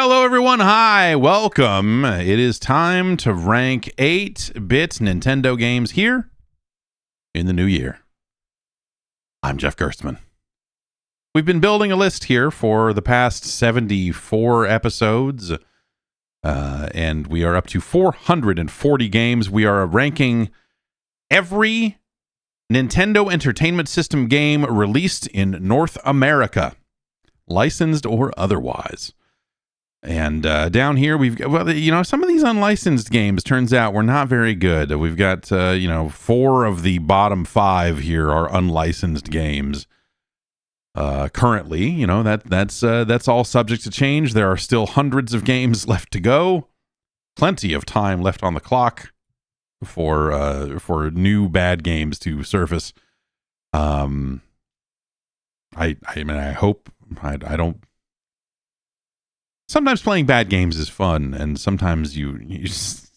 Hello, everyone. Hi, welcome. It is time to rank 8-bit Nintendo games here in the new year. I'm Jeff Gerstmann. We've been building a list here for the past 74 episodes, and we are up to 440 games. We are ranking every Nintendo Entertainment System game released in North America, licensed or otherwise. And down here, we've got, well, some of these unlicensed games, turns out, were not very good. We've got, 4 of the bottom 5 here are unlicensed games. Currently, that's all subject to change. There are still hundreds of games left to go. Plenty of time left on the clock for new bad games to surface. I hope I don't. Sometimes playing bad games is fun, and sometimes you just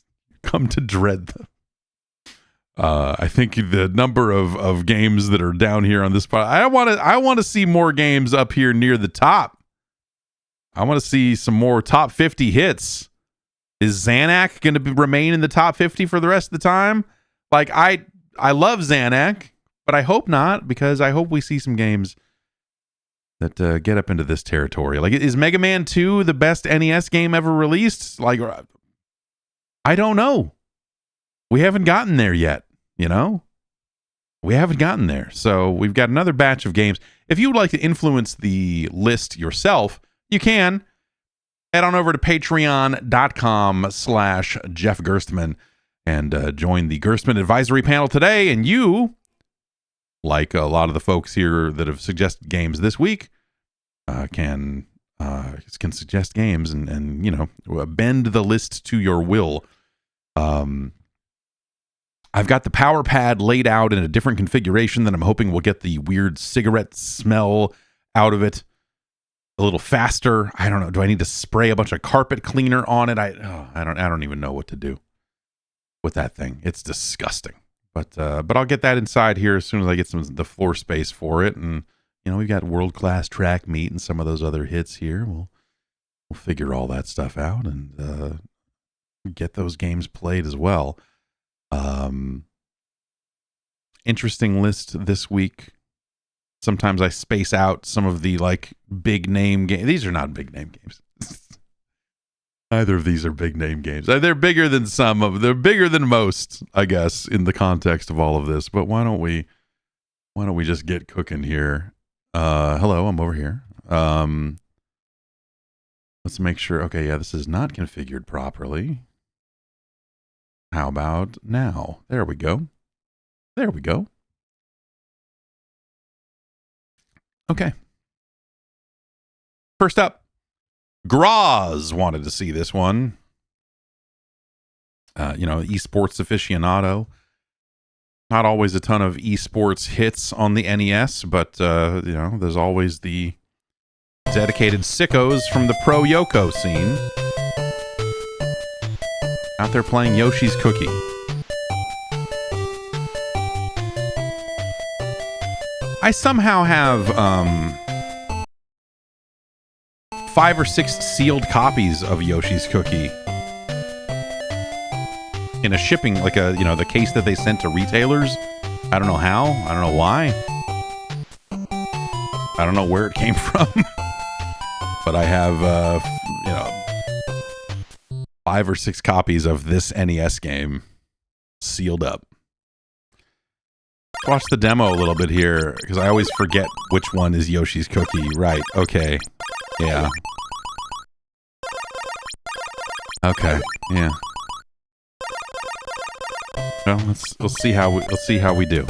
come to dread them. I think the number of games that are down here on this part, I want to see more games up here near the top. I want to see some more top 50 hits. Is Xanac going to remain in the top 50 for the rest of the time? Like, I love Xanac, but I hope not, because I hope we see some games that get up into this territory. Like, is Mega Man 2 the best NES game ever released? Like, I don't know. We haven't gotten there yet, We haven't gotten there. So we've got another batch of games. If you would like to influence the list yourself, you can. Head on over to patreon.com/Jeff Gerstmann and join the Gerstmann Advisory Panel today. And you, like a lot of the folks here that have suggested games this week, can suggest games and bend the list to your will. I've got the power pad laid out in a different configuration that I'm hoping will get the weird cigarette smell out of it a little faster. I don't know. Do I need to spray a bunch of carpet cleaner on it? I don't even know what to do with that thing. It's disgusting. But I'll get that inside here as soon as I get the floor space for it. And we've got world-class track meet and some of those other hits here. We'll figure all that stuff out and get those games played as well. Interesting list this week. Sometimes I space out some of the big name games. These are not big name games. Neither of these are big name games. They're bigger than they're bigger than most, I guess, in the context of all of this. But why don't we just get cooking here? Hello, I'm over here. Let's make sure. Okay, yeah, this is not configured properly. How about now? There we go. There we go. Okay. First up, Graz wanted to see this one. Esports aficionado. Not always a ton of esports hits on the NES, but there's always the dedicated sickos from the Pro YoCo scene out there playing Yoshi's Cookie. I somehow have 5 or 6 sealed copies of Yoshi's Cookie in a shipping, the case that they sent to retailers. I don't know how. I don't know why. I don't know where it came from. But I have, 5 or 6 copies of this NES game sealed up. Watch the demo a little bit here, because I always forget which one is Yoshi's Cookie. Right, okay. Yeah. Okay, yeah. Well, we'll see how we do.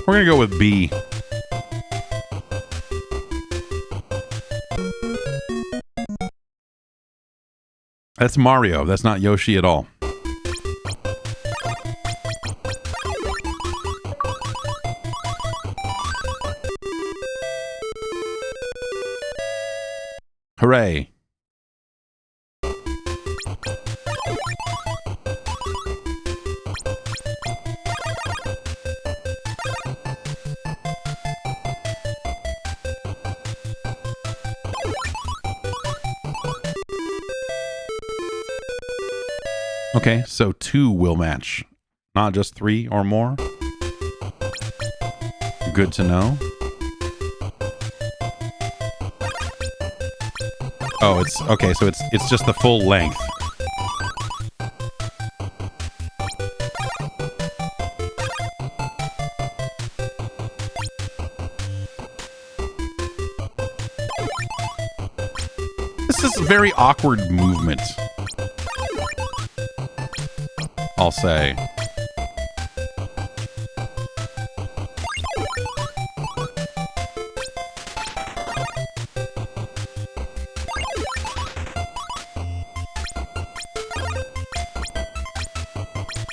We're gonna go with B. That's Mario. That's not Yoshi at all. Hooray. Okay, so 2 will match, not just 3 or more. Good to know. Oh, it's okay, so it's just the full length. This is a very awkward movement, I'll say.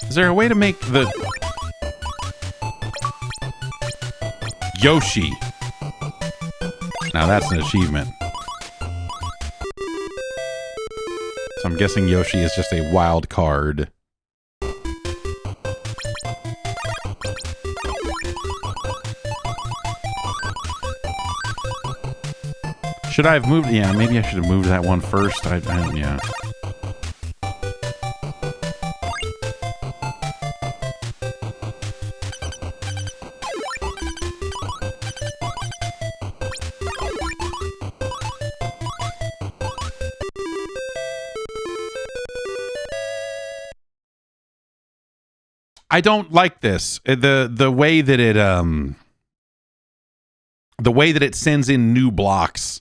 Is there a way to make the Yoshi? Now that's an achievement. So I'm guessing Yoshi is just a wild card. Should I have moved? Yeah, maybe I should have moved that one first. Yeah. I don't like this. The way that it sends in new blocks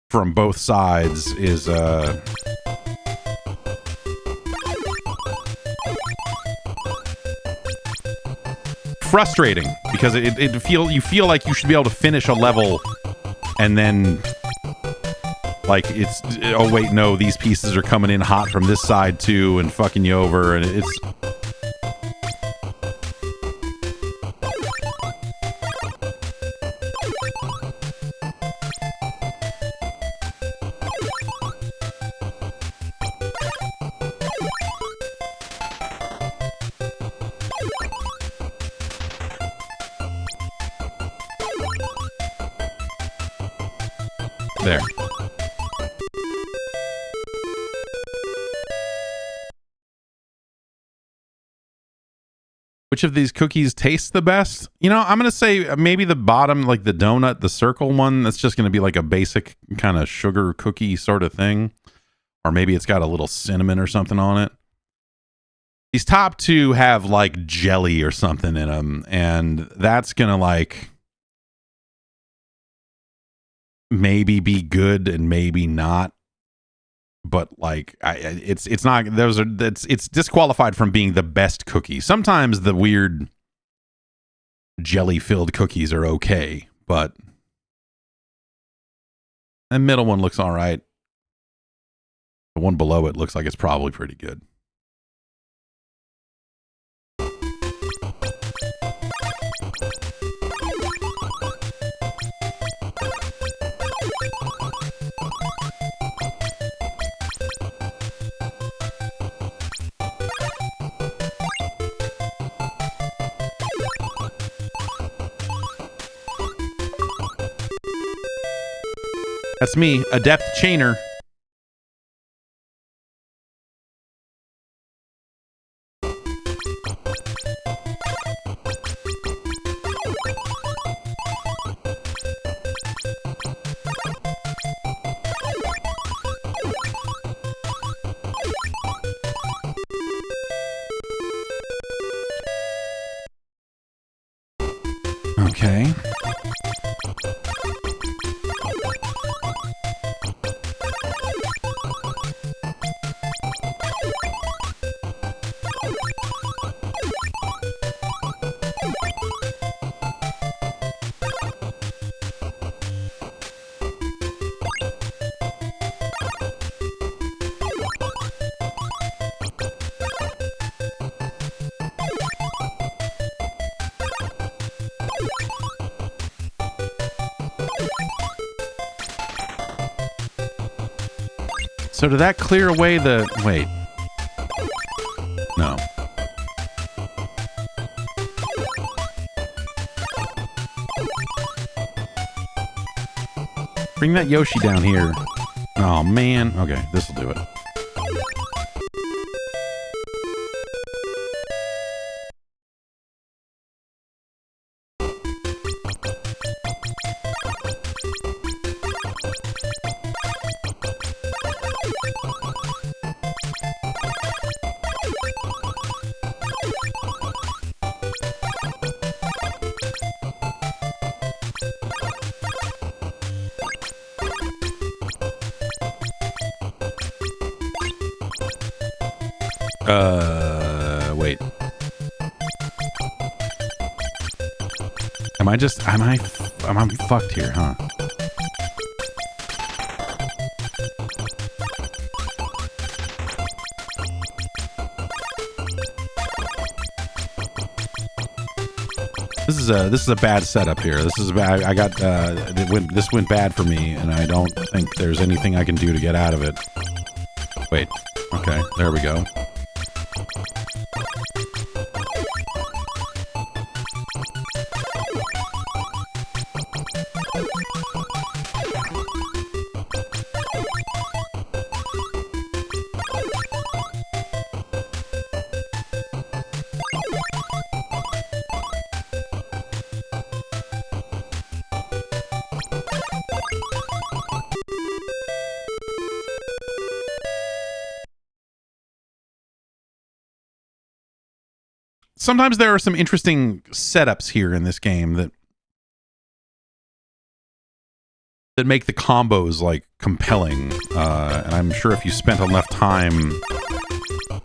from both sides is frustrating, because you feel like you should be able to finish a level and then like it's, oh wait, no, these pieces are coming in hot from this side too and fucking you over, and it's there. Which of these cookies tastes the best? You know, I'm going to say maybe the bottom, like the donut, the circle one. That's just going to be like a basic kind of sugar cookie sort of thing. Or maybe it's got a little cinnamon or something on it. These top 2 have like jelly or something in them. And that's going to like maybe be good and maybe not. But like it's not, it's disqualified from being the best cookie. Sometimes the weird jelly filled cookies are okay, but the middle one looks all right. The one below it looks like it's probably pretty good. That's me, Adept Chainer. Okay. So did that clear away the... Wait. No. Bring that Yoshi down here. Oh, man. Okay, this'll do it. Wait. Am I fucked here, huh? This is a bad setup here. This is bad. I got this went bad for me, and I don't think there's anything I can do to get out of it. Wait. Okay, there we go. Sometimes there are some interesting setups here in this game that make the combos like compelling, and I'm sure if you spent enough time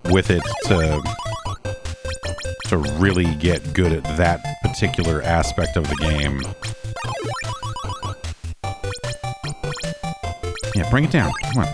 with it to really get good at that particular aspect of the game. Yeah, bring it down. Come on.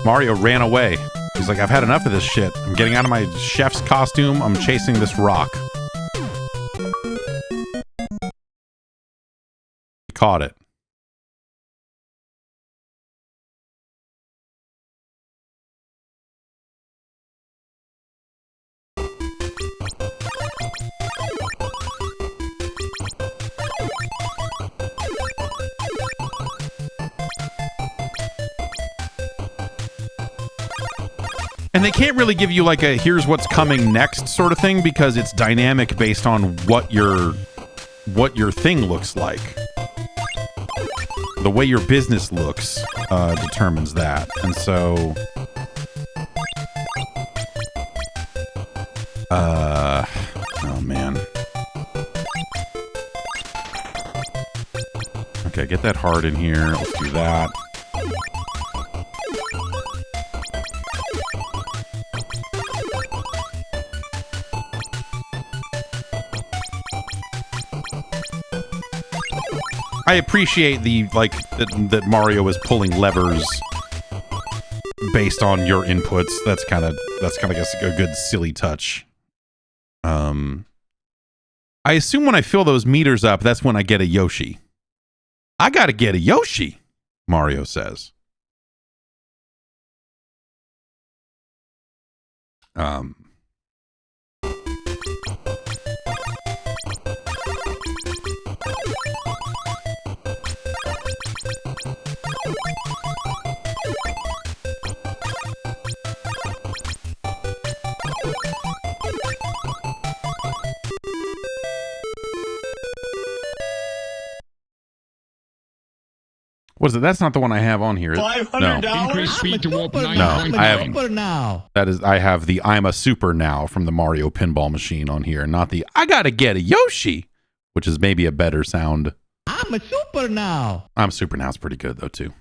Mario ran away. He's like, I've had enough of this shit. I'm getting out of my chef's costume. I'm chasing this rock. He caught it. And they can't really give you like a here's what's coming next sort of thing because it's dynamic based on what your thing looks like. The way your business looks determines that. And so oh man. Okay, get that heart in here. Let's do that. I appreciate the that Mario is pulling levers based on your inputs. That's kind of I guess a good silly touch. I assume when I fill those meters up, that's when I get a Yoshi. I gotta get a Yoshi, Mario says. What is it? That's not the one I have on here. $500. No. Increase speed to warp 9. No, I have super now. That is, I have the I'm a Super Now from the Mario Pinball Machine on here, not the I gotta get a Yoshi, which is maybe a better sound. I'm a super now. I'm Super Now is pretty good though too.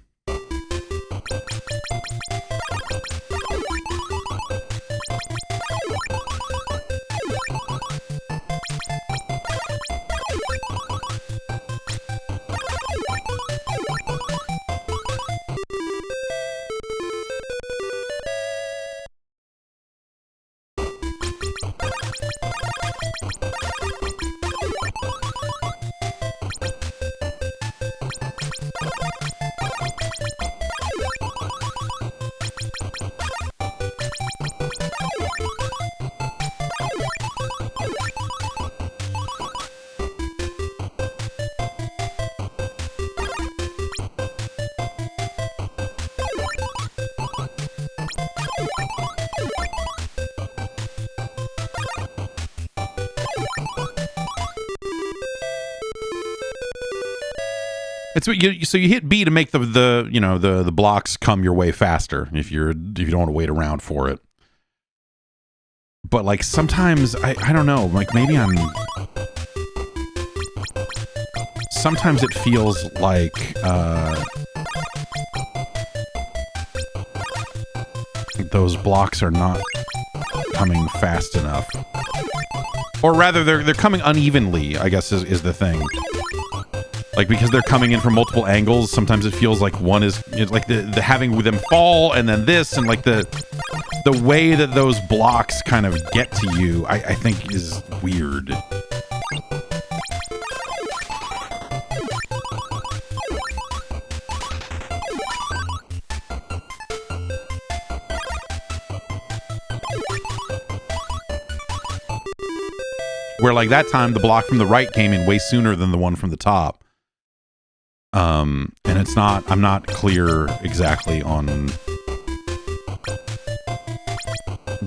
It's what so you hit B to make the you know the blocks come your way faster if you don't want to wait around for it. But like sometimes I don't know, like maybe sometimes it feels like those blocks are not coming fast enough. Or rather they're coming unevenly, I guess is the thing. Like, because they're coming in from multiple angles, sometimes it feels like one is like the having them fall and then this, and like the way that those blocks kind of get to you, I think is weird. Where like that time the block from the right came in way sooner than the one from the top. And I'm not clear exactly on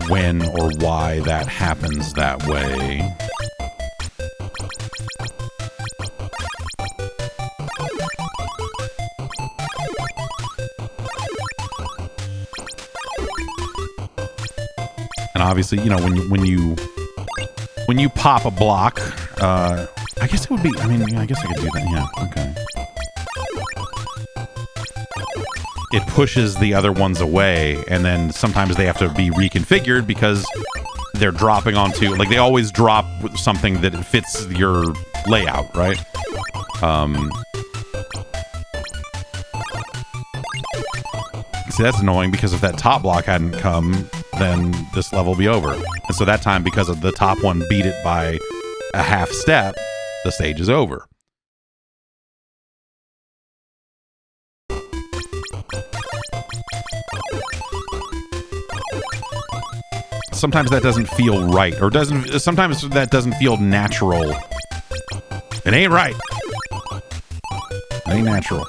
when or why that happens that way. And obviously, you know, when you pop a block, I guess it would be, I mean, I guess I could do that, yeah, okay. It pushes the other ones away, and then sometimes they have to be reconfigured because they're dropping onto, like, they always drop with something that fits your layout, right? See, that's annoying because if that top block hadn't come, then this level will be over. And so that time, because of the top one beat it by a half step, the stage is over. Sometimes that doesn't feel right, or sometimes that doesn't feel natural. It ain't right. It ain't natural.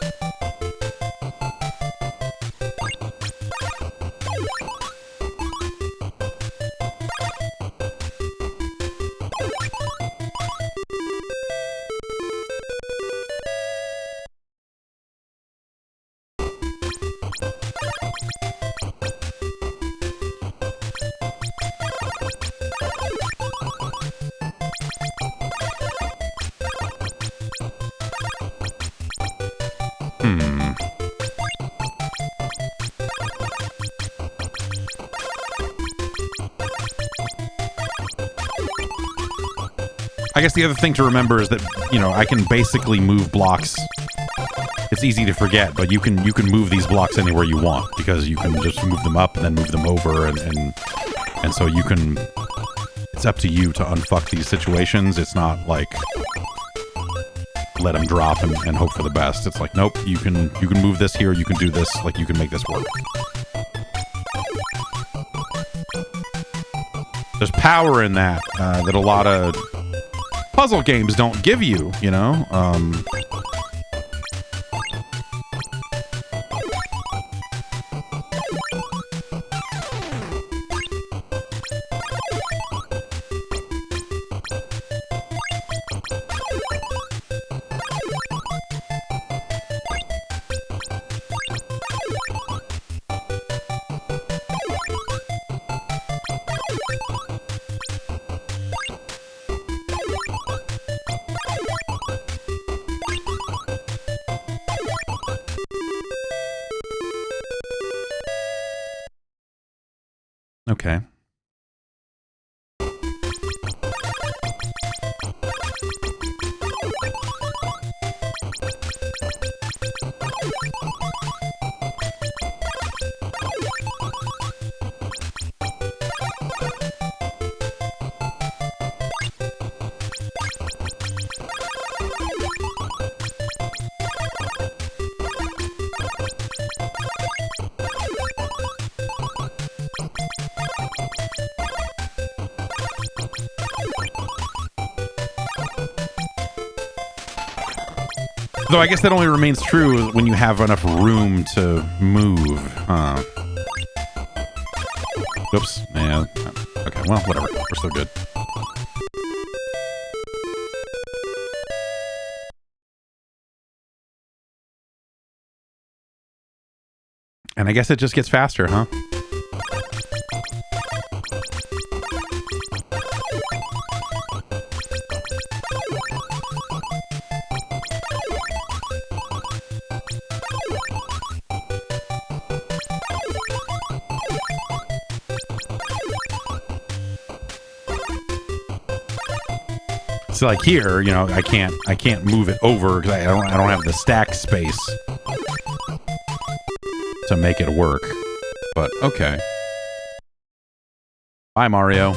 I guess the other thing to remember is that, you know, I can basically move blocks. It's easy to forget, but you can move these blocks anywhere you want because you can just move them up and then move them over, and so you can. It's up to you to unfuck these situations. It's not like let them drop and hope for the best. It's like, nope, you can move this here, you can do this, like you can make this work. There's power in that that a lot of puzzle games don't give you, you know? Okay. Though I guess that only remains true when you have enough room to move. Oops. Yeah. Okay, well, whatever. We're still good. And I guess it just gets faster, huh? So like here, you know, I can't move it over because I don't have the stack space to make it work. But okay. Bye, Mario.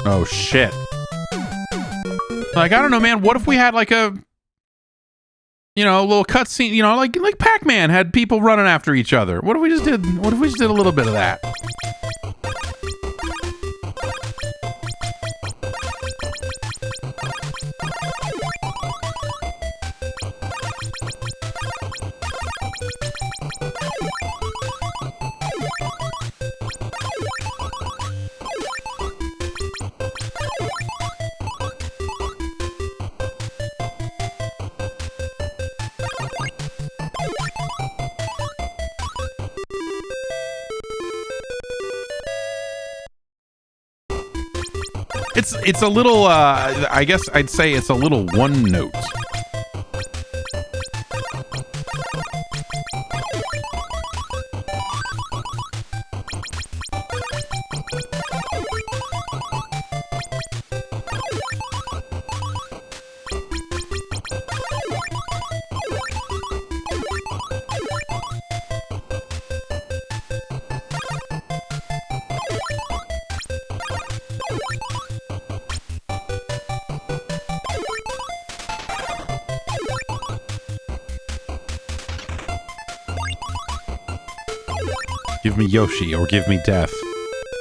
Oh shit. Like, I don't know, man. What if we had like a, you know, a little cutscene, you know, like Pac-Man had people running after each other. What if we just did a little bit of that? It's a little, I guess I'd say it's a little one note. Give me Yoshi or give me death.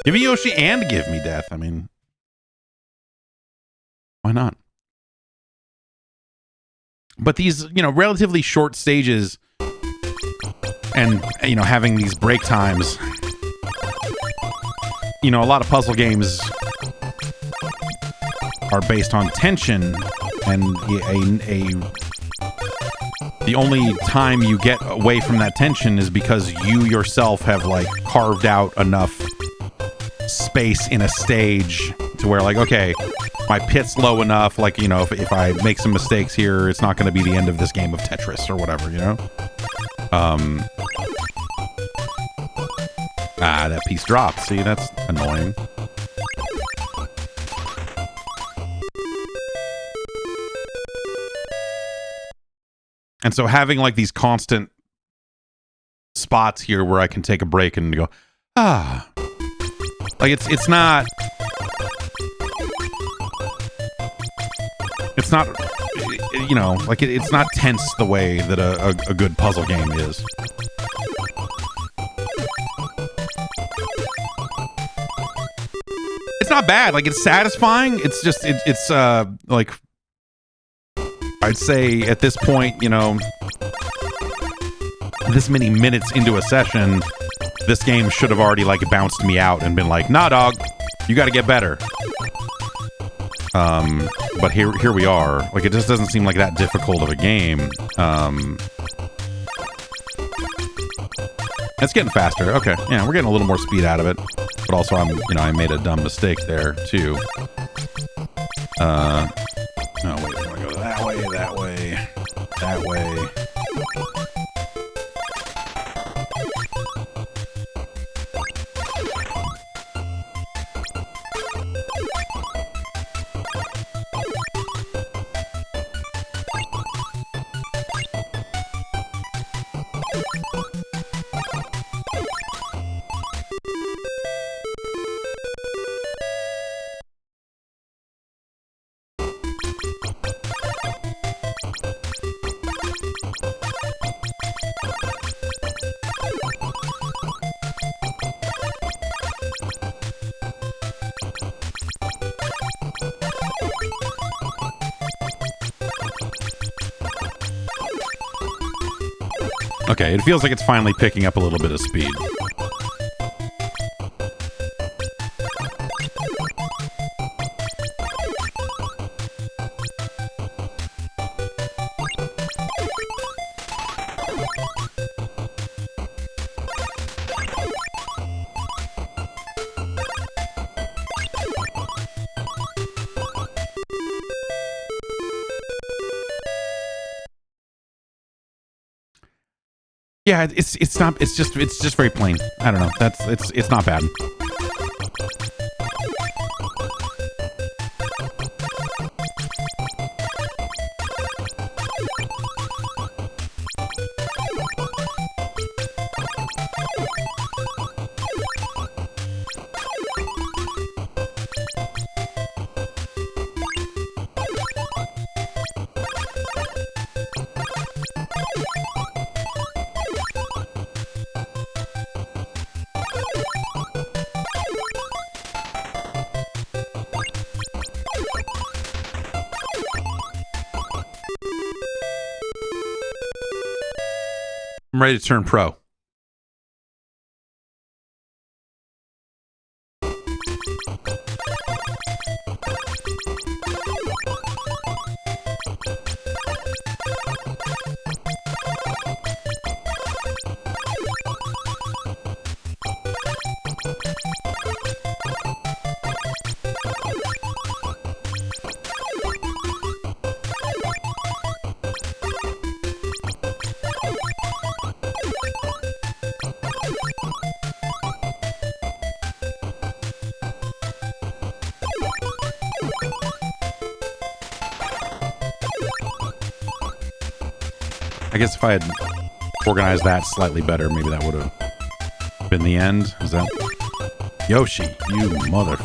Give me Yoshi and give me death. I mean, why not? But these, you know, relatively short stages and, you know, having these break times, you know, a lot of puzzle games are based on tension, and the only time you get away from that tension is because you yourself have like carved out enough space in a stage to where like, okay, my pit's low enough, like, you know, if I make some mistakes here, it's not going to be the end of this game of Tetris or whatever, you know? That piece dropped. See, that's annoying. And so having like these constant spots here where I can take a break and go, like it's not you know, like it's not tense the way that a good puzzle game is. It's not bad, like it's satisfying. It's just it's like, I'd say at this point, you know, this many minutes into a session, this game should have already like bounced me out and been like, nah, dog, you got to get better. But here we are. Like, it just doesn't seem like that difficult of a game. It's getting faster. Okay, yeah, we're getting a little more speed out of it. But also, I made a dumb mistake there too. No, wait, I go that way, that way, that way. Okay, it feels like it's finally picking up a little bit of speed. Yeah, it's not. It's just very plain. I don't know. It's not bad. I'm ready to turn pro. I guess if I had organized that slightly better, maybe that would have been the end. Is that Yoshi, you mother...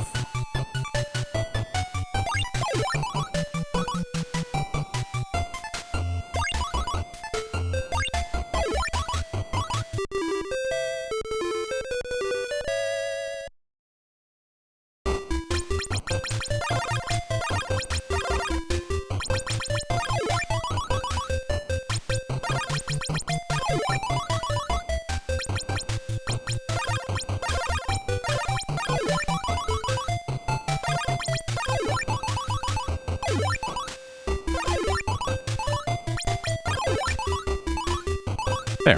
There.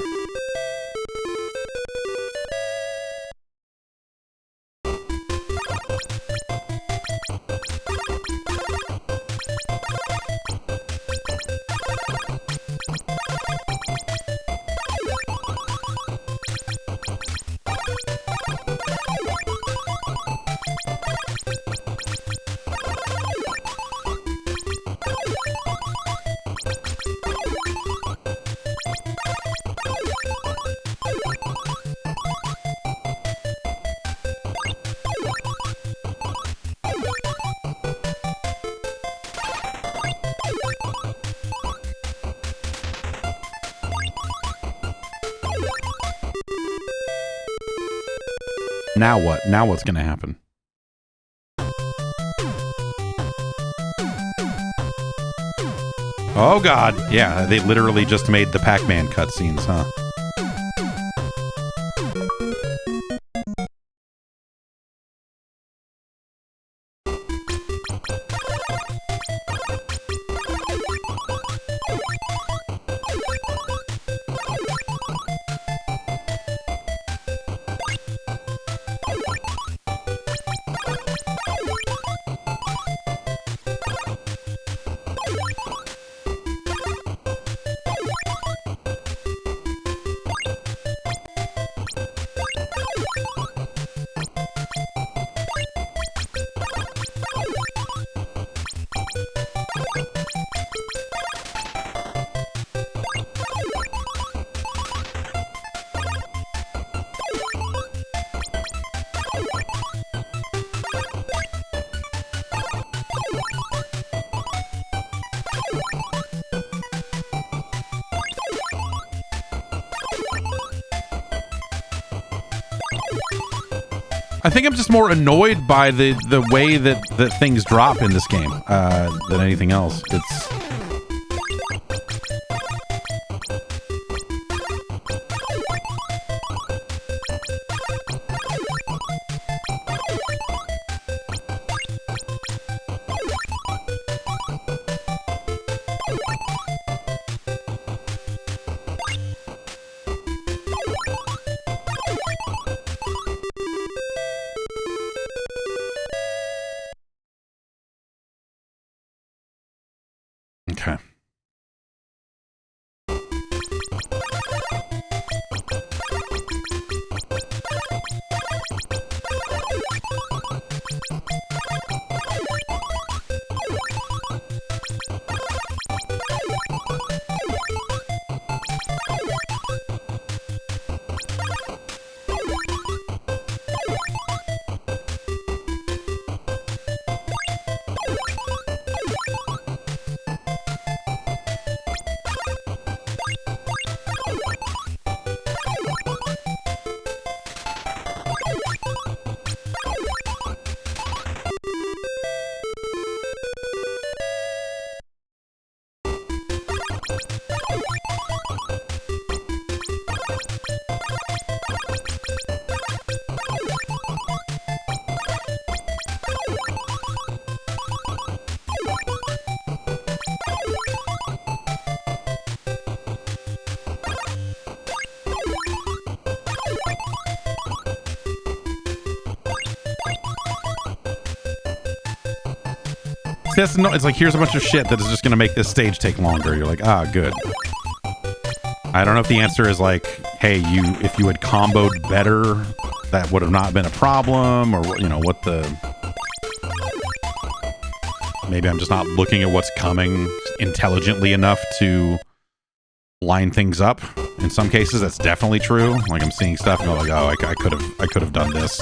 Now what? Now what's going to happen? Oh, God. Yeah, they literally just made the Pac-Man cutscenes, huh? I think I'm just more annoyed by the way that things drop in this game than anything else. It's... Okay. that's no, it's like, here's a bunch of shit that is just going to make this stage take longer. You're like, ah, good. I don't know if the answer is like, hey, if you had comboed better, that would have not been a problem, or, you know, what the... Maybe I'm just not looking at what's coming intelligently enough to line things up. In some cases, that's definitely true. Like, I'm seeing stuff and I'm like, oh, I could have done this.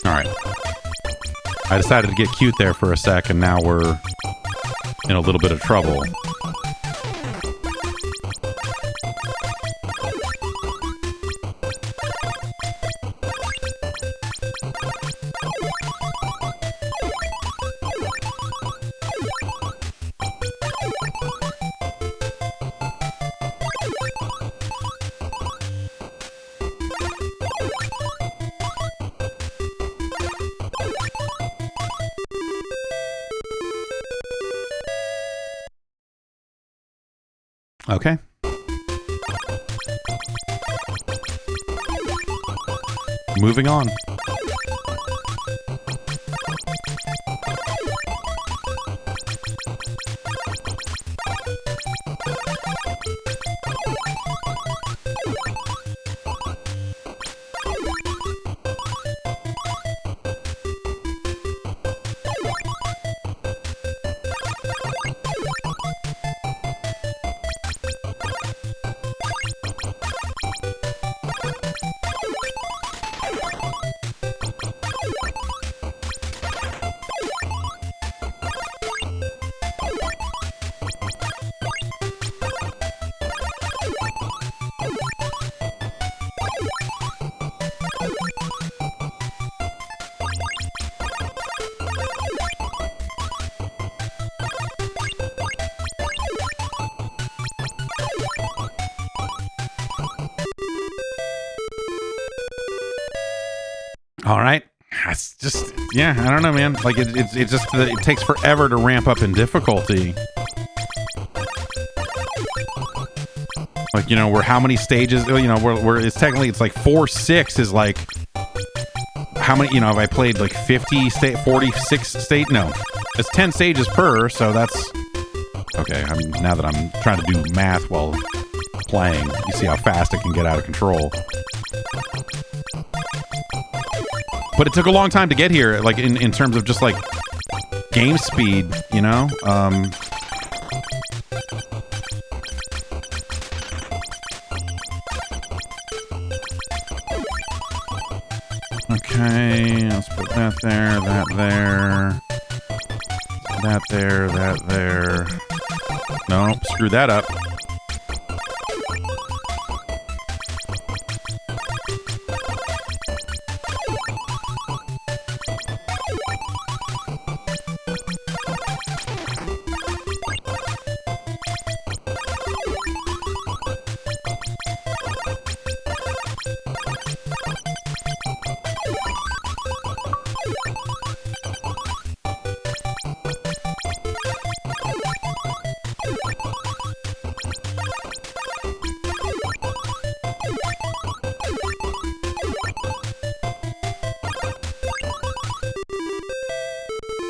Alright. I decided to get cute there for a sec, and now we're in a little bit of trouble. Okay. Moving on. All right. That's just, yeah, I don't know, man. Like, it just, it takes forever to ramp up in difficulty. Like, you know, we're how many stages, you know, we're it's technically, it's like 4-6 is like, how many, you know, have I played like 46 state? No, it's 10 stages per, so that's, okay, now that I'm trying to do math while playing, you see how fast it can get out of control. But it took a long time to get here, like in terms of just like game speed, you know? Okay, let's put that there, that there. That there, that there. Nope, screw that up.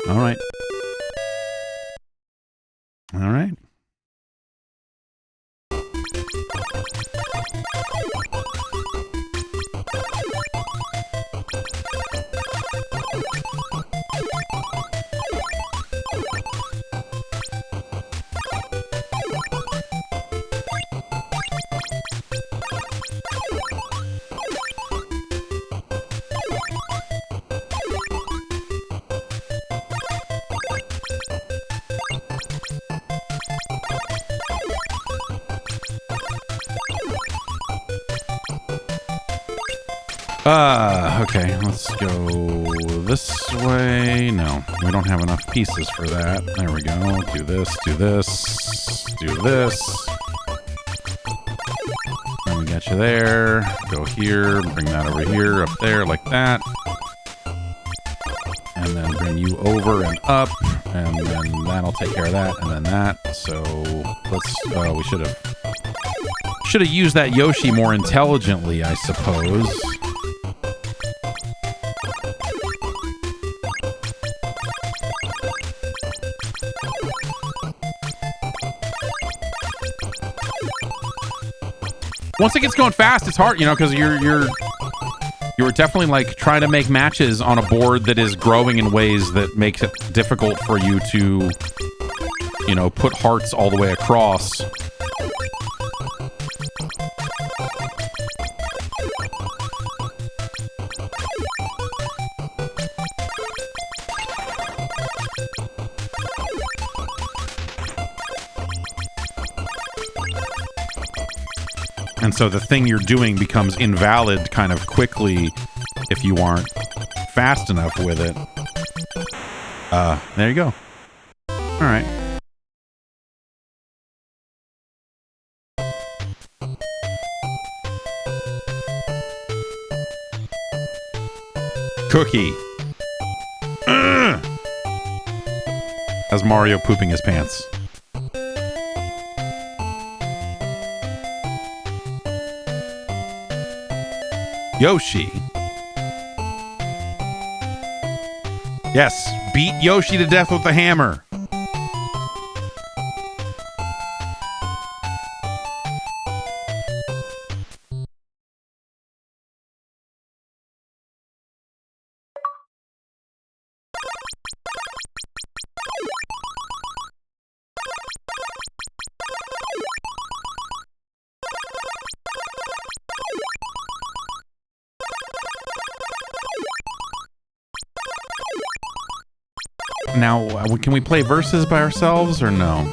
All right. All right. Okay, let's go this way. No, we don't have enough pieces for that. There we go. Do this, do this, do this. And we got you there. Go here, bring that over here, up there, like that. And then bring you over and up, and then that'll take care of that, and then that. So let's, we should have used that Yoshi more intelligently, I suppose. Once it gets going fast, it's hard, you know, because you're definitely like trying to make matches on a board that is growing in ways that makes it difficult for you to, you know, put hearts all the way across. And so the thing you're doing becomes invalid kind of quickly if you aren't fast enough with it. There you go. All right. Cookie. As Mario pooping his pants. Yoshi. Yes, beat Yoshi to death with the hammer. Now, can we play versus by ourselves or no?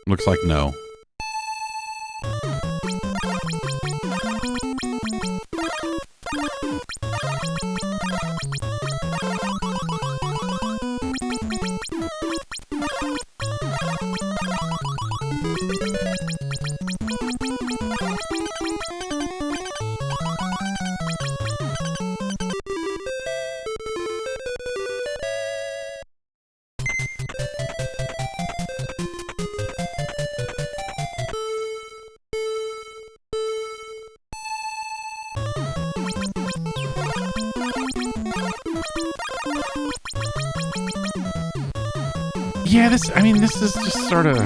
Looks like no. Yeah, this is just sort of...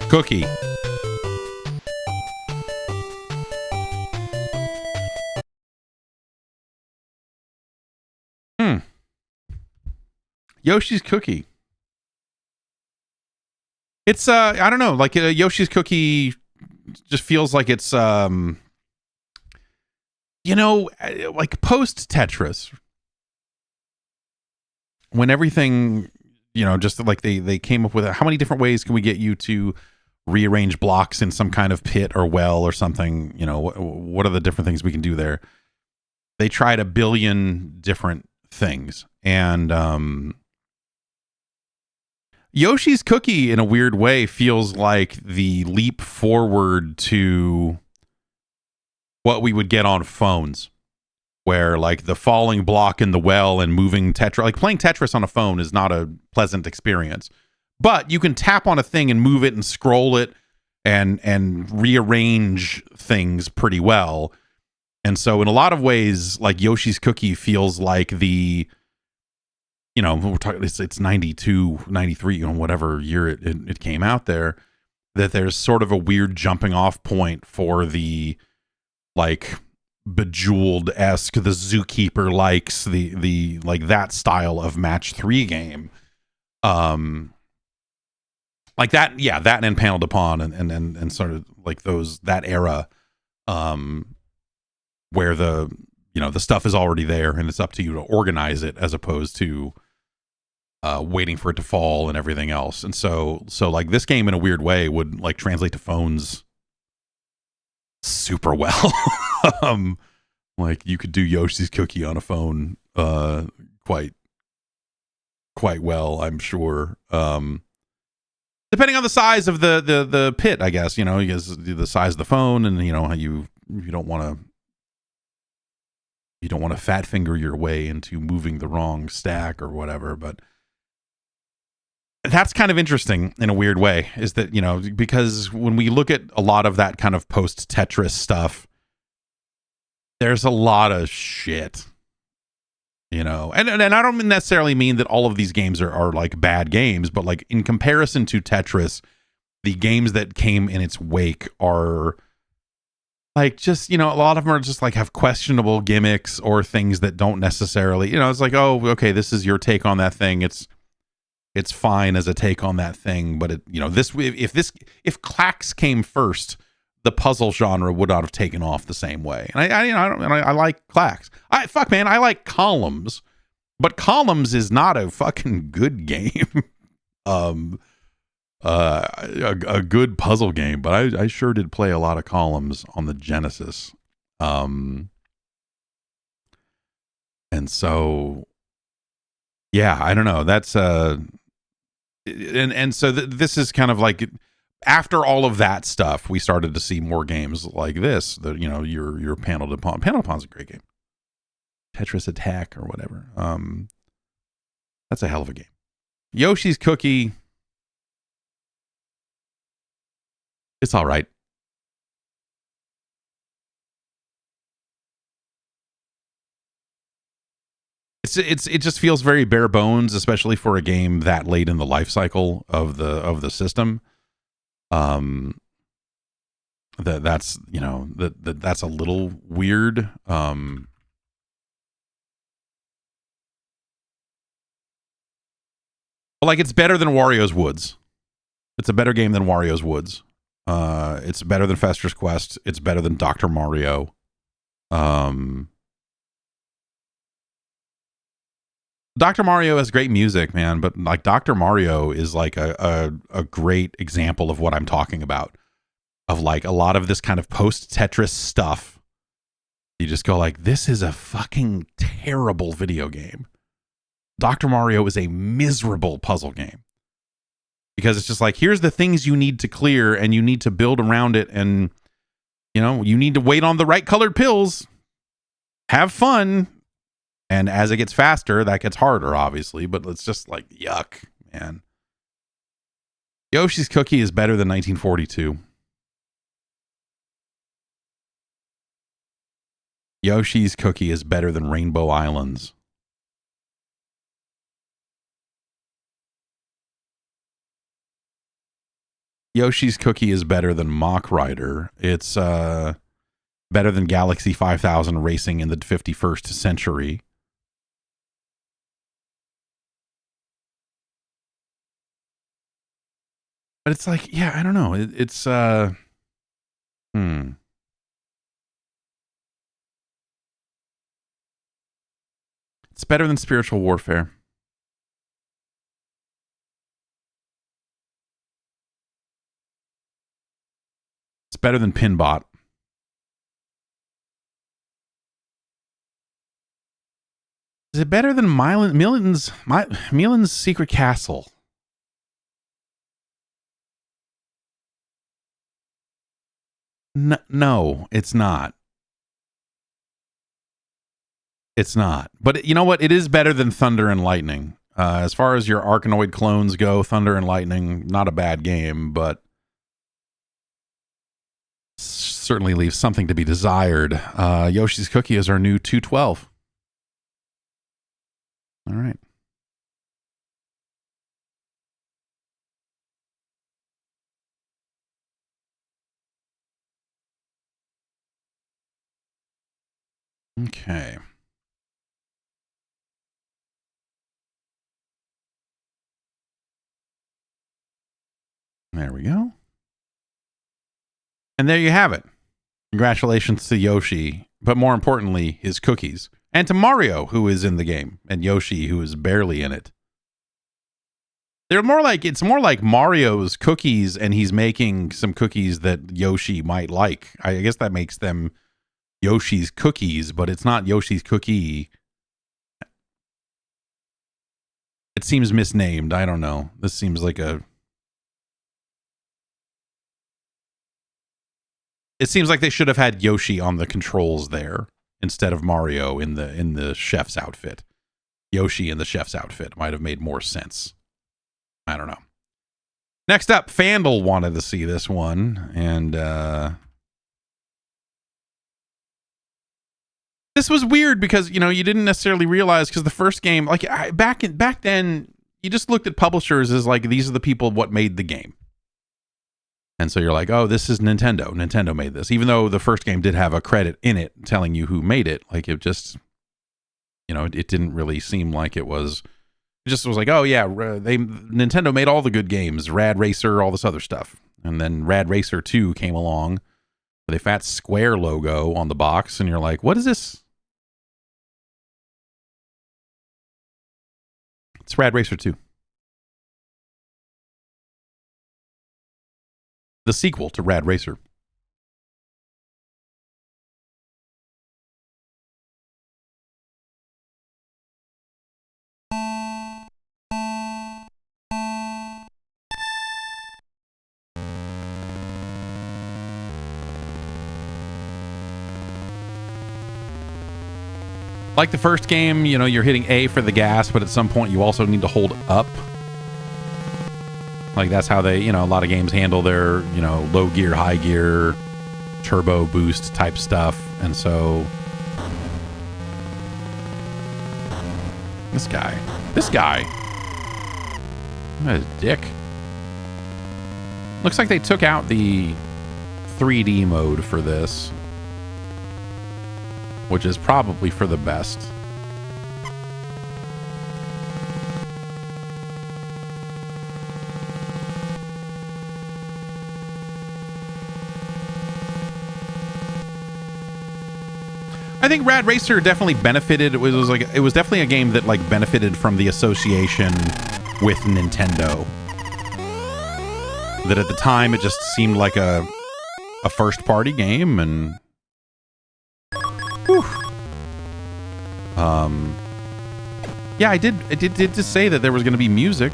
Cookie. Yoshi's Cookie. It's I don't know, like Yoshi's Cookie just feels like it's you know, like post Tetris, when everything, you know, just like they came up with how many different ways can we get you to rearrange blocks in some kind of pit or well or something, you know, what are the different things we can do there? They tried a billion different things, and Yoshi's Cookie, in a weird way, feels like the leap forward to what we would get on phones, where like the falling block in the well and moving Tetris, like playing Tetris on a phone is not a pleasant experience, but you can tap on a thing and move it and scroll it and rearrange things pretty well. And so in a lot of ways, like Yoshi's Cookie feels like the, you know, we're talking, it's 92, 93, you know, whatever year it came out there, that there's sort of a weird jumping off point for the like Bejeweled-esque, the Zookeeper likes, the like that style of match 3 game. Like that, yeah, that and Panel de Pon and sort of like those, that era, where the, you know, the stuff is already there and it's up to you to organize it as opposed to waiting for it to fall and everything else. And so like this game in a weird way would like translate to phones super well. Like you could do Yoshi's Cookie on a phone quite well, I'm sure. Depending on the size of the pit, I guess, you know, because the size of the phone, and you know how you don't want to fat finger your way into moving the wrong stack or whatever. But that's kind of interesting in a weird way, is that, you know, because when we look at a lot of that kind of post Tetris stuff, there's a lot of shit, you know, and I don't necessarily mean that all of these games are like bad games, but like in comparison to Tetris, the games that came in its wake are like, just, you know, a lot of them are just like have questionable gimmicks or things that don't necessarily, you know, it's like, oh, okay, this is your take on that thing. It's fine as a take on that thing, but it, you know, if Clax came first, the puzzle genre would not have taken off the same way. And I like Clax. I like Columns, but Columns is not a fucking good game. A good puzzle game, but I sure did play a lot of Columns on the Genesis. And so, yeah, I don't know. That's and so this is kind of like, after all of that stuff, we started to see more games like this. That, you know, your Panel de Pon. Panel de Pon's a great game. Tetris Attack or whatever. That's a hell of a game. Yoshi's Cookie, it's all right. It just feels very bare bones, especially for a game that late in the life cycle of the system. That's, you know, that's a little weird. But like, it's better than Wario's Woods. It's a better game than Wario's Woods. It's better than Fester's Quest. It's better than Dr. Mario. Dr. Mario has great music, man, but like Dr. Mario is like a great example of what I'm talking about. Of like a lot of this kind of post Tetris stuff. You just go like, this is a fucking terrible video game. Dr. Mario is a miserable puzzle game. Because it's just like, here's the things you need to clear and you need to build around it, and, you know, you need to wait on the right colored pills. Have fun. And as it gets faster, that gets harder, obviously, but it's just like, yuck, man. Yoshi's Cookie is better than 1942. Yoshi's Cookie is better than Rainbow Islands. Yoshi's Cookie is better than Mach Rider. It's better than Galaxy 5000 Racing in the 51st Century. But it's like, yeah, I don't know. It's It's better than Spiritual Warfare. It's better than Pinbot. Is it better than Milan's Secret Castle? No, it's not. It's not. But you know what? It is better than Thunder and Lightning. As far as your Arkanoid clones go, Thunder and Lightning, not a bad game, but certainly leaves something to be desired. Yoshi's Cookie is our new 212. All right. Okay. There we go. And there you have it. Congratulations to Yoshi, but more importantly, his cookies. And to Mario, who is in the game, and Yoshi, who is barely in it. It's more like Mario's cookies, and he's making some cookies that Yoshi might like. I guess that makes them Yoshi's cookies, but it's not Yoshi's cookie. It seems misnamed. I don't know. This seems like it seems like they should have had Yoshi on the controls there instead of Mario in the chef's outfit. Yoshi in the chef's outfit might have made more sense. I don't know. Next up, Fandle wanted to see this one, and this was weird because, you know, you didn't necessarily realize, because the first game, like back then, you just looked at publishers as like, these are the people what made the game. And so you're like, oh, this is Nintendo. Nintendo made this. Even though the first game did have a credit in it telling you who made it. Like, it just, you know, it didn't really seem like it was. It just was like, oh, yeah, Nintendo made all the good games. Rad Racer, all this other stuff. And then Rad Racer 2 came along with a fat square logo on the box. And you're like, what is this? It's Rad Racer 2. The sequel to Rad Racer. Like the first game, you know, you're hitting A for the gas, but at some point you also need to hold up. Like, that's how they, you know, a lot of games handle their, you know, low gear, high gear, turbo boost type stuff. And so this guy, what a dick. Looks like they took out the 3D mode for this, which is probably for the best. I think Rad Racer definitely benefited. It was definitely a game that like benefited from the association with Nintendo. That at the time it just seemed like a first party game, and whew. Yeah, I did just say that there was going to be music.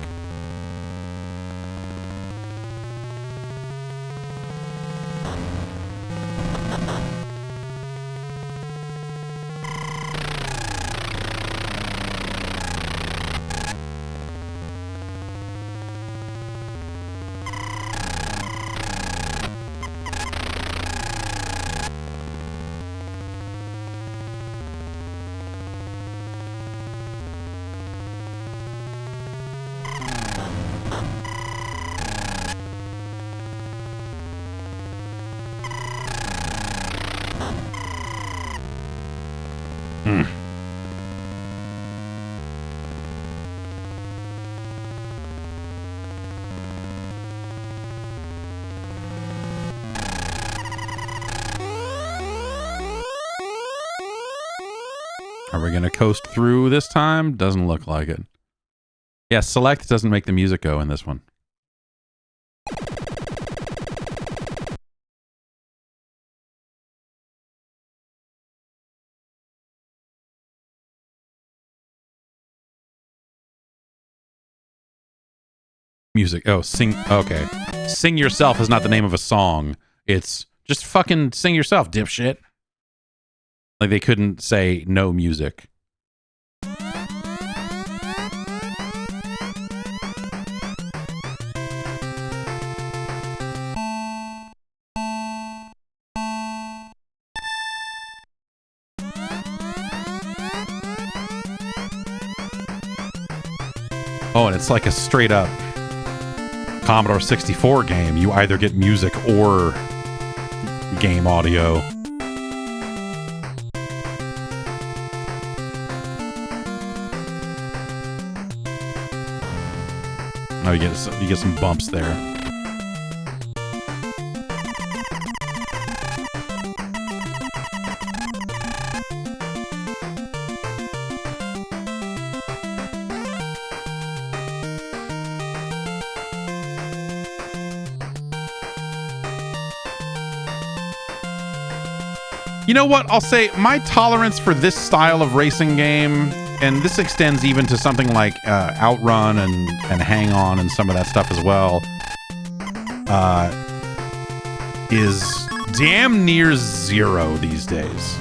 Are we going to coast through this time? Doesn't look like it. Yeah, select doesn't make the music go in this one. Music. Oh, sing. Okay. Sing Yourself is not the name of a song. It's Just fucking sing yourself, dipshit. Like they couldn't say no music. Oh, and it's like a straight up Commodore 64 game. You either get music or game audio. Oh, you get some bumps there. You know what? I'll say my tolerance for this style of racing game, and this extends even to something like Outrun and Hang On and some of that stuff as well, is damn near zero these days.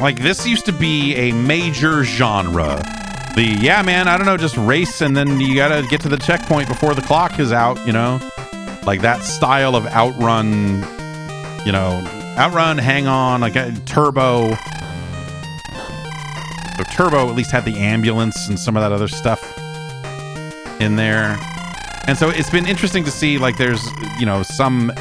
Like, this used to be a major genre. Yeah, man, I don't know, just race and then you gotta get to the checkpoint before the clock is out, you know? Like, that style of Outrun, you know, Outrun, Hang On, like Turbo. So Turbo at least had the ambulance and some of that other stuff in there. And so it's been interesting to see, like, there's, you know, some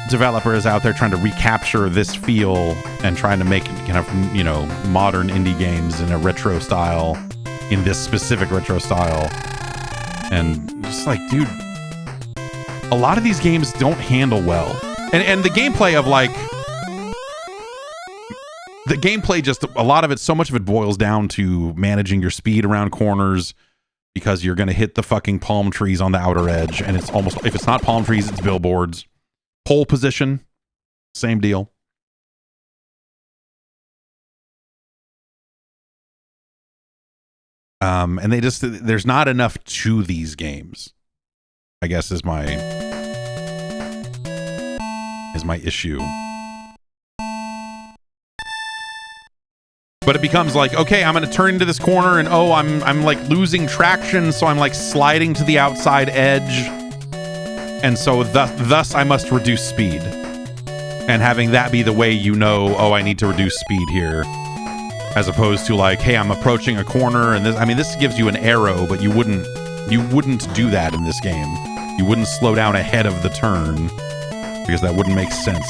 developers out there trying to recapture this feel and trying to make kind of, you know, modern indie games in a retro style, in this specific retro style. And just like, dude, a lot of these games don't handle well. And the gameplay of, like, the gameplay, just a lot of it, so much of it boils down to managing your speed around corners, because you're going to hit the fucking palm trees on the outer edge. And it's almost, if it's not palm trees, it's billboards. Pole position, same deal. And they just, there's not enough to these games, I guess, is my issue. But it becomes like, okay, I'm going to turn into this corner and oh, I'm like losing traction, so I'm like sliding to the outside edge. And so thus I must reduce speed. And having that be the way you know, oh, I need to reduce speed here. As opposed to like, hey, I'm approaching a corner and this, I mean, this gives you an arrow, but you wouldn't do that in this game. You wouldn't slow down ahead of the turn because that wouldn't make sense.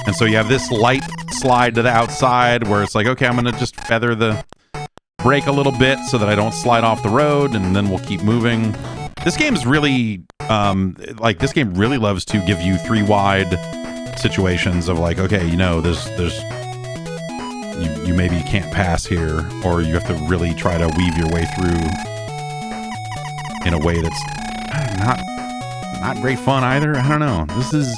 And so you have this light slide to the outside where it's like, okay, I'm going to just feather the brake a little bit so that I don't slide off the road, and then we'll keep moving. This game's really, like, this game really loves to give you 3 wide situations of like, okay, you know, you maybe can't pass here, or you have to really try to weave your way through in a way that's not great fun either. I don't know. This is...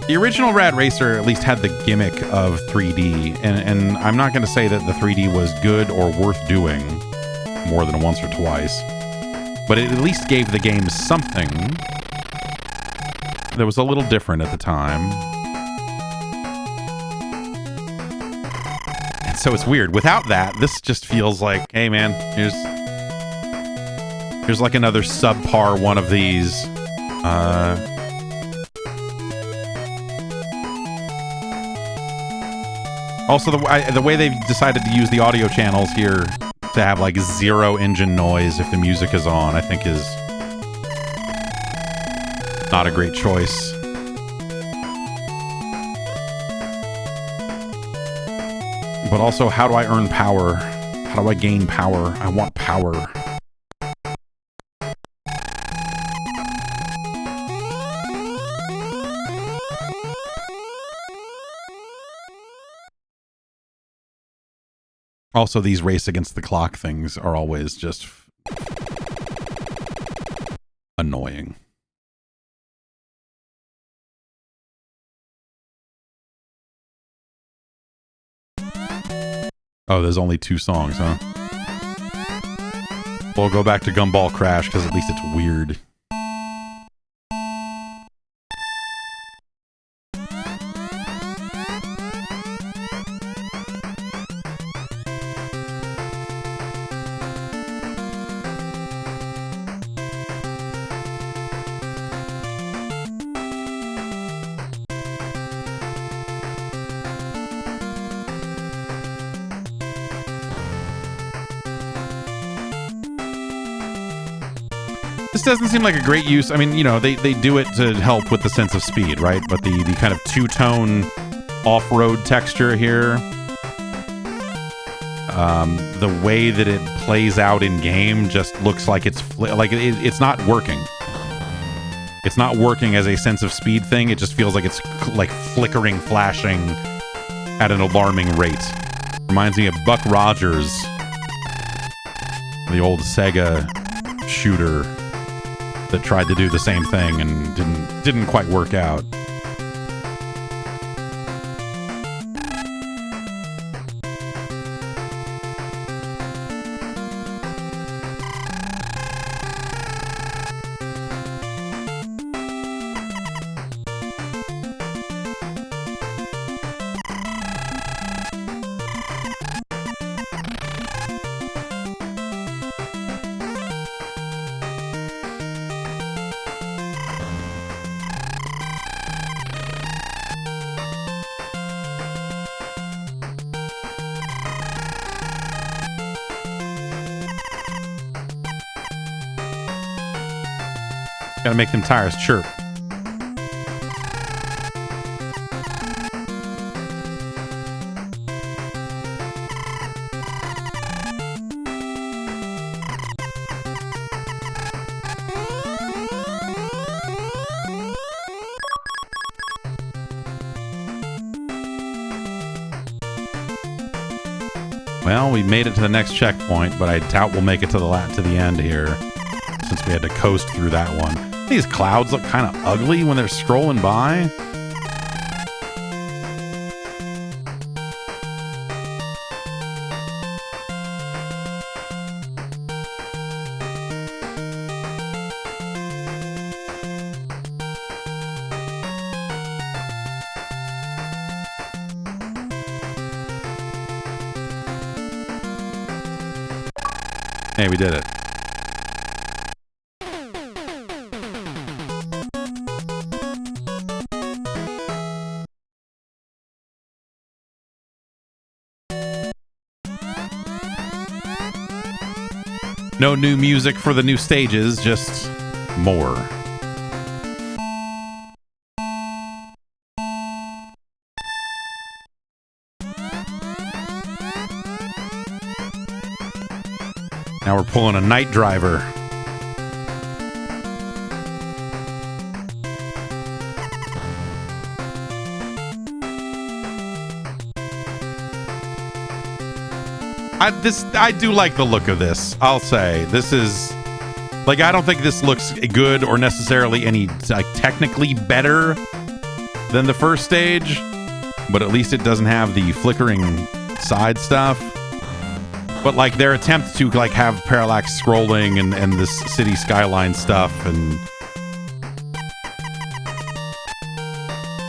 The original Rad Racer at least had the gimmick of 3D, and I'm not going to say that the 3D was good or worth doing more than once or twice, but it at least gave the game something that was a little different at the time. And so it's weird. Without that, this just feels like, hey man, here's like another subpar one of these. Also, the way they've decided to use the audio channels here to have like 0 engine noise if the music is on, I think is not a great choice. But also, how do I earn power? How do I gain power? I want power. Also, these race against the clock things are always just annoying. Oh, there's only 2 songs, huh? We'll go back to Gumball Crash because at least it's weird. This doesn't seem like a great use. I mean, you know, they do it to help with the sense of speed, right? But the kind of two-tone off-road texture here, the way that it plays out in game just looks like it's it's not working. It's not working as a sense of speed thing. It just feels like it's like flickering, flashing at an alarming rate. Reminds me of Buck Rogers, the old Sega shooter that tried to do the same thing and didn't quite work out. Gotta make them tires chirp. Well, we made it to the next checkpoint, but I doubt we'll make it to the end here, since we had to coast through that one. These clouds look kind of ugly when they're scrolling by. Hey, we did it. No new music for the new stages, just more. Now we're pulling a night driver. I do like the look of this. I'll say this is like, I don't think this looks good or necessarily any like technically better than the first stage, but at least it doesn't have the flickering side stuff. But like their attempt to like have parallax scrolling and this city skyline stuff, and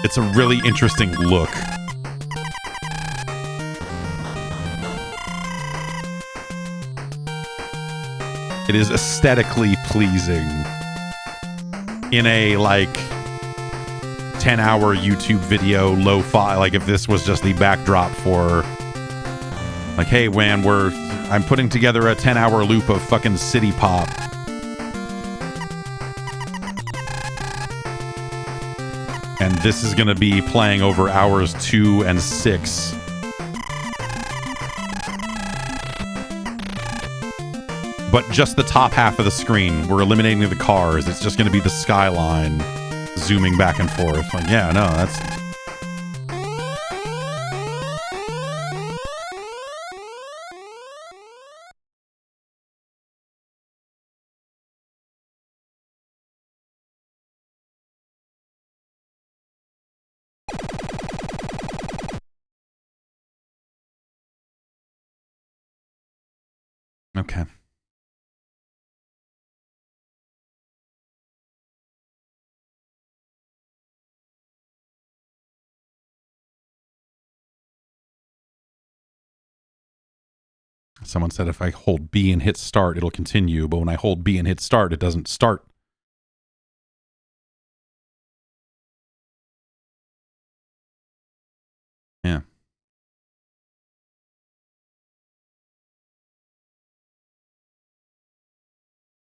it's a really interesting look. It is aesthetically pleasing in a like 10-hour YouTube video lo-fi. Like if this was just the backdrop for like, hey man, I'm putting together a 10-hour loop of fucking city pop. And this is gonna be playing over hours 2 and 6. But just the top half of the screen. We're eliminating the cars. It's just going to be the skyline zooming back and forth. Like, yeah, no, that's Okay. Someone said if I hold B and hit start, it'll continue. But when I hold B and hit start, it doesn't start. Yeah.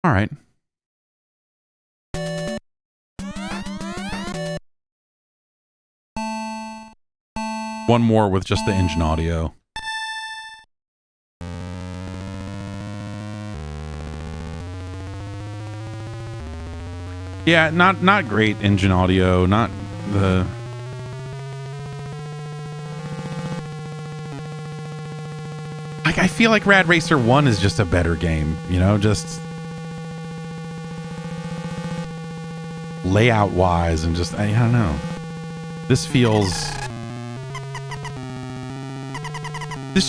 All right. One more with just the engine audio. Yeah, not great engine audio, not the... I feel like Rad Racer 1 is just a better game, you know, just layout wise and just I don't know. This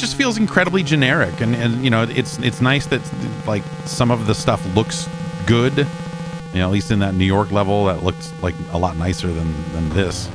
just feels incredibly generic, and you know, it's nice that like some of the stuff looks good, you know, at least in that New York level that looks like a lot nicer than this.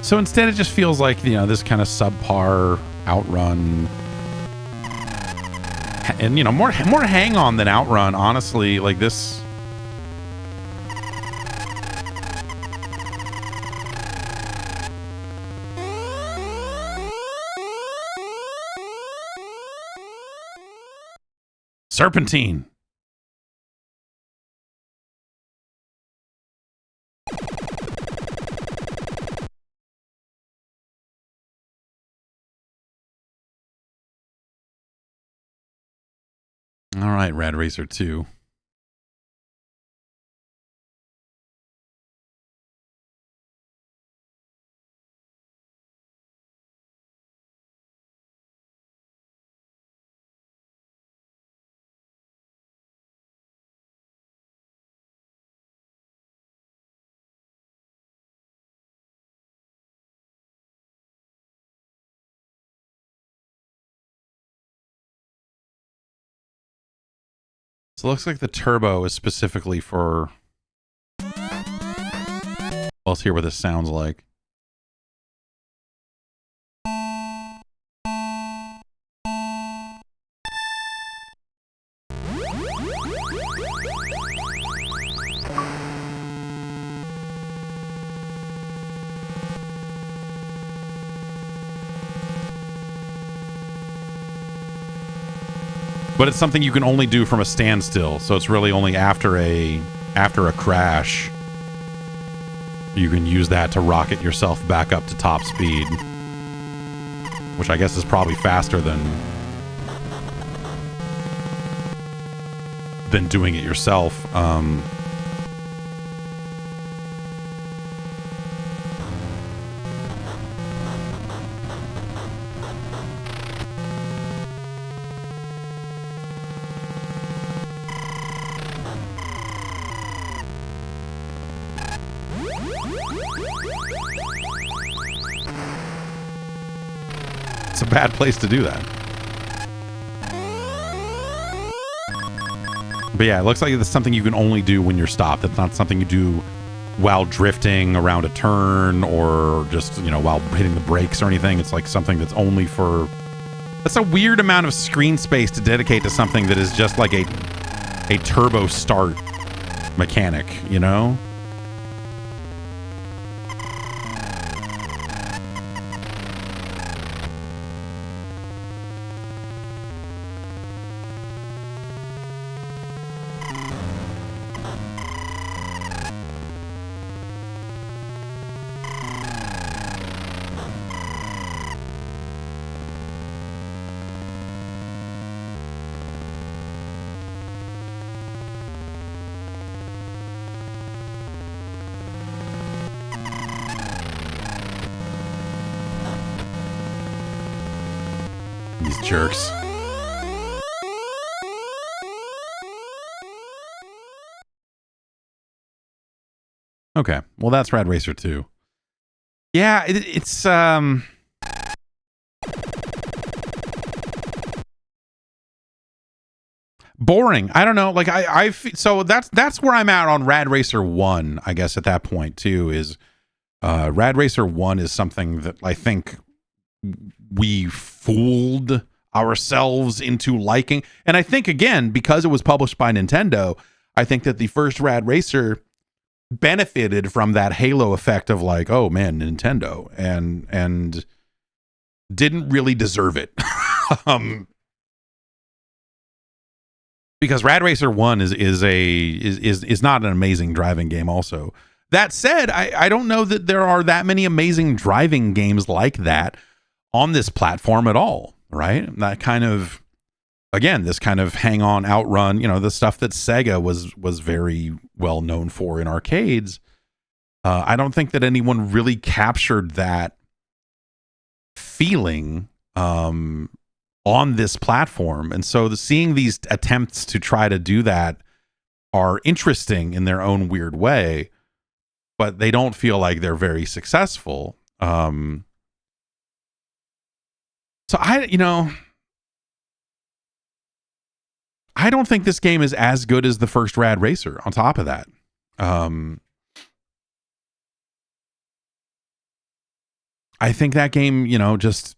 So instead, it just feels like, you know, this kind of subpar Outrun, and you know, more Hang On than Outrun. Honestly, like this. Serpentine. All right, Rad Racer 2. So it looks like the turbo is specifically for... Well, let's hear what this sounds like. But it's something you can only do from a standstill, so it's really only after a crash you can use that to rocket yourself back up to top speed, which I guess is probably faster than doing it yourself. It's a bad place to do that. But yeah, it looks like it's something you can only do when you're stopped. It's not something you do while drifting around a turn or just, you know, while hitting the brakes or anything. It's like something that's only for That's a weird amount of screen space to dedicate to something that is just like a turbo start mechanic, you know? These jerks. Okay, well that's Rad Racer 2. Yeah, it's boring. I don't know. Like so that's where I'm at on Rad Racer 1, I guess at that point too, is Rad Racer 1 is something that I think we fooled ourselves into liking. And I think, again, because it was published by Nintendo, I think that the first Rad Racer benefited from that halo effect of like, oh man, Nintendo, and didn't really deserve it. Because Rad Racer 1 is not an amazing driving game also. That said, I don't know that there are that many amazing driving games like that on this platform at all, right? That kind of, again, this kind of hang-on outrun, you know, the stuff that Sega was very well known for in arcades. I don't think that anyone really captured that feeling on this platform. And so seeing these attempts to try to do that are interesting in their own weird way, but they don't feel like they're very successful. So I don't think this game is as good as the first Rad Racer on top of that. I think that game, you know, just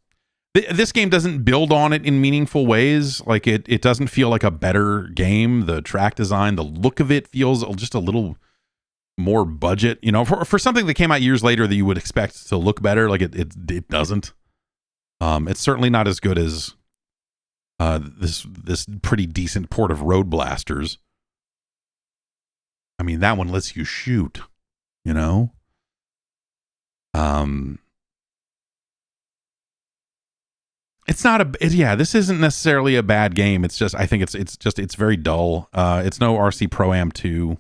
this game doesn't build on it in meaningful ways. Like it doesn't feel like a better game. The track design, the look of it feels just a little more budget, you know, for something that came out years later that you would expect to look better. Like it doesn't. It's certainly not as good as this pretty decent port of Road Blasters. I mean, that one lets you shoot, you know. It's not this isn't necessarily a bad game. It's just, I think it's very dull. It's no RC Pro-Am 2.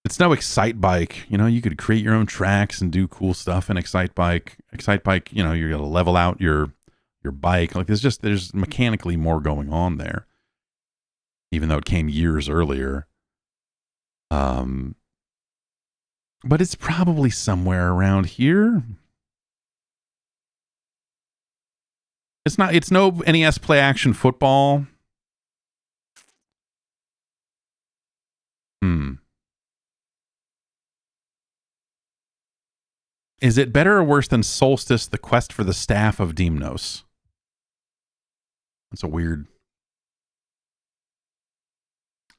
It's no Excite Bike. You know, you could create your own tracks and do cool stuff in Excite Bike. Excite Bike, you know, you're gonna level out your bike. Like there's mechanically more going on there, even though it came years earlier. But it's probably somewhere around here. It's no NES Play Action Football. Is it better or worse than Solstice, The Quest for the Staff of Deimos? That's a weird...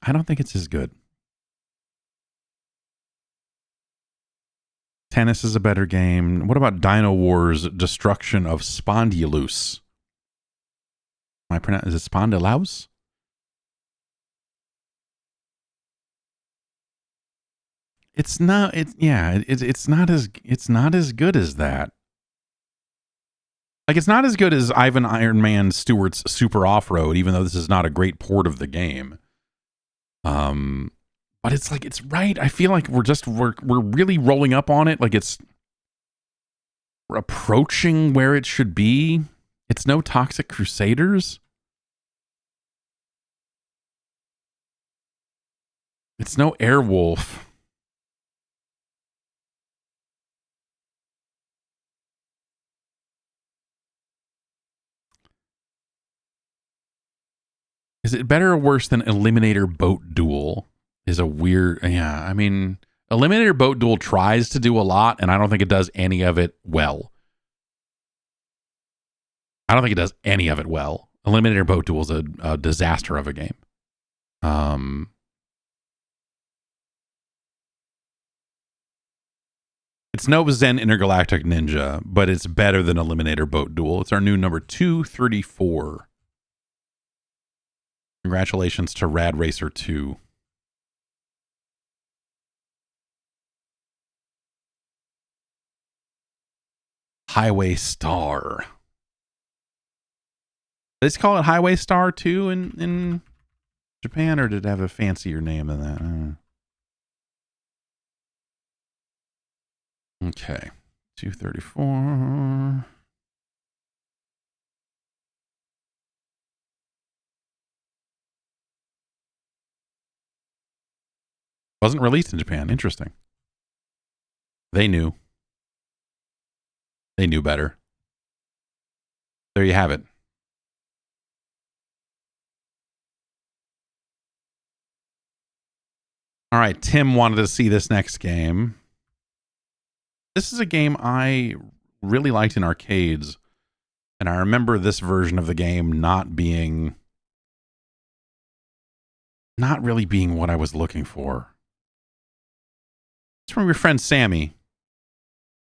I don't think it's as good. Tennis is a better game. What about Dino Wars Destruction of Spondylus? Is it Spondylus? It's not. It's not as good as that. Like, it's not as good as Ivan Iron Man Stewart's Super Off-Road, even though this is not a great port of the game. But it's like, it's right. I feel like we're really rolling up on it. Like we're approaching where it should be. It's no Toxic Crusaders. It's no Airwolf. Is it better or worse than Eliminator Boat Duel? Is a weird... Yeah, I mean, Eliminator Boat Duel tries to do a lot, and I don't think it does any of it well. I don't think it does any of it well. Eliminator Boat Duel is a disaster of a game. It's no Zen Intergalactic Ninja, but it's better than Eliminator Boat Duel. It's our new number 234. Congratulations to Rad Racer II. Highway Star. Did they call it Highway Star 2 in Japan, or did it have a fancier name than that? Okay. 234. Wasn't released in Japan. Interesting. They knew. They knew better. There you have it. All right, Tim wanted to see this next game. This is a game I really liked in arcades, and I remember this version of the game not really being what I was looking for. It's from your friend Sammy.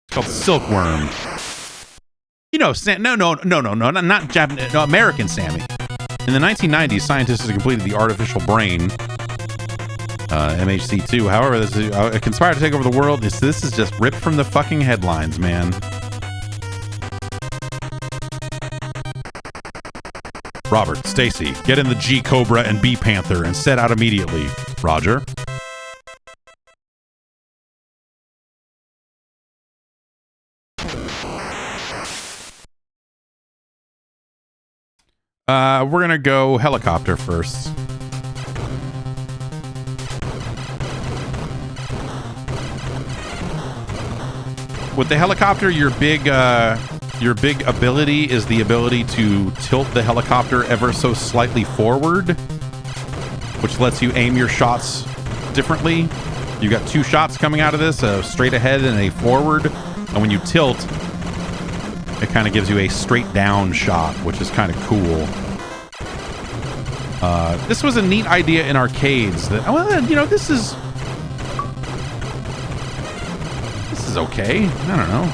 It's called Silkworm. You know, not Japanese, no, American Sammy. In the 1990s, scientists completed the artificial brain, MHC2. However, this is, conspired to take over the world. This is just ripped from the fucking headlines, man. Robert, Stacy, get in the G Cobra and B Panther and set out immediately. Roger. We're gonna go helicopter first. With the helicopter, your big ability is the ability to tilt the helicopter ever so slightly forward, which lets you aim your shots differently. You got two shots coming out of this, a straight ahead and a forward, and when you tilt, it kind of gives you a straight down shot, which is kind of cool. This was a neat idea in arcades that, well, you know, this is okay. I don't know.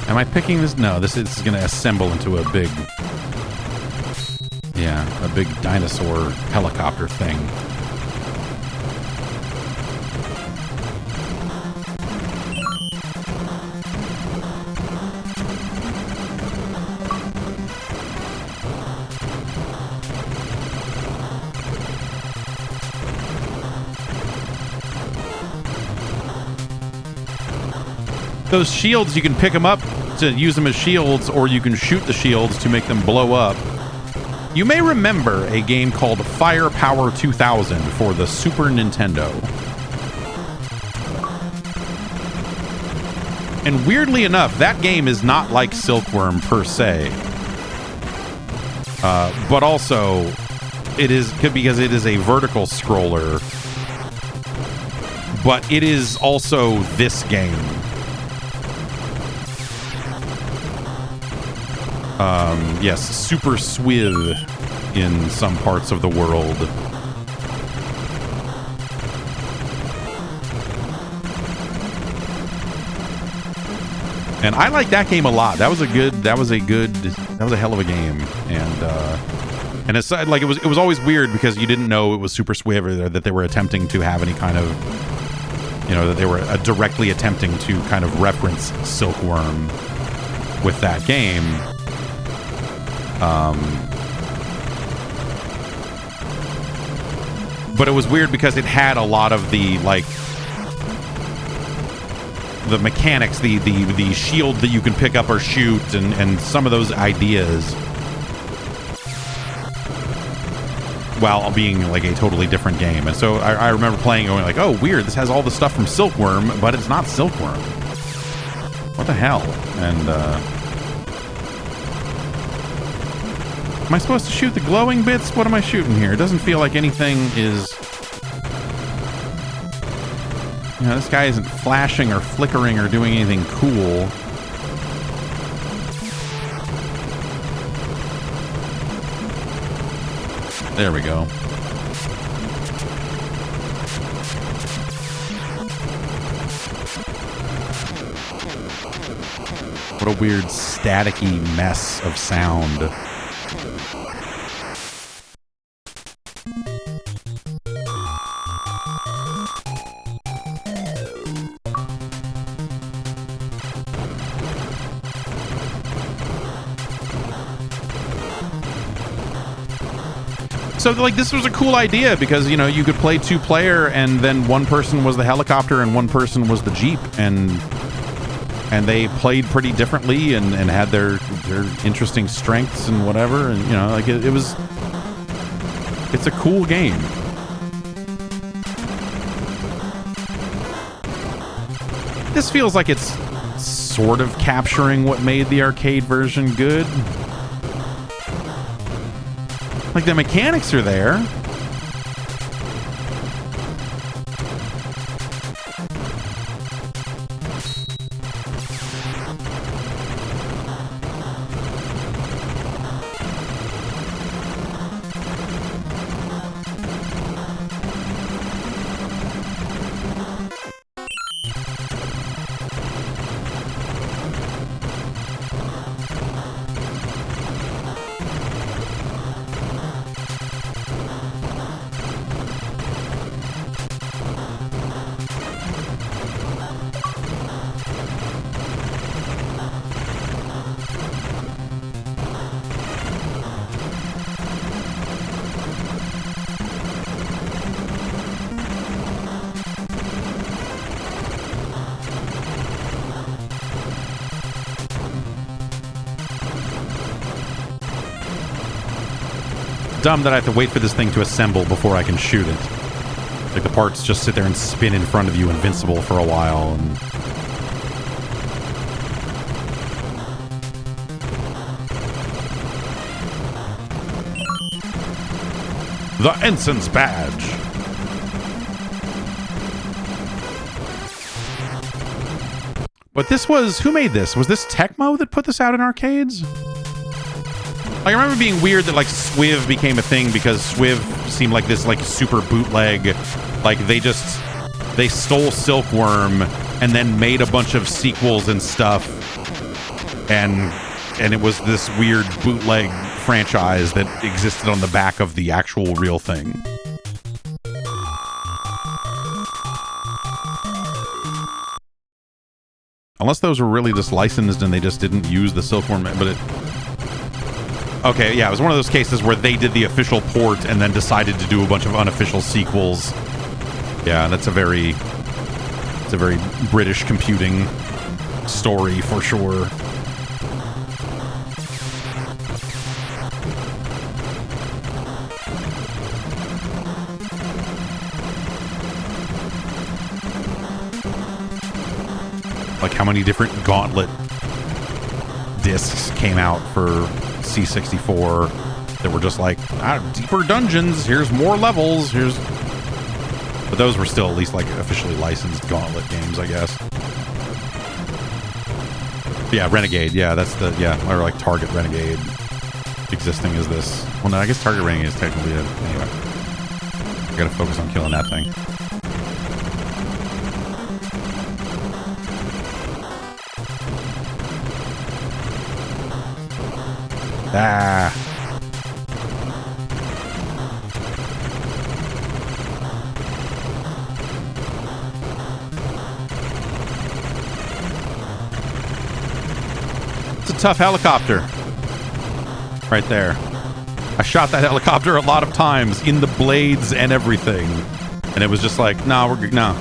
Am I picking this? No, this is going to assemble into a big dinosaur helicopter thing. Those shields, you can pick them up to use them as shields, or you can shoot the shields to make them blow up. You may remember a game called Firepower 2000 for the Super Nintendo. And weirdly enough, that game is not like Silkworm per se. But also, it is because it is a vertical scroller. But it is also this game. Yes, super swiv in some parts of the world. And I like that game a lot. That was a hell of a game. And it's like it was always weird because you didn't know it was super swiv or that they were attempting to have any kind of, you know, that they were directly attempting to kind of reference Silkworm with that game. But it was weird because it had a lot of the, like, the mechanics, the shield that you can pick up or shoot, and some of those ideas, while being like a totally different game. And so I remember playing and going like, oh, weird, this has all the stuff from Silkworm, but it's not Silkworm. What the hell? And, am I supposed to shoot the glowing bits? What am I shooting here? It doesn't feel like anything is... You know, this guy isn't flashing or flickering or doing anything cool. There we go. What a weird staticky mess of sound. So, like, this was a cool idea because, you know, you could play 2-player and then one person was the helicopter and one person was the Jeep, and they played pretty differently and had their interesting strengths and whatever, and, you know, like, it's a cool game. This feels like it's sort of capturing what made the arcade version good. Like, the mechanics are there. Dumb that I have to wait for this thing to assemble before I can shoot it. Like, the parts just sit there and spin in front of you invincible for a while. And the Ensign's Badge. But this was... Who made this? Was this Tecmo that put this out in arcades? I remember being weird that, like, Swiv became a thing because Swiv seemed like this, like, super bootleg. Like, they stole Silkworm and then made a bunch of sequels and stuff. And it was this weird bootleg franchise that existed on the back of the actual real thing. Unless those were really just licensed and they just didn't use the Silkworm, but it... Okay, yeah, it was one of those cases where they did the official port and then decided to do a bunch of unofficial sequels. Yeah, that's a very British computing story for sure. Like, how many different Gauntlet discs came out for C64 that were just like, deeper dungeons, here's more levels, but those were still at least like officially licensed Gauntlet games, I guess. Yeah, Renegade, yeah, that's the, or like Target Renegade existing as this. Well, no, I guess Target Renegade is technically it. Anyway, I gotta focus on killing that thing. Ah. It's a tough helicopter. Right there. I shot that helicopter a lot of times in the blades and everything. And it was just like, no, we're good. No.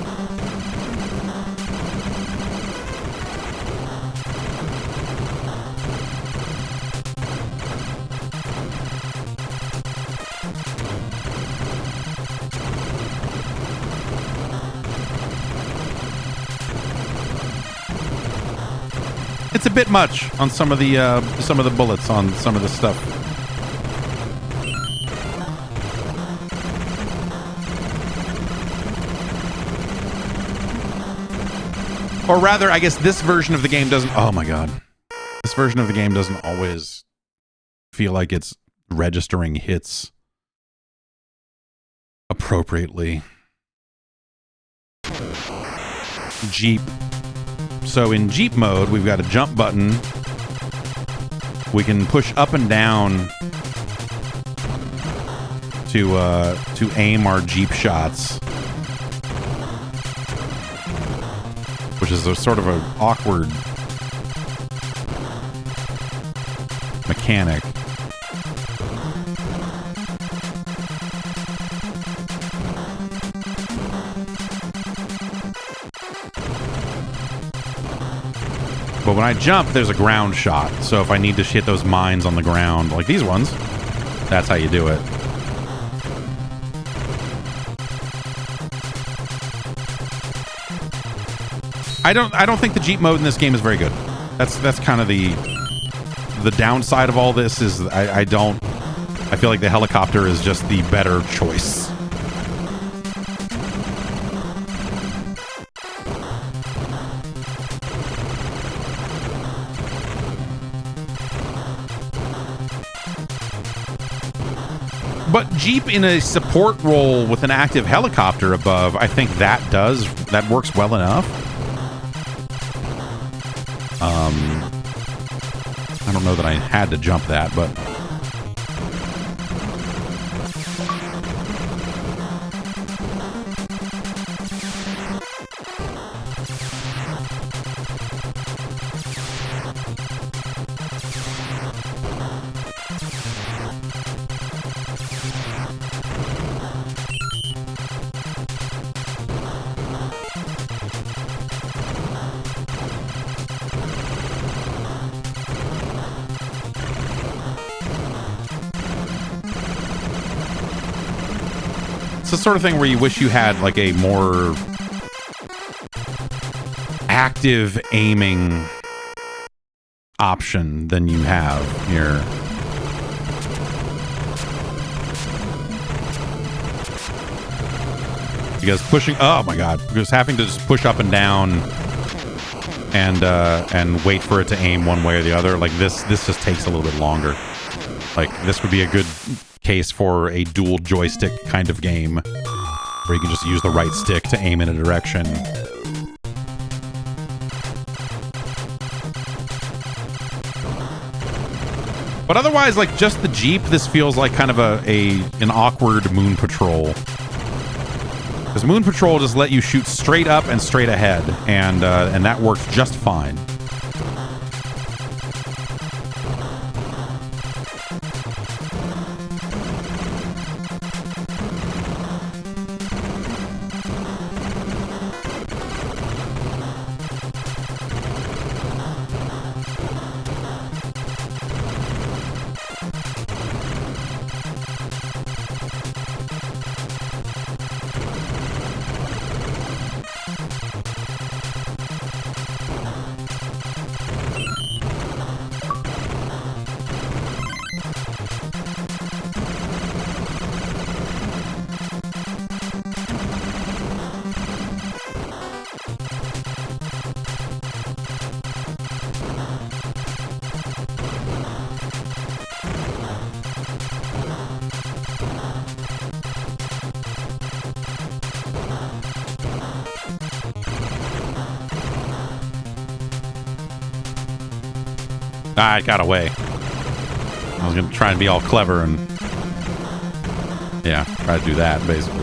It's a bit much on some of the bullets on some of the stuff. Or rather, I guess this version of the game doesn't... Oh my god. This version of the game doesn't always feel like it's registering hits appropriately. Jeep. So in Jeep mode, we've got a jump button. We can push up and down to aim our Jeep shots, which is a sort of an awkward mechanic. But when I jump, there's a ground shot. So if I need to hit those mines on the ground, like these ones, that's how you do it. I don't think the Jeep mode in this game is very good. That's kind of the downside of all this is I feel like the helicopter is just the better choice. But Jeep in a support role with an active helicopter above, I think that works well enough. I don't know that I had to jump that, but it's the sort of thing where you wish you had like a more active aiming option than you have here. Because pushing, oh my god, because having to just push up and down and wait for it to aim one way or the other, like this just takes a little bit longer. Like this would be a good case for a dual joystick kind of game where you can just use the right stick to aim in a direction. But otherwise, like just the Jeep, this feels like kind of an awkward Moon Patrol. Because Moon Patrol just let you shoot straight up and straight ahead, and that works just fine. Ah, it got away. I was going to try and be all clever and... yeah, try to do that, basically.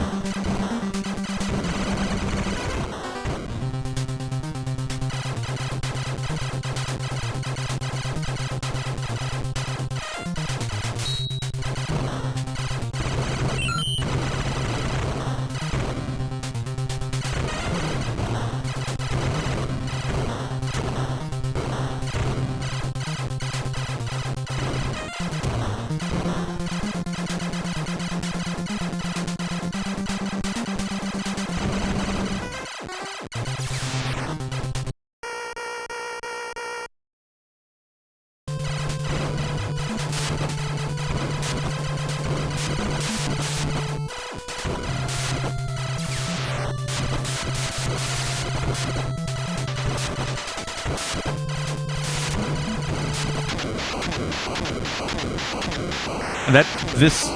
That this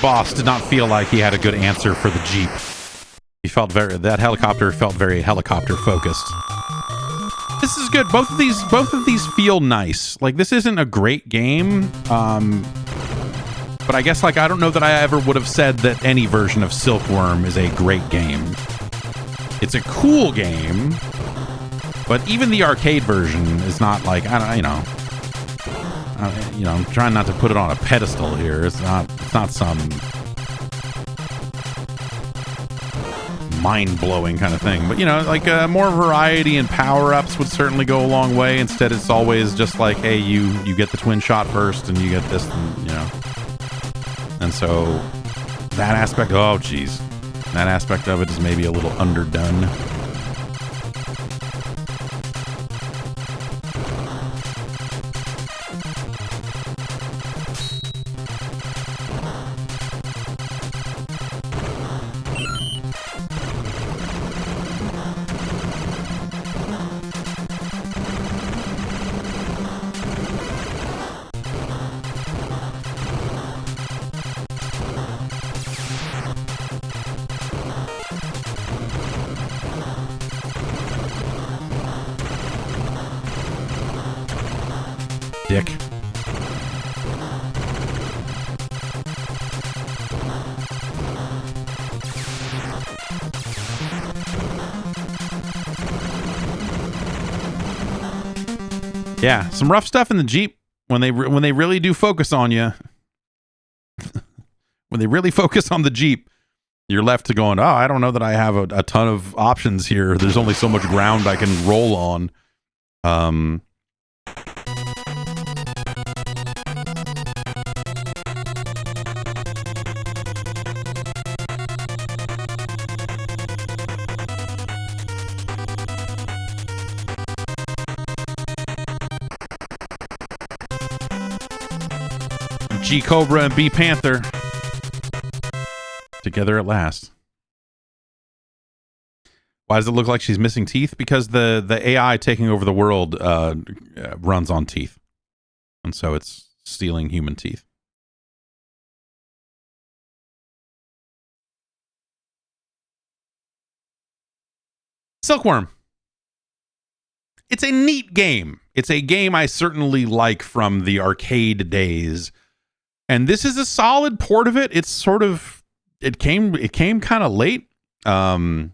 boss did not feel like he had a good answer for the Jeep. He felt that helicopter felt very helicopter focused. This is good. Both of these feel nice. Like, this isn't a great game, but I guess, like, I don't know that I ever would have said that any version of Silkworm is a great game. It's a cool game, but even the arcade version is not like, I don't, I'm trying not to put it on a pedestal here. It's not some mind-blowing kind of thing, but like more variety and power-ups would certainly go a long way. Instead, it's always just like, hey, you get the twin shot first and you get this, and so that aspect, that aspect of it is maybe a little underdone. Dick. Yeah, some rough stuff in the Jeep when they really do focus on you. When they really focus on the Jeep, you're left to going, oh, I don't know that I have a ton of options here. There's only so much ground I can roll on. G Cobra and B Panther together at last. Why does it look like she's missing teeth? Because the AI taking over the world runs on teeth, and so it's stealing human teeth. Silkworm. It's a neat game. It's a game I certainly like from the arcade days. And this is a solid port of it. It's sort of, it came kind of late. But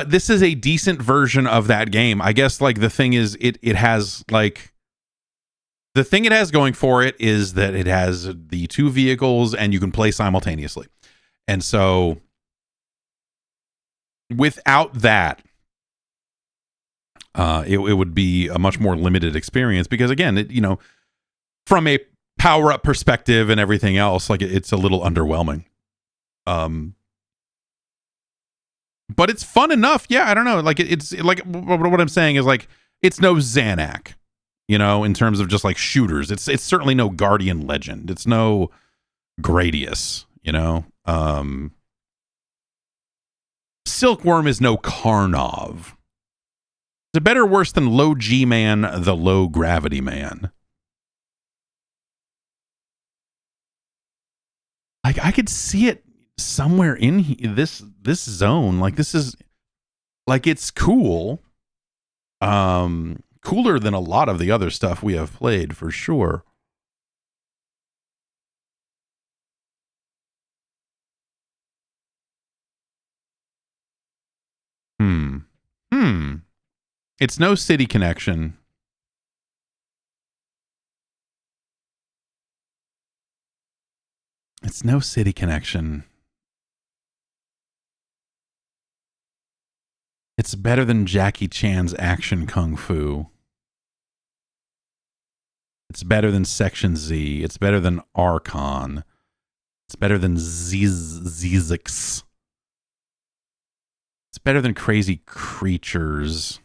this is a decent version of that game. I guess, like, the thing is, it has, like, the thing it has going for it is that it has the two vehicles and you can play simultaneously. And so without that, it would be a much more limited experience because, again, from a power-up perspective and everything else, like, it's a little underwhelming. But it's fun enough. Yeah, I don't know. Like, it's like, what I'm saying is, like, it's no Xanac, in terms of just, like, shooters. It's certainly no Guardian Legend. It's no Gradius, Silkworm is no Karnov. Is it better or worse than Low G-Man, the Low Gravity Man? Like, I could see it somewhere in this zone. Like, this is, like, it's cool. Cooler than a lot of the other stuff we have played, for sure. It's no City Connection. It's no City Connection. It's better than Jackie Chan's Action Kung Fu. It's better than Section Z. It's better than Archon. It's better than Zizix. It's better than Crazy Creatures.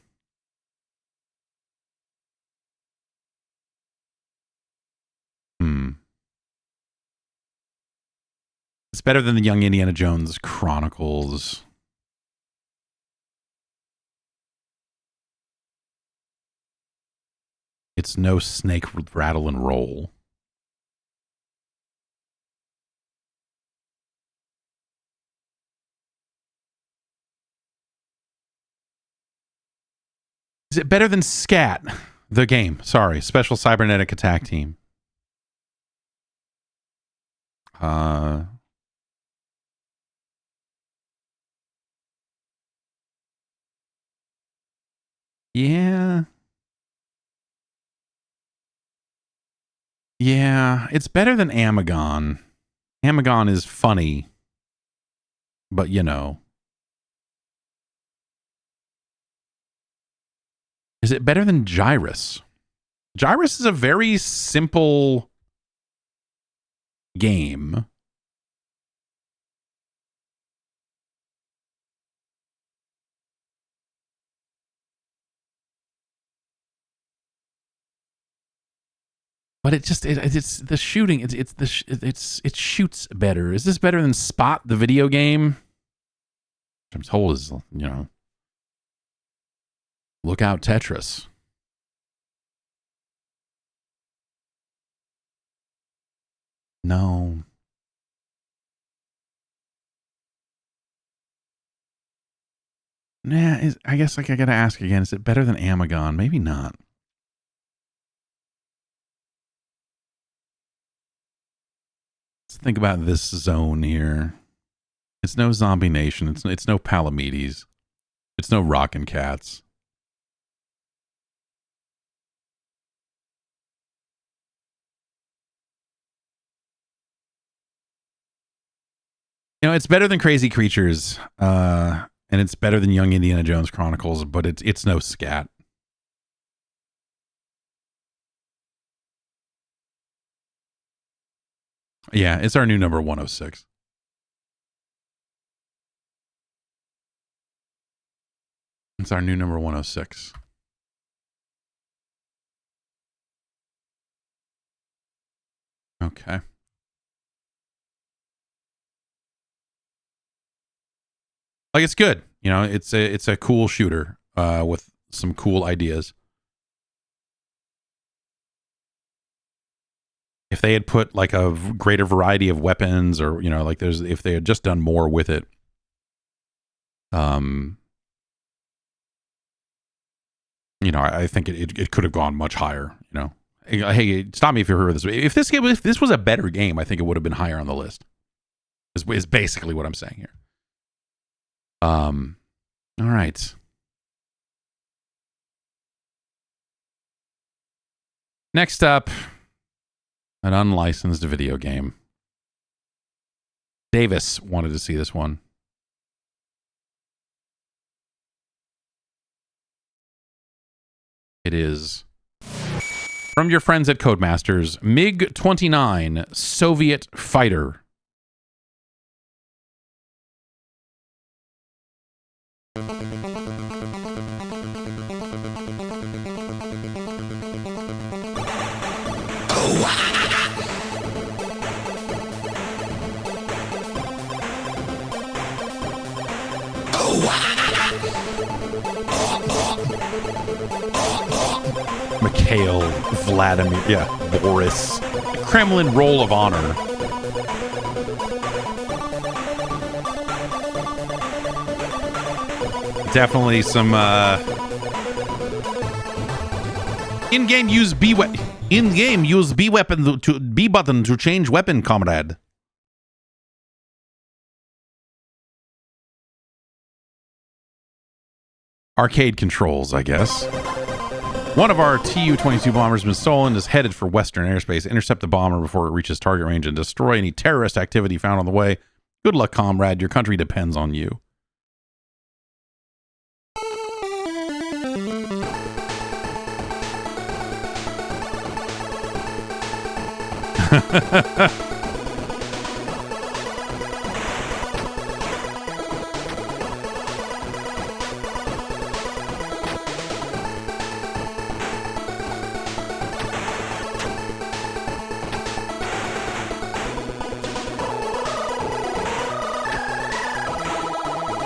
It's better than the Young Indiana Jones Chronicles. It's no snake rattle and roll. Is it better than Scat, the game? Sorry, Special Cybernetic Attack Team. Yeah. Yeah, it's better than Amagon. Amagon is funny, but you know. Is it better than Gyrus? Gyrus is a very simple game. But it's the shooting. It shoots better. Is this better than Spot, the video game? I'm told is, you know, look out Tetris. No. Nah, I guess like I gotta ask again. Is it better than Amagon? Maybe not. Let's think about this zone here. It's no Zombie Nation. It's no Palamedes. It's no Rockin' Cats. You know, it's better than Crazy Creatures, and it's better than Young Indiana Jones Chronicles, but it's no Scat. Yeah, it's our new number 106. It's our new number 106. Okay. Like, it's good. You know, it's a cool shooter with some cool ideas. If they had put like a greater variety of weapons, or you know, like if they had just done more with it, you know, I think it could have gone much higher. You know, hey, stop me if you heard this. If this was a better game, I think it would have been higher on the list. Is basically what I'm saying here. All right. Next up, an unlicensed video game. Davis wanted to see this one. It is from your friends at Codemasters, MiG-29 Soviet Fighter. Mikhail, Vladimir, Boris. Kremlin Roll of Honor. Definitely some in-game use B weapon. In-game use B weapon to B button to change weapon, comrade. Arcade controls, I guess. One of our Tu-22 bombers has been stolen and is headed for Western airspace. Intercept the bomber before it reaches target range and destroy any terrorist activity found on the way. Good luck, comrade. Your country depends on you.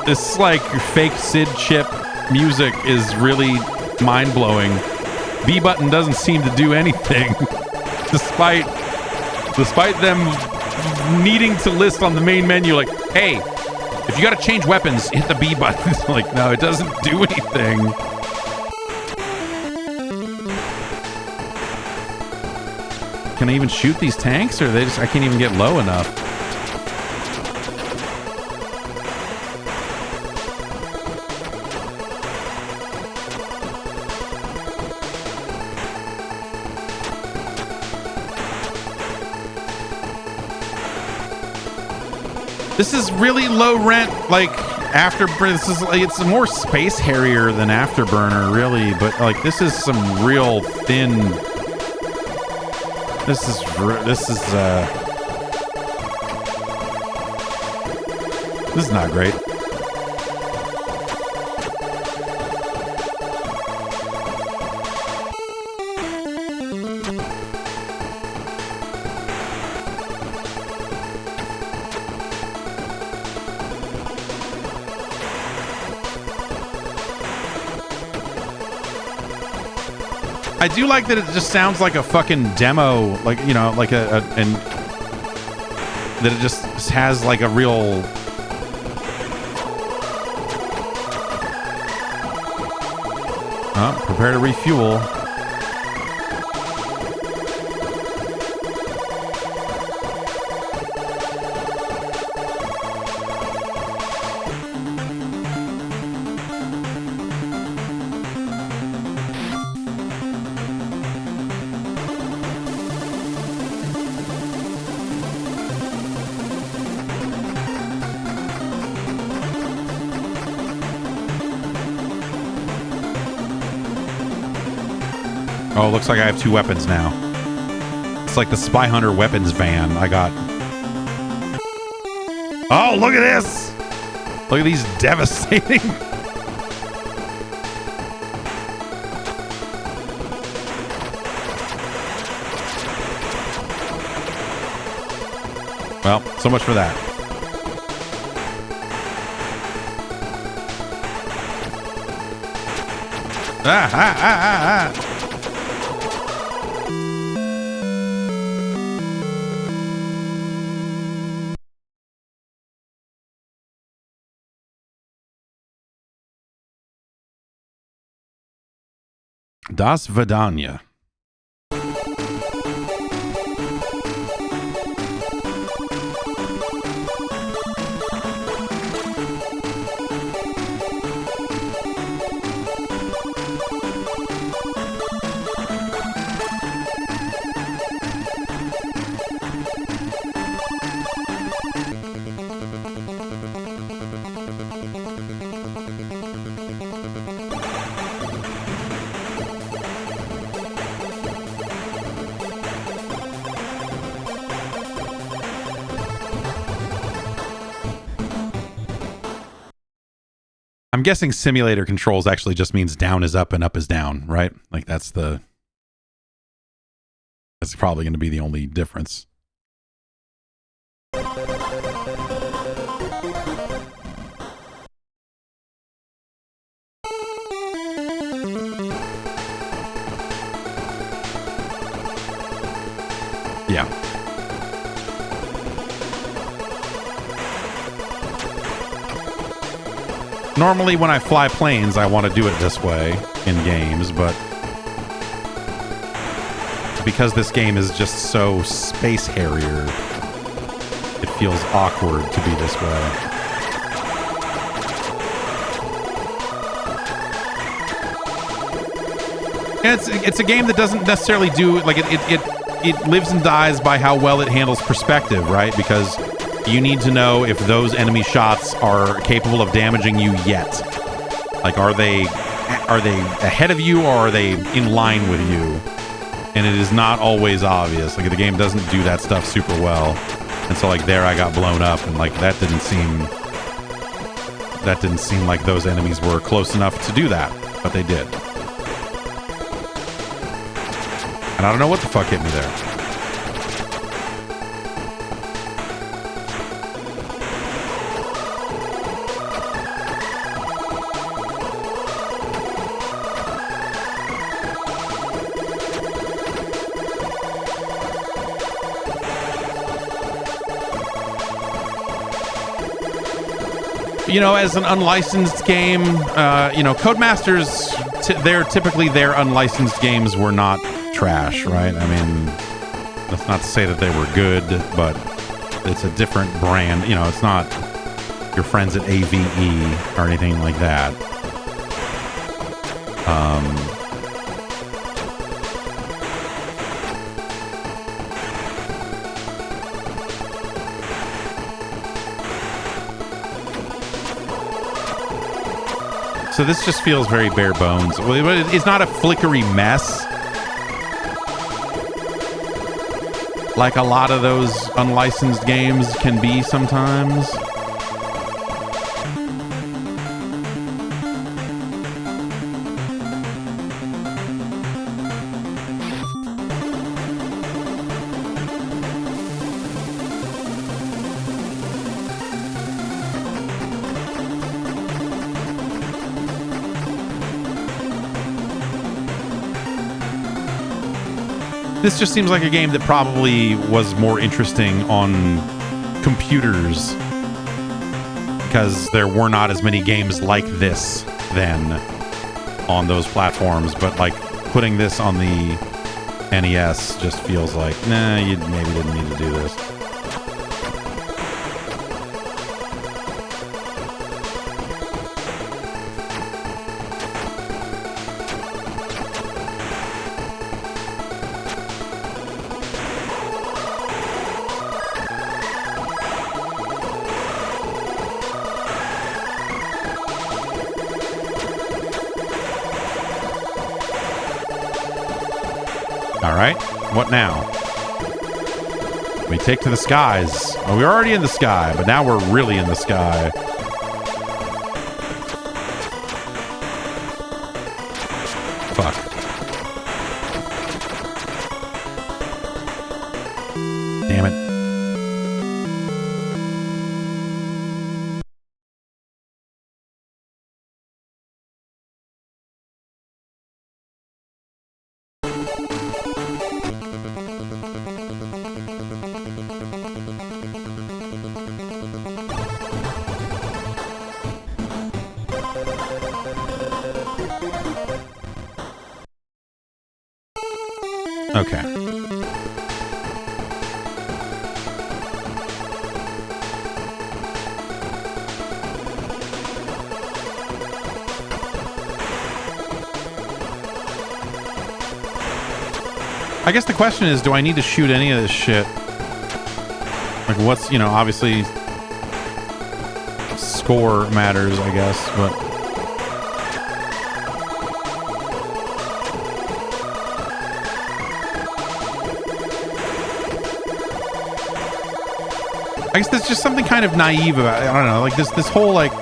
This like fake Sid chip music is really mind-blowing. B button doesn't seem to do anything, despite them needing to list on the main menu like, hey, if you got to change weapons, hit the B button. Like, no, it doesn't do anything. Can I even shoot these tanks, or I can't even get low enough? This is really low rent, like it's more Space Harrier than Afterburner, really, but like this is some real thin. This is not great. I do like that it just sounds like a fucking demo, like, you know, like and that it just has like a real. Prepare to refuel. Oh, looks like I have two weapons now. It's like the Spy Hunter weapons van I got. Oh, look at this! Look at these devastating. Well, so much for that. Ah. Das Vidania. I'm guessing simulator controls actually just means down is up and up is down, right? Like that's probably going to be the only difference. Yeah. Normally when I fly planes, I want to do it this way in games, but because this game is just so Space Harrier, it feels awkward to be this way. And it's a game that doesn't necessarily do, like, it lives and dies by how well it handles perspective, right? Because you need to know if those enemy shots are capable of damaging you yet. Like, are they ahead of you or are they in line with you? And it is not always obvious. Like, the game doesn't do that stuff super well. And so, like, there I got blown up, and like that didn't seem like those enemies were close enough to do that, but they did. And I don't know what the fuck hit me there. you know, as an unlicensed game, you know, Codemasters, their unlicensed games were not trash, right? I mean, that's not to say that they were good, but it's a different brand. You know, it's not your friends at AVE or anything like that. So this just feels very bare bones. It's not a flickery mess like a lot of those unlicensed games can be sometimes. This just seems like a game that probably was more interesting on computers because there were not as many games like this then on those platforms. But like putting this on the NES just feels like, nah, you maybe didn't need to do this. What now? We take to the skies. Oh, we're already in the sky, but now we're really in the sky. Fuck. Damn it. Okay. I guess the question is, do I need to shoot any of this shit? Like, what's, you know, obviously score matters, I guess, but I guess there's just something kind of naive about it. I don't know, like this whole like,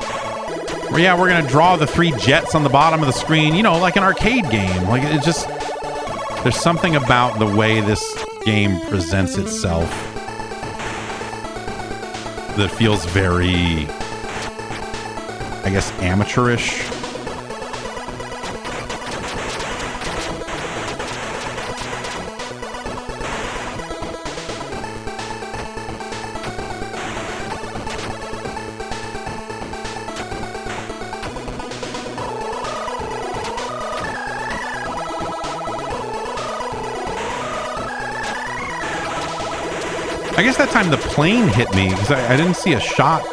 yeah, we're gonna draw the 3 jets on the bottom of the screen, you know, like an arcade game. Like it just, there's something about the way this game presents itself that feels very, I guess, amateurish. I guess that time the plane hit me because I didn't see a shot.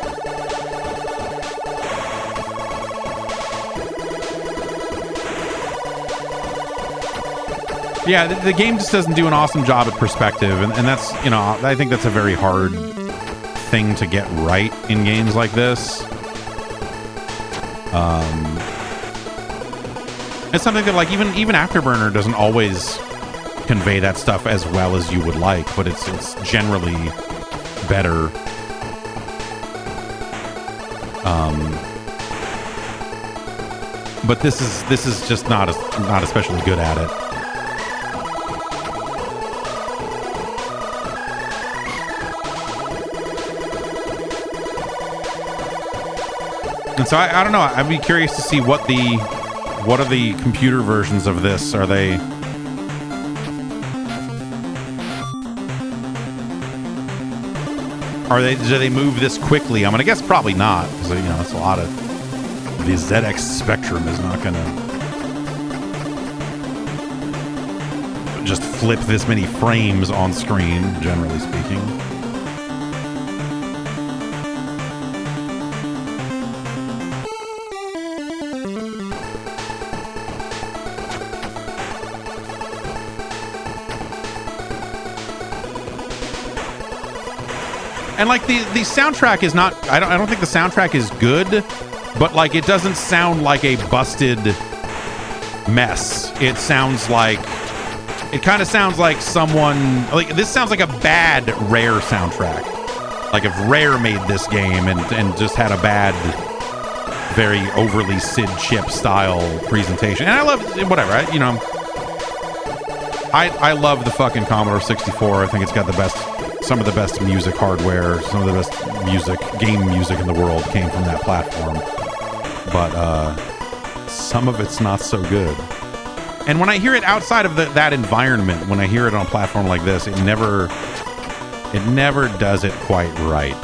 Yeah, the game just doesn't do an awesome job at perspective, and that's, you know, I think that's a very hard thing to get right in games like this. It's something that, like, even Afterburner doesn't always convey that stuff as well as you would like, but it's generally better. But this is just not especially good at it. And so I don't know. I'd be curious to see what are the computer versions of this? Are they? Do they move this quickly? I'm gonna guess probably not, because you know it's a lot of the ZX Spectrum is not gonna just flip this many frames on screen, generally speaking. And like the soundtrack is not, I don't think the soundtrack is good, but like it doesn't sound like a busted mess. It sounds like, it kind of sounds like someone, like this sounds like a bad Rare soundtrack. Like if Rare made this game and just had a bad, very overly Sid Chip style presentation. And I love, whatever, I love the fucking Commodore 64. I think it's got some of the best music hardware, some of the best game music in the world came from that platform. But some of it's not so good. And when I hear it outside of that environment, when I hear it on a platform like this, it never does it quite right.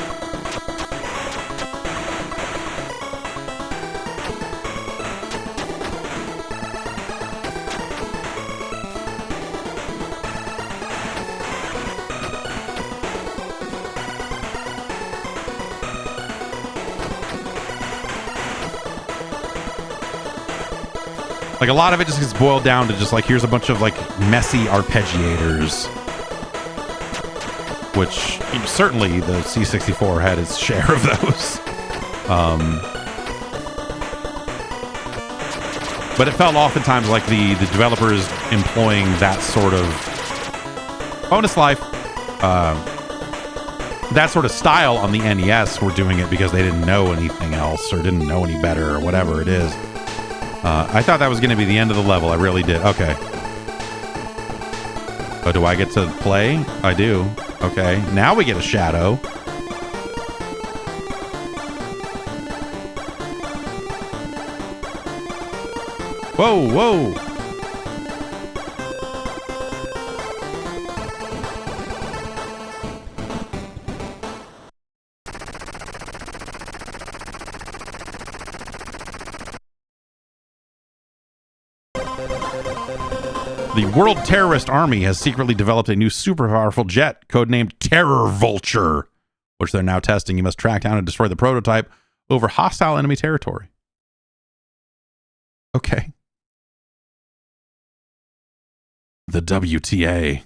Like a lot of it just gets boiled down to just like, here's a bunch of like messy arpeggiators, which certainly the C64 had its share of those. But it felt oftentimes like the developers employing that sort of bonus life, that sort of style on the NES were doing it because they didn't know anything else or didn't know any better or whatever it is. I thought that was going to be the end of the level. I really did. Okay. Oh, do I get to play? I do. Okay. Now we get a shadow. Whoa, whoa. The World Terrorist Army has secretly developed a new super powerful jet codenamed Terror Vulture, which they're now testing. You must track down and destroy the prototype over hostile enemy territory. Okay. The WTA.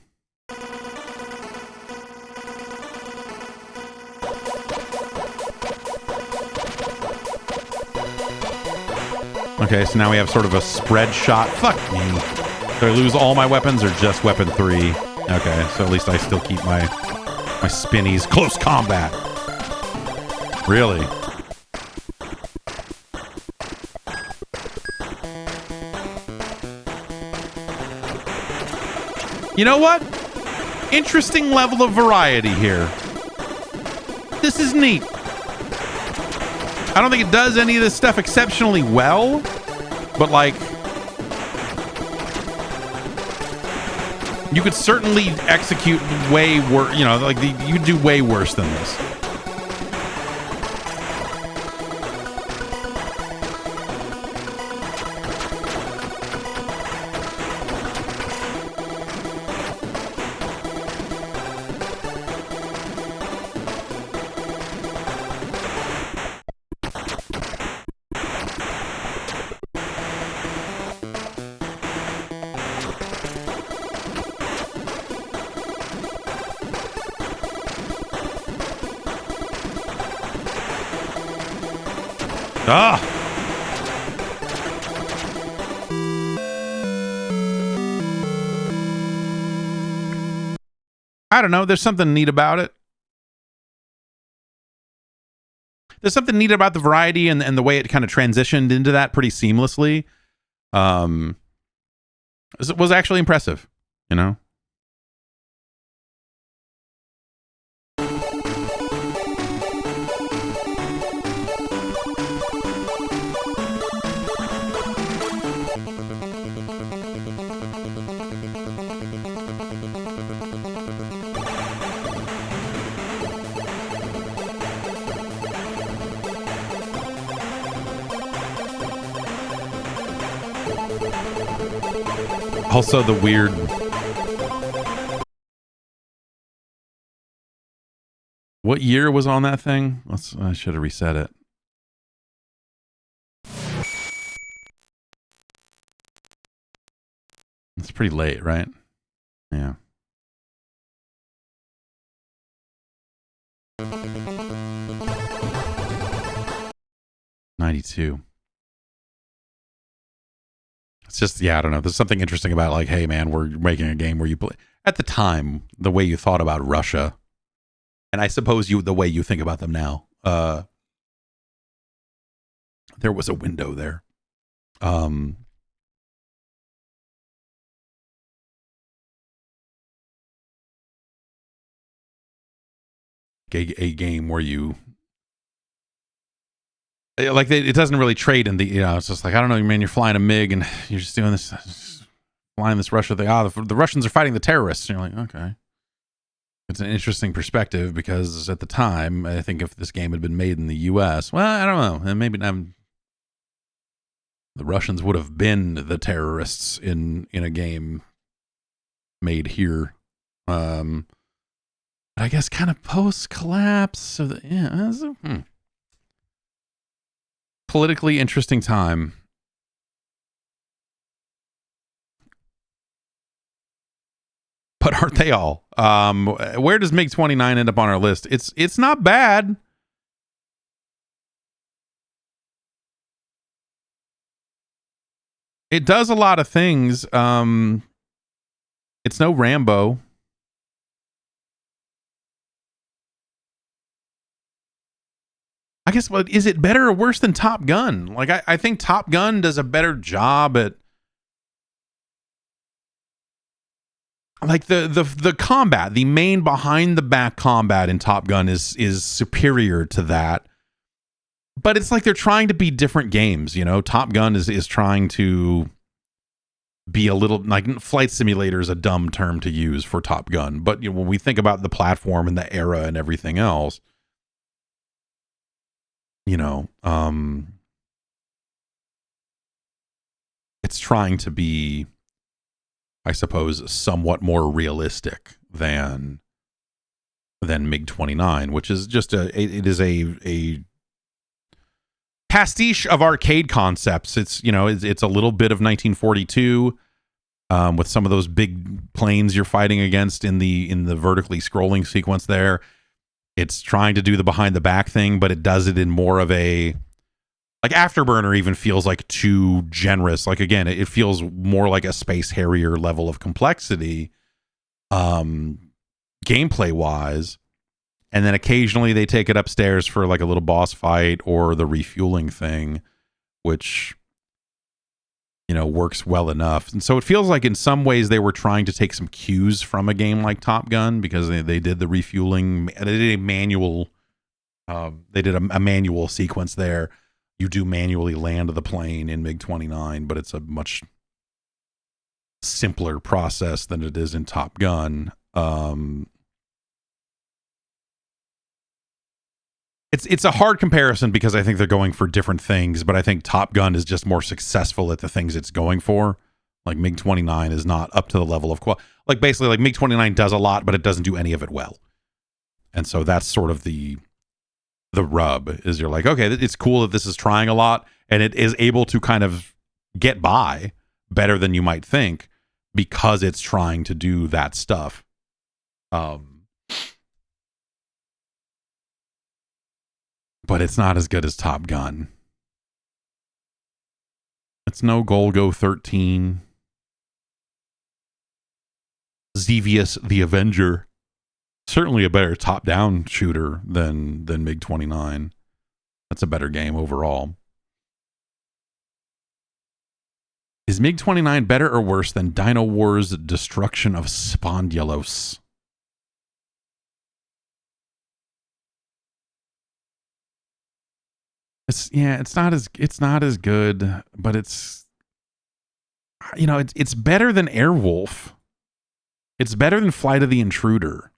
Okay, so now we have sort of a spread shot. Fuck me. Do I lose all my weapons or just weapon 3? Okay, so at least I still keep my spinnies. Close combat. Really? You know what? Interesting level of variety here. This is neat. I don't think it does any of this stuff exceptionally well, but like, you could certainly execute way worse, you know, like you could do way worse than this. Ah! I don't know. There's something neat about it. There's something neat about the variety and the way it kind of transitioned into that pretty seamlessly. It was actually impressive, you know? Also, the weird. What year was on that thing? I should have reset it. It's pretty late, right? Yeah. '92. It's just, yeah, I don't know. There's something interesting about like, hey, man, we're making a game where you play. At the time, the way you thought about Russia, and I suppose the way you think about them now, there was a window there. A game where you like it doesn't really trade in the, it's just like, I don't know, man, you're flying a MiG and you're just doing this, flying this Russia thing. The Russians are fighting the terrorists. And you're like, okay. It's an interesting perspective because at the time, I think if this game had been made in the U.S., well, I don't know, and maybe the Russians would have been the terrorists in a game made here. I guess kind of post collapse of the politically interesting time. But aren't they all? Where does MiG-29 end up on our list? It's not bad. It does a lot of things. It's no Rambo. I guess, well, is it better or worse than Top Gun? Like, I think Top Gun does a better job at, like, the combat, the main behind the back combat in Top Gun is superior to that. But it's like they're trying to be different games, you know? Top Gun is trying to be a little, like, flight simulator is a dumb term to use for Top Gun. But you know, when we think about the platform and the era and everything else, you know, it's trying to be, I suppose, somewhat more realistic than MiG-29, which is just it is a pastiche of arcade concepts. It's, you know, it's a little bit of 1942 with some of those big planes you're fighting against in the vertically scrolling sequence there. It's trying to do the behind the back thing, but it does it in more of a, like, Afterburner even feels like too generous. Like, again, it feels more like a Space Harrier level of complexity, gameplay wise. And then occasionally they take it upstairs for like a little boss fight or the refueling thing, which, you know, works well enough. And so it feels like in some ways they were trying to take some cues from a game like Top Gun, because they did the refueling. They did a manual. They did a manual sequence there. You do manually land the plane in MiG-29, but it's a much simpler process than it is in Top Gun. It's a hard comparison because I think they're going for different things, but I think Top Gun is just more successful at the things it's going for. Like, MiG-29 is not up to the level of like, basically, like, MiG-29 does a lot, but it doesn't do any of it well. And so that's sort of the rub, is you're like, okay, it's cool that this is trying a lot and it is able to kind of get by better than you might think because it's trying to do that stuff. But it's not as good as Top Gun. It's no Golgo 13. Xevious the Avenger. Certainly a better top-down shooter than MiG-29. That's a better game overall. Is MiG-29 better or worse than Dino Wars Destruction of Spondylos? It's not as good, but it's, you know, it's better than Airwolf. It's better than Flight of the Intruder.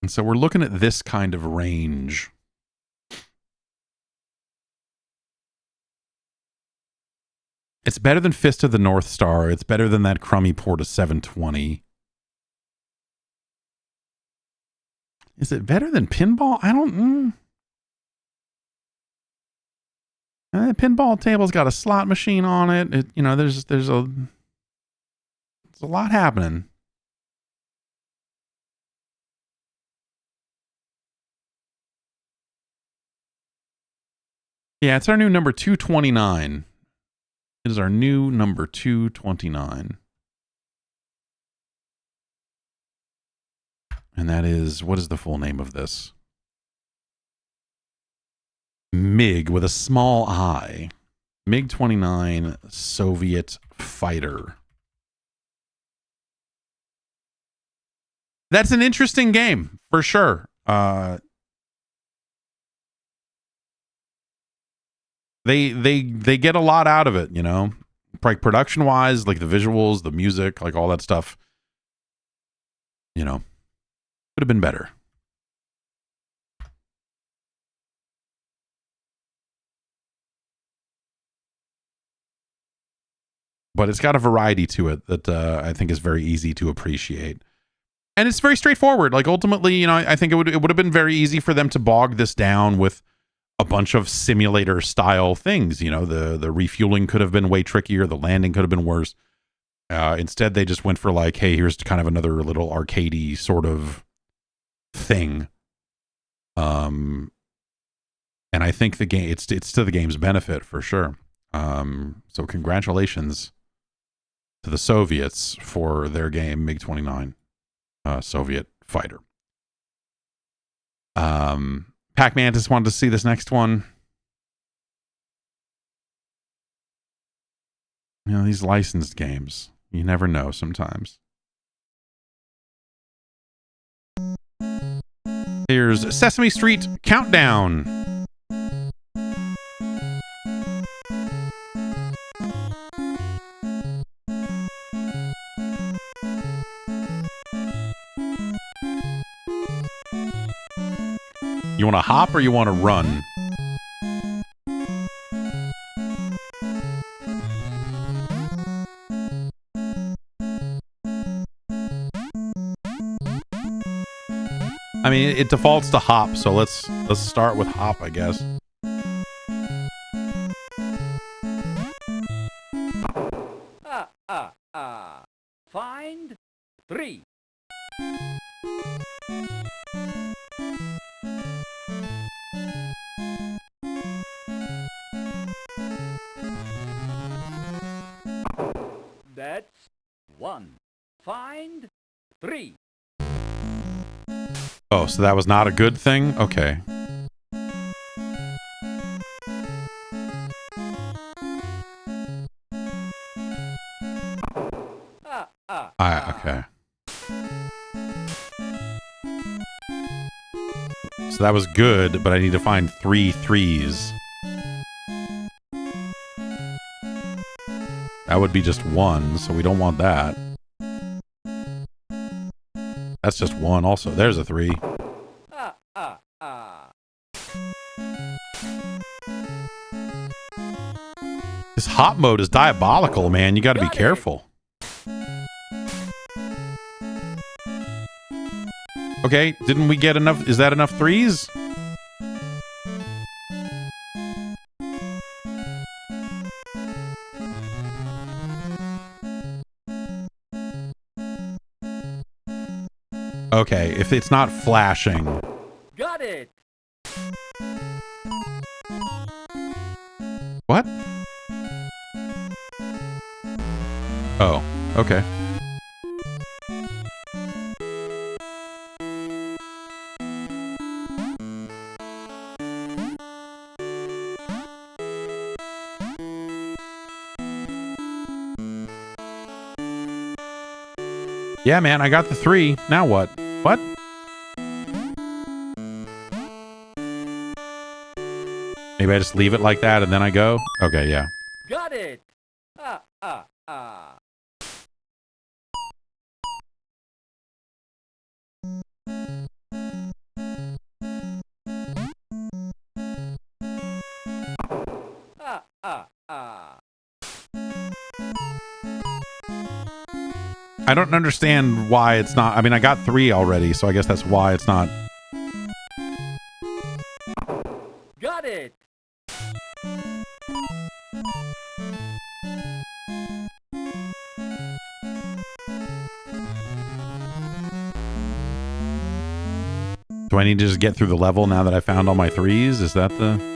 And so we're looking at this kind of range. It's better than Fist of the North Star. It's better than that crummy port of 720. Is it better than Pinball? I don't... The pinball table's got a slot machine on it. You know, there's a lot happening. Yeah, it's our new number 229. It is our new number 229. And that is, what is the full name of this? MiG with a small I. MiG-29 Soviet fighter. That's an interesting game, for sure. They get a lot out of it, you know, like production wise, like the visuals, the music, like all that stuff. You know, could have been better. But it's got a variety to it that I think is very easy to appreciate. And it's very straightforward. Like ultimately, you know, I think it would have been very easy for them to bog this down with a bunch of simulator style things. You know, the refueling could have been way trickier. The landing could have been worse. Instead, they just went for like, hey, here's kind of another little arcadey sort of thing. And I think the game, it's to the game's benefit for sure. So congratulations to the Soviets for their game MiG-29 Soviet fighter. Pac-Man just wanted to see this next one. You know, these licensed games, you never know sometimes. Here's Sesame Street Countdown. You want to hop or you want to run? I mean, it defaults to hop, so let's start with hop, I guess. Find 3. That's 1. Find 3. Oh, so that was not a good thing? Okay. Okay. So that was good, but I need to find 3 threes. That would be just 1, so we don't want that. That's just 1 also. There's a 3. This hop mode is diabolical, man. You got to be careful. Okay, didn't we get enough? Is that enough 3s? Okay, if it's not flashing. Got it. What? Oh, okay. Yeah, man, I got the 3. Now what? What? Maybe I just leave it like that and then I go? Okay, yeah. Got it. I don't understand why it's not. I mean, I got 3 already, so I guess that's why it's not. Got it. Do I need to just get through the level now that I found all my 3s? Is that the...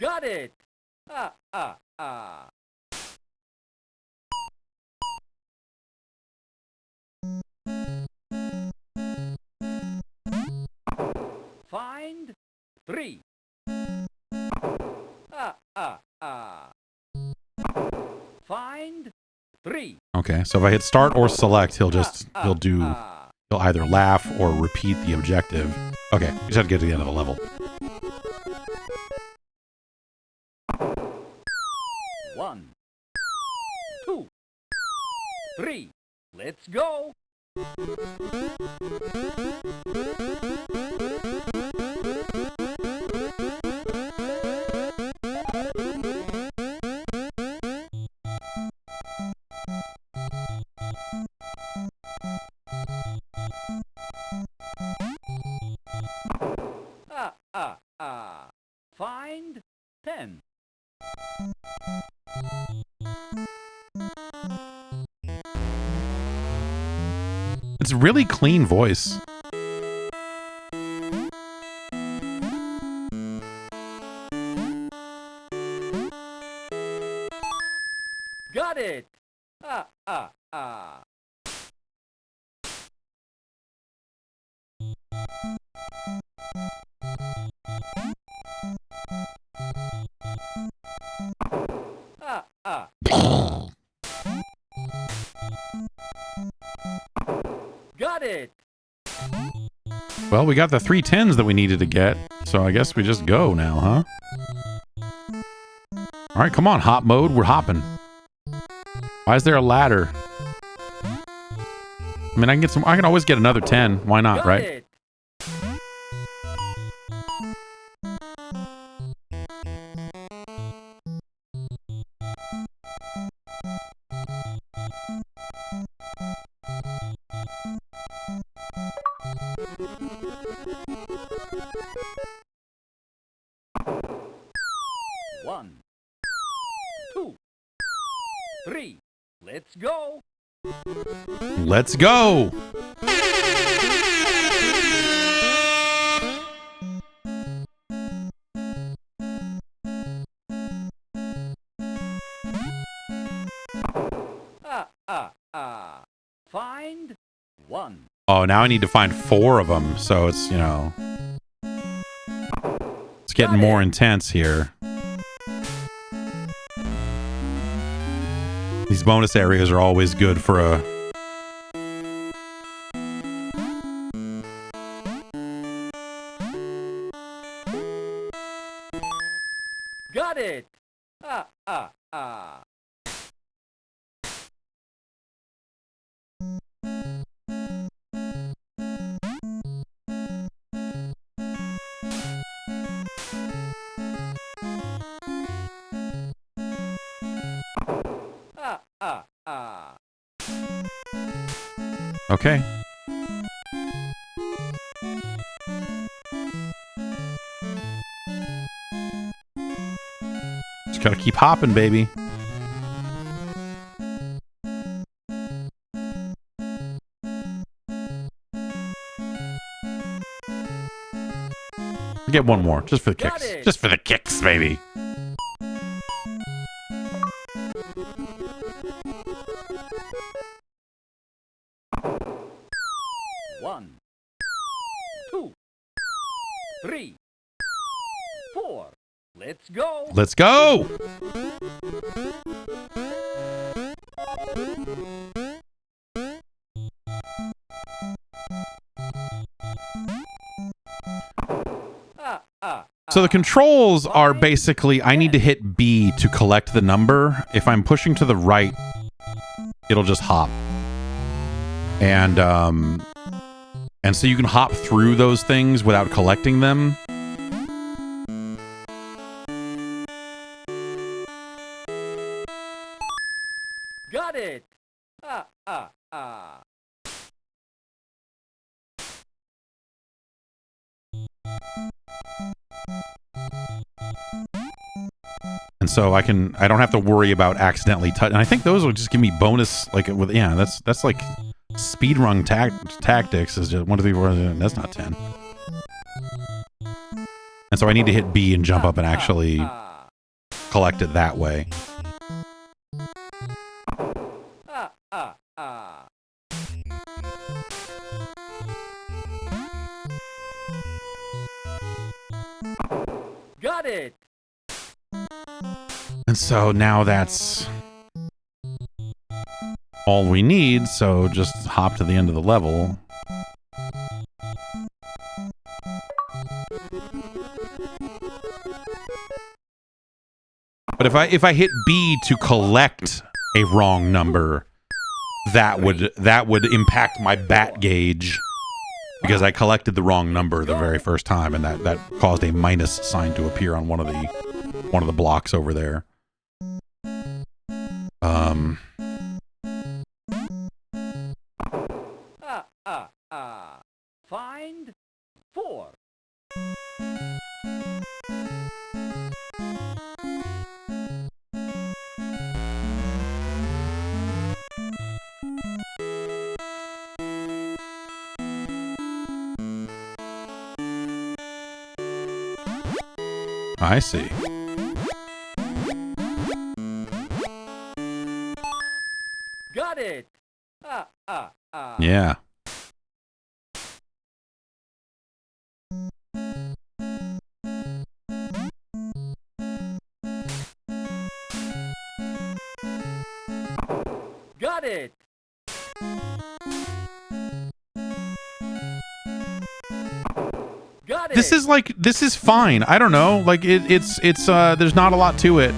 Got it. Ah. Find 3. Ah. Find 3. Okay, so if I hit start or select, he'll either laugh or repeat the objective. Okay, just have to get to the end of the level. 1, 2, 3. Let's go. Find 10. It's a really clean voice. Got it. Ah. Got it. Well, we got the 3 10s that we needed to get, so I guess we just go now, huh? All right, come on, hop mode. We're hopping. Why is there a ladder? I mean, I can always get another 10. Why not, Got right? it. One, 2, 3. Let's go. Let's go. Find 1. Oh, now I need to find 4 of them, so it's, you know, it's getting more intense here. These bonus areas are always good for a... Got it. Okay. Just gotta keep hopping, baby. Get one more, just for the Got kicks. it. Just for the kicks, baby. One, 2, 3, 4. Let's go. Let's go. So the controls are basically, I need to hit B to collect the number. If I'm pushing to the right, it'll just hop. And so you can hop through those things without collecting them. Got it. Ah. And so I don't have to worry about accidentally touch. And I think those will just give me bonus, like with, yeah, that's like speedrun tactics is just 1, 2, 3, 4. That's not 10. And so I need to hit B and jump up and actually collect it that way. Got it. And so now that's all we need, so just hop to the end of the level. But if I hit B to collect a wrong number, that would impact my bat gauge because I collected the wrong number the very first time, and that caused a minus sign to appear on one of the blocks over there. Find 4. I see. Got it. Yeah. Got it. Got it. This is fine. I don't know. Like it's there's not a lot to it.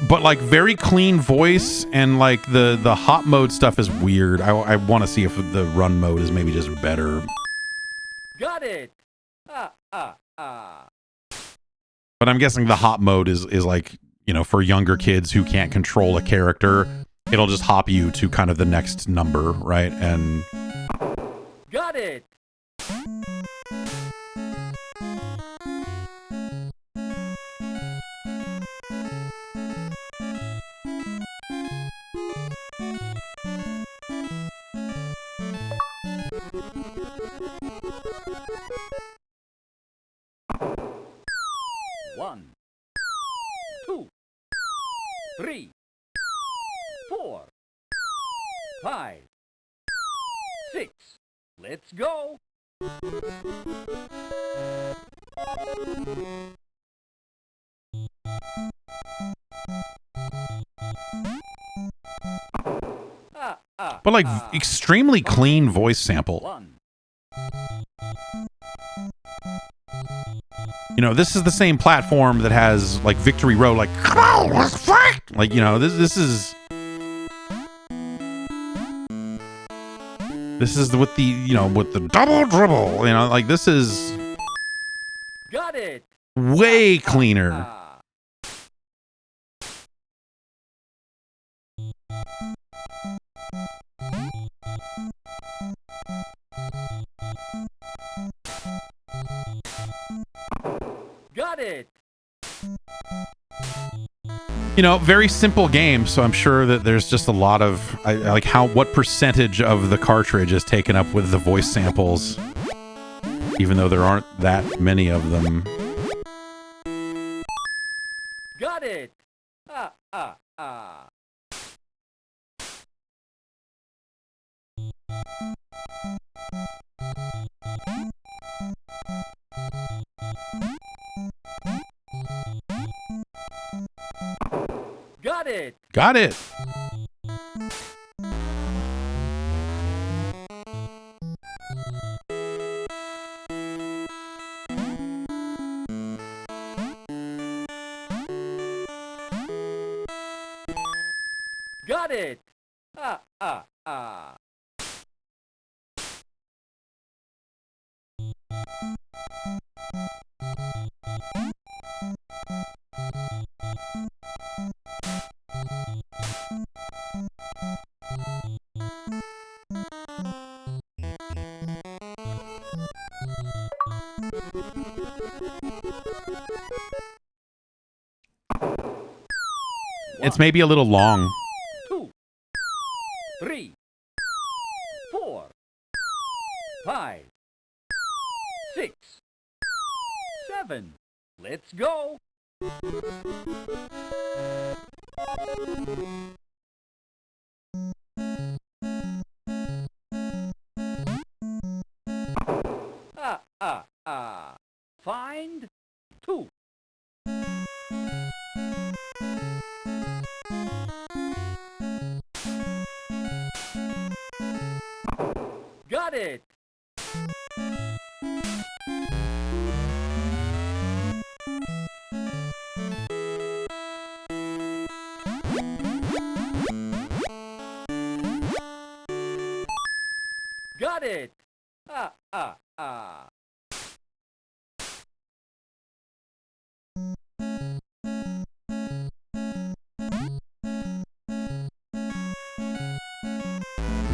But like very clean voice, and like the hop mode stuff is weird. I want to see if the run mode is maybe just better. Got it. But I'm guessing the hop mode is like, you know, for younger kids who can't control a character, it'll just hop you to kind of the next number, right? And got it. One, 2, 3, 4, 5, 6. Let's go. but like extremely clean voice sample. 1. You know, this is the same platform that has like Victory Road, like, come on, let's fight! Like, you know, this is with the, you know, with the double dribble, you know, like this is Got it. way cleaner. Got it. You know, very simple game, so I'm sure that there's just a lot of like what percentage of the cartridge is taken up with the voice samples, even though there aren't that many of them. Got it. Got it. Got it. Got it. it's maybe a little long. 2, 3, 4, 5, 6, 7. Let's go. Find 2. Got it. Got it.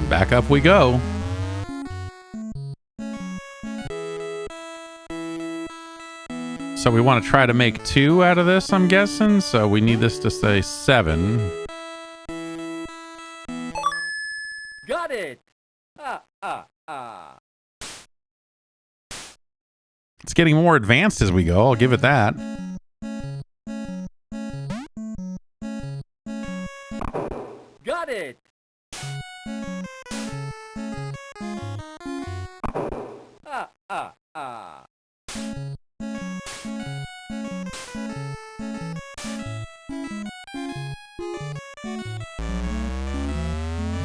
Back up we go. So we want to try to make 2 out of this, I'm guessing. So we need this to say 7. Got it. It's getting more advanced as we go. I'll give it that. Got it.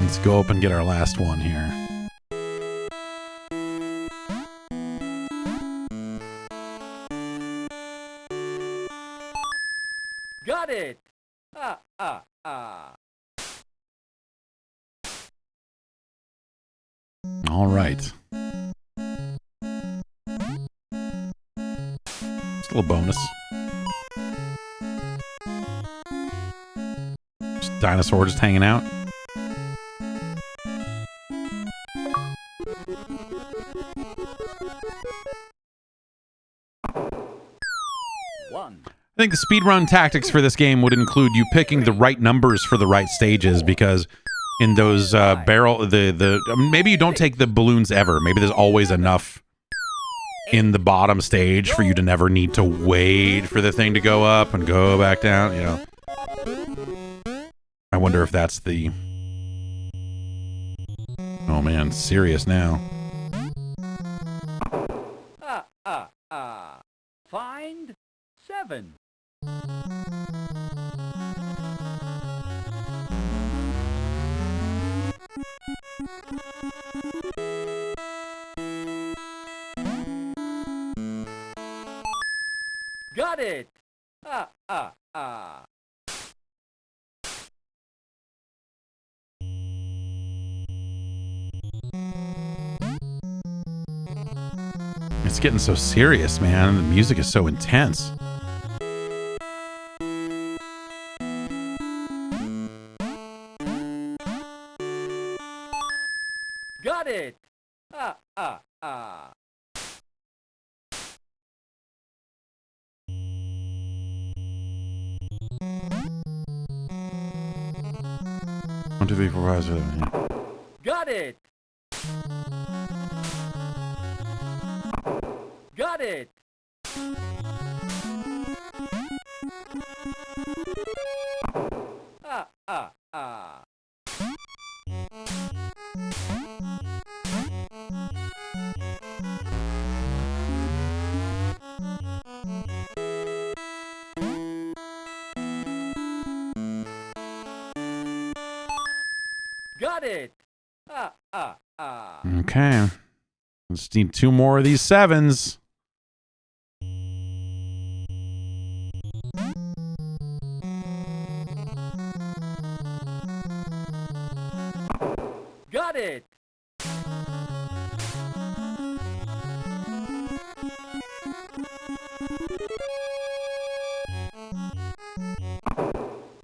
Let's go up and get our last one here. Got it. All right. Still a bonus. Just dinosaur just hanging out. I think the speedrun tactics for this game would include you picking the right numbers for the right stages, because in those maybe you don't take the balloons ever. Maybe there's always enough in the bottom stage for you to never need to wait for the thing to go up and go back down, you know. I wonder if that's the... Oh man, serious now. Find 7. Got it. It's getting so serious, man. The music is so intense. Got it. 1, 2, 3, 4, 5, 6, 7. Yeah. Got it. Got it. Got it. Okay. Let's need 2 more of these 7s. Got it.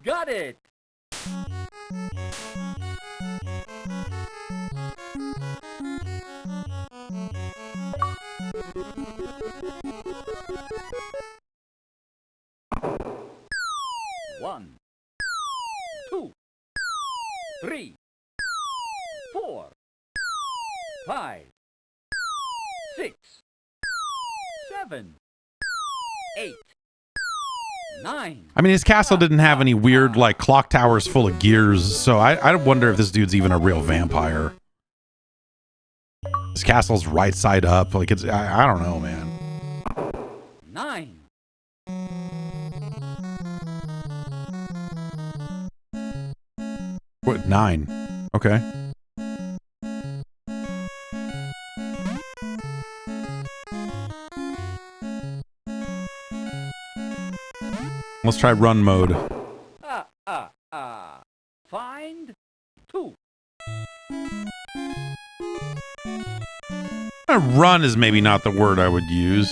Got it. 3, 4, 5, 6, 7, 8, 9. I mean, his castle didn't have any weird, like, clock towers full of gears, so I wonder if this dude's even a real vampire. His castle's right side up. Like, it's... I don't know, man. 9. What? 9. Okay. Let's try run mode. Find 2. Run is maybe not the word I would use.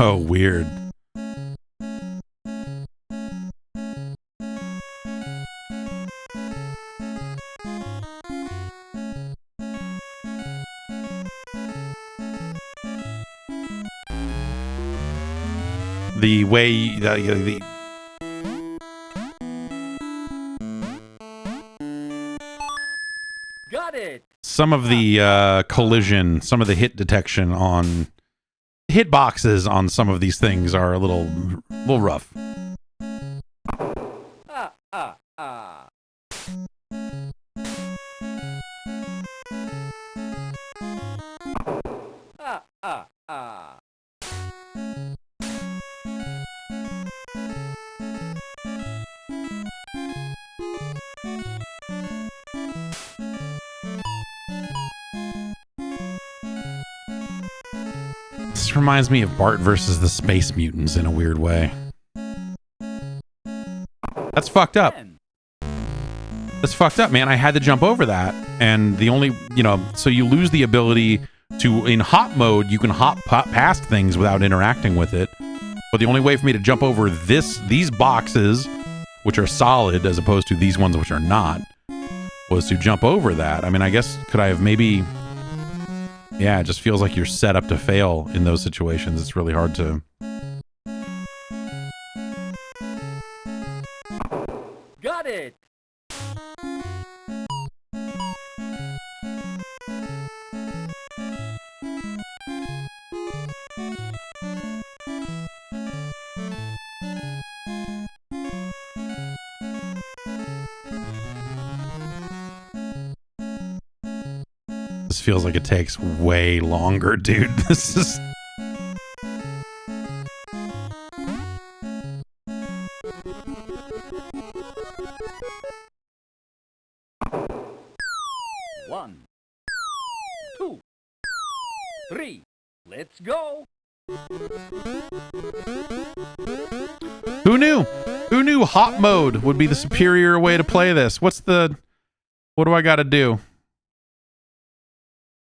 Oh, weird. The way the Got it. some of the collision, some of the hit detection on hit boxes on some of these things are a little rough. This reminds me of Bart versus the Space Mutants in a weird way. That's fucked up. 10. That's fucked up, man. I had to jump over that. And the only, so you lose the ability to, in hop mode, you can hop past things without interacting with it. But the only way for me to jump over these boxes, which are solid as opposed to these ones which are not, was to jump over that. I mean, I guess, could I have maybe... Yeah, it just feels like you're set up to fail in those situations. It's really hard to... Got it. This feels like it takes way longer, dude. This is... One, 2, 3. Let's go. Who knew? Who knew hop mode would be the superior way to play this? What do I gotta do?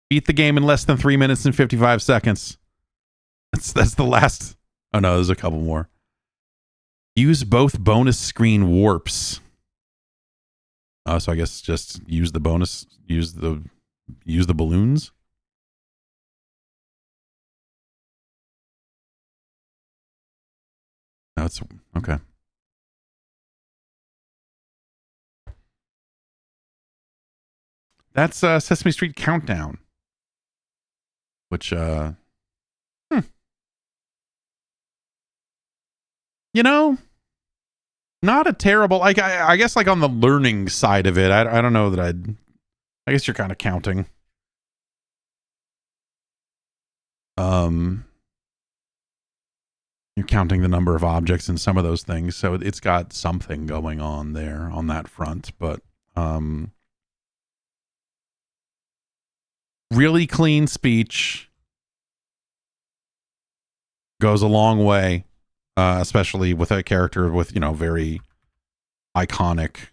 Beat the game in less than 3 minutes and 55 seconds. That's the last... Oh no, there's a couple more. Use both bonus screen warps. Oh, so I guess just use the bonus... Use the balloons? No, it's... Okay. That's Sesame Street Countdown. Which, not a terrible, like, I guess, like, on the learning side of it, I don't know that I guess you're kind of counting. You're counting the number of objects in some of those things, so it's got something going on there on that front, but, really clean speech goes a long way, especially with a character with, very iconic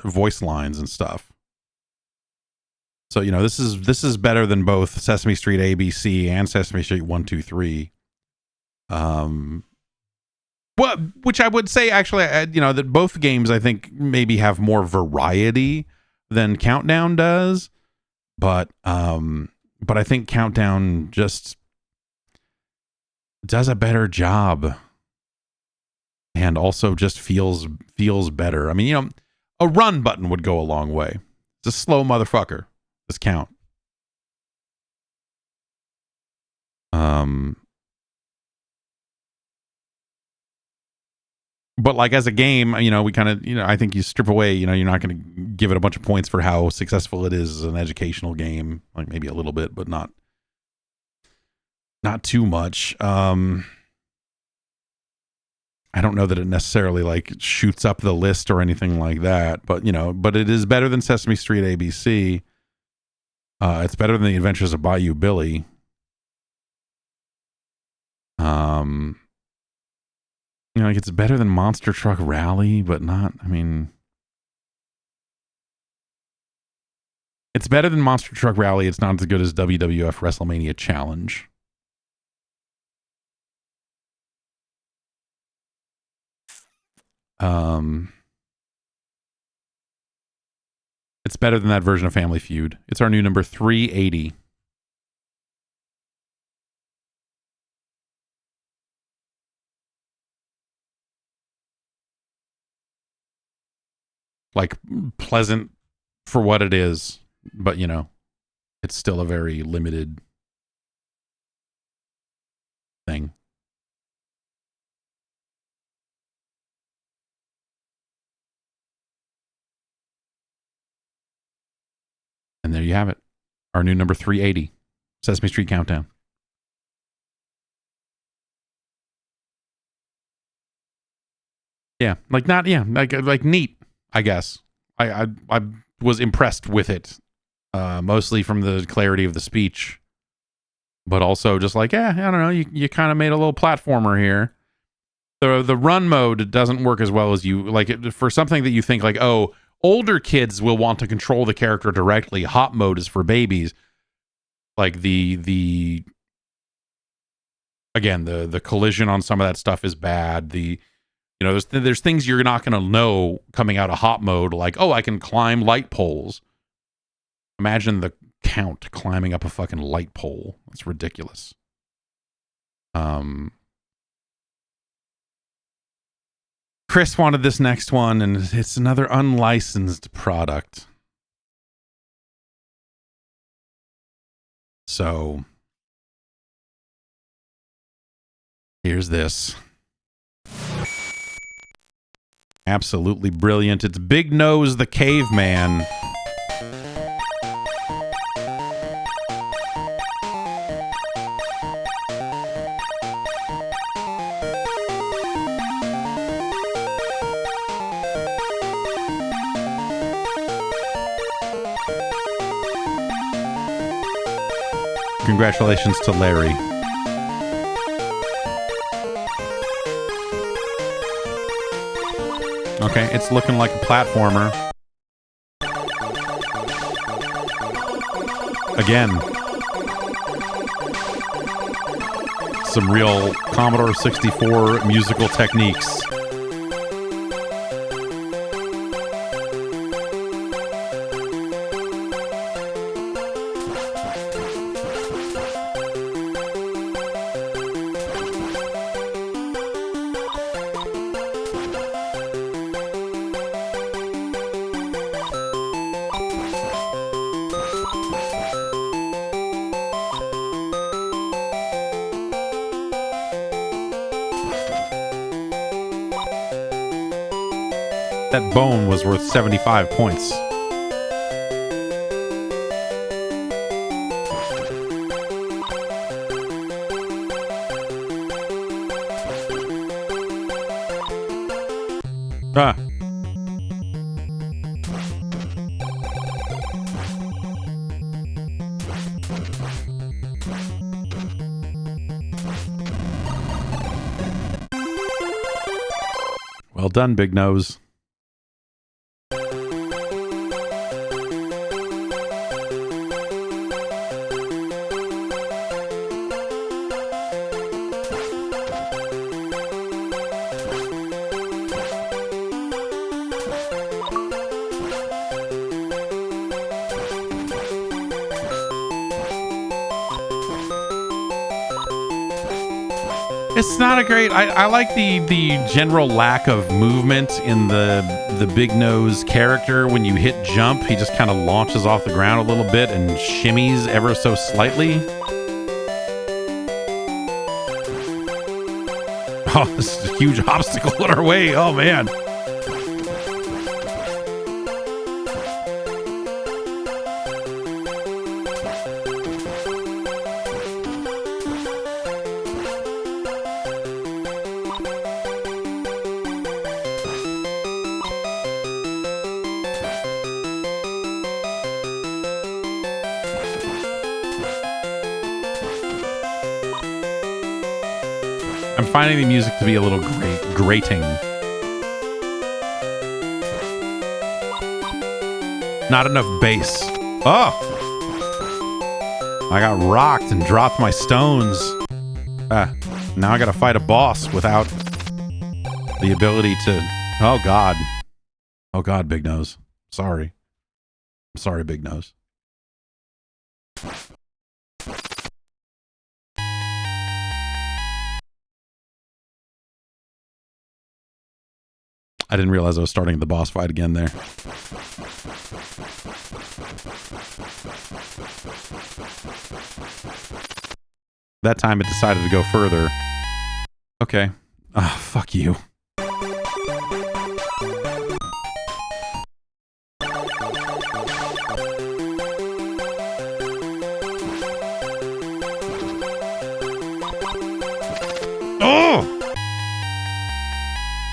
voice lines and stuff. So, this is better than both Sesame Street ABC and Sesame Street 1, 2, 3. Well, which I would say actually, that both games I think maybe have more variety than Countdown does. But I think Countdown just does a better job and also just feels better. I mean, you know, a run button would go a long way. It's a slow motherfucker. Does count. But like as a game, you know, we kind of, you know, I think you strip away, you know, you're not going to give it a bunch of points for how successful it is as an educational game, like maybe a little bit, but not too much. I don't know that it necessarily like shoots up the list or anything like that, but you know, but it is better than Sesame Street ABC. It's better than The Adventures of Bayou Billy. You know, like it's better than Monster Truck Rally, but not, I mean, it's better than Monster Truck Rally. It's not as good as WWF WrestleMania Challenge. It's better than that version of Family Feud. It's our new number 380. Like pleasant for what it is, but you know, it's still a very limited thing. And there you have it. Our new number 380, Sesame Street Countdown. Yeah, like not, yeah, like neat, I guess. I was impressed with it, mostly from the clarity of the speech, but also just like, yeah, I don't know, you kind of made a little platformer here. The run mode doesn't work as well as you like it for something that you think like, oh, older kids will want to control the character directly. Hop mode is for babies. Like the collision on some of that stuff is bad. You know, there's things you're not going to know coming out of hop mode, like, oh, I can climb light poles. Imagine the Count climbing up a fucking light pole. That's ridiculous. Chris wanted this next one, and it's another unlicensed product. So, here's this. Absolutely brilliant. It's Big Nose the Caveman. Congratulations to Larry. Okay, it's looking like a platformer. Again, some real Commodore 64 musical techniques. That bone was worth 75 points. Ah. Well done, Big Nose. It's not a great. I like the general lack of movement in the Big Nose character. When you hit jump, he just kind of launches off the ground a little bit and shimmies ever so slightly. Oh, this is a huge obstacle in our way. Oh man. I'm finding the music to be a little grating. Not enough bass. Oh! I got rocked and dropped my stones. Now I gotta fight a boss without the ability to... Oh, God. Oh, God, Big Nose. Sorry. I'm sorry, Big Nose. I didn't realize I was starting the boss fight again there. That time it decided to go further. Okay. Ah, fuck you.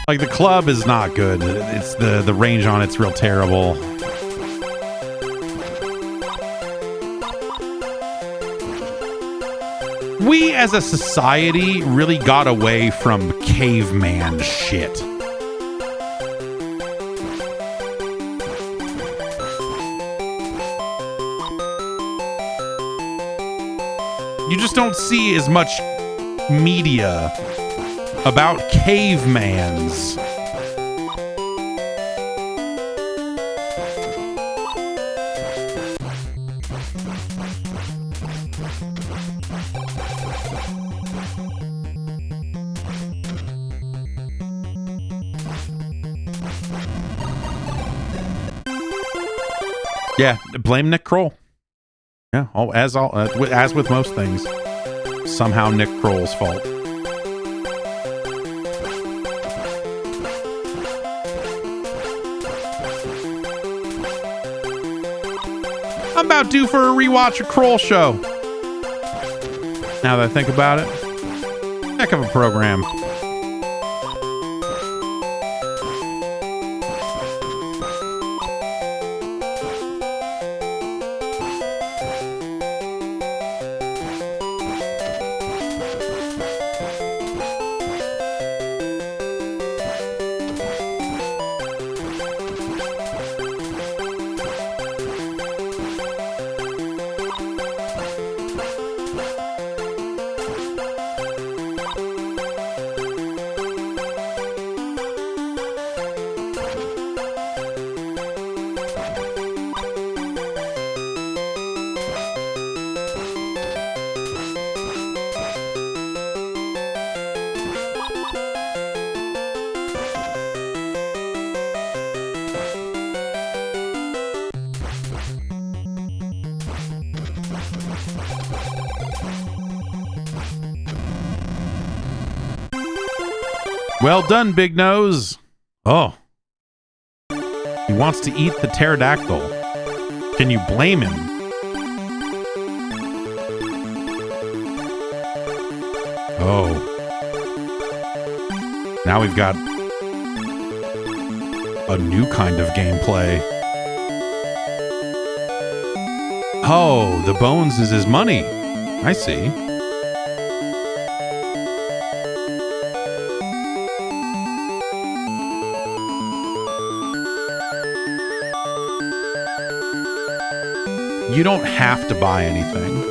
Like, the club is not good. It's the range on it's real terrible. We as a society really got away from caveman shit. You just don't see as much media about cavemans. Yeah, blame Nick Kroll. Yeah, as with most things, somehow Nick Kroll's fault. I'm about due for a rewatch of Kroll Show. Now that I think about it, heck of a program. Well done, Big Nose. Oh. He wants to eat the pterodactyl. Can you blame him? Oh. Now we've got a new kind of gameplay. Oh, the bones is his money. I see. You don't have to buy anything.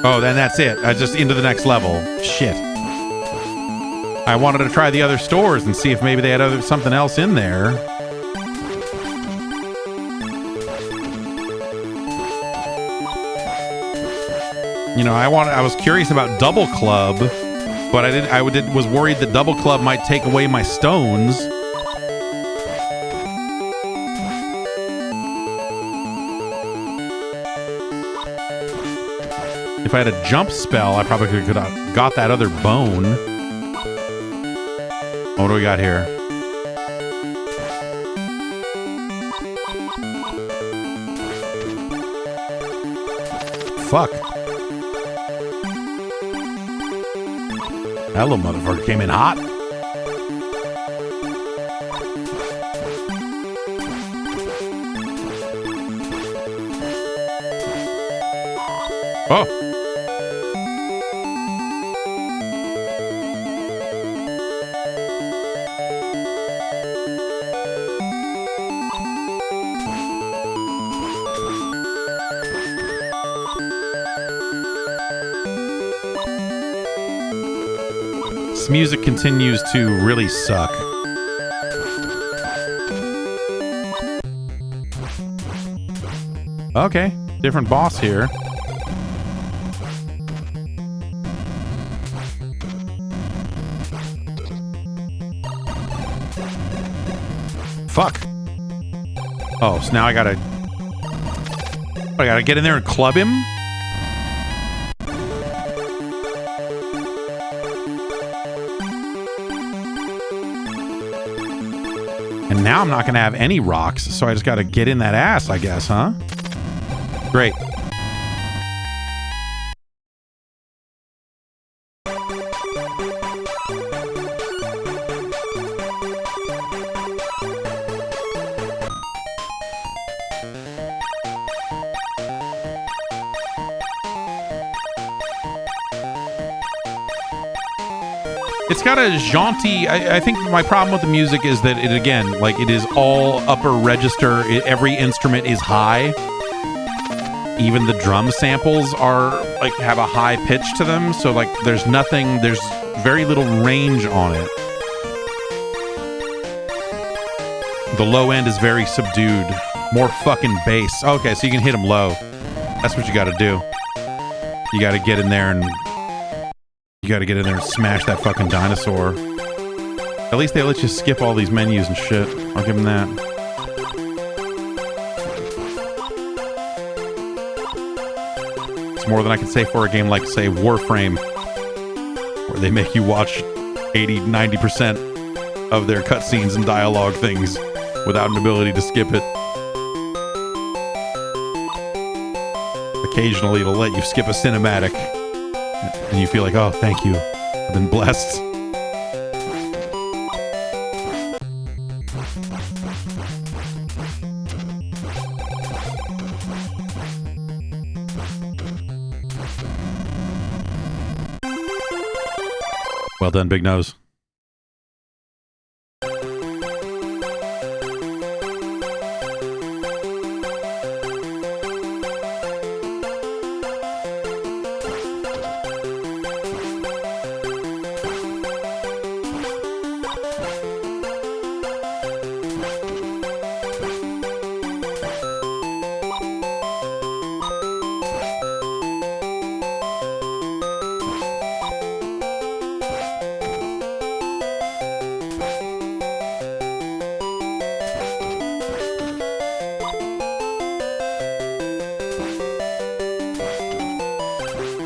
Oh, then that's it. Just into the next level. Shit. I wanted to try the other stores and see if maybe they had something else in there. You know, I was curious about Double Club, but was worried that Double Club might take away my stones. If I had a jump spell, I probably could have got that other bone. What do we got here? Fuck. That little motherfucker came in hot. Oh. This music continues to really suck. Okay, different boss here. Fuck. Oh, so now I gotta get in there and club him? And now I'm not gonna have any rocks, so I just gotta get in that ass, I guess, huh? Great. It's got a jaunty... I think my problem with the music is that it, again, like, it is all upper register. Every instrument is high. Even the drum samples are, like, have a high pitch to them. So, like, there's very little range on it. The low end is very subdued. More fucking bass. Okay, so you can hit them low. That's what you gotta do. You gotta get in there and... You gotta get in there and smash that fucking dinosaur. At least they let you skip all these menus and shit. I'll give them that. It's more than I can say for a game like, say, Warframe, where they make you watch 80-90% of their cutscenes and dialogue things without an ability to skip it. Occasionally it'll let you skip a cinematic. And you feel like, oh, thank you. I've been blessed. Well done, Big Nose.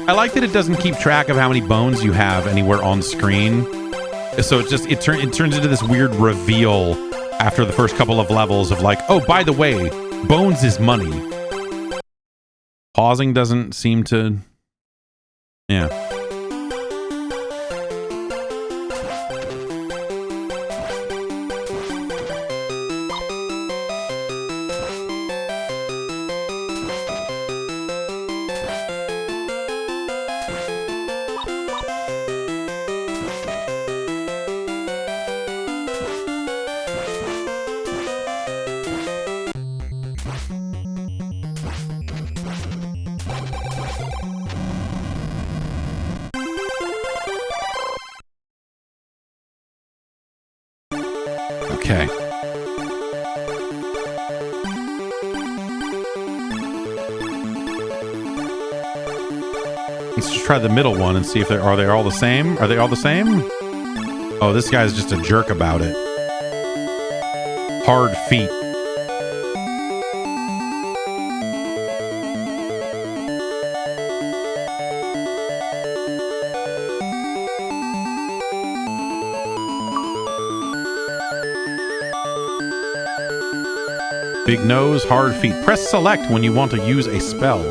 I like that it doesn't keep track of how many bones you have anywhere on screen. So it turns into this weird reveal after the first couple of levels of like, oh, by the way, bones is money. Pausing doesn't seem to... Yeah. Okay. Let's just try the middle one and see if are they all the same? Are they all the same? Oh, this guy's just a jerk about it. Hard feet. Big nose, hard feet. Press select when you want to use a spell.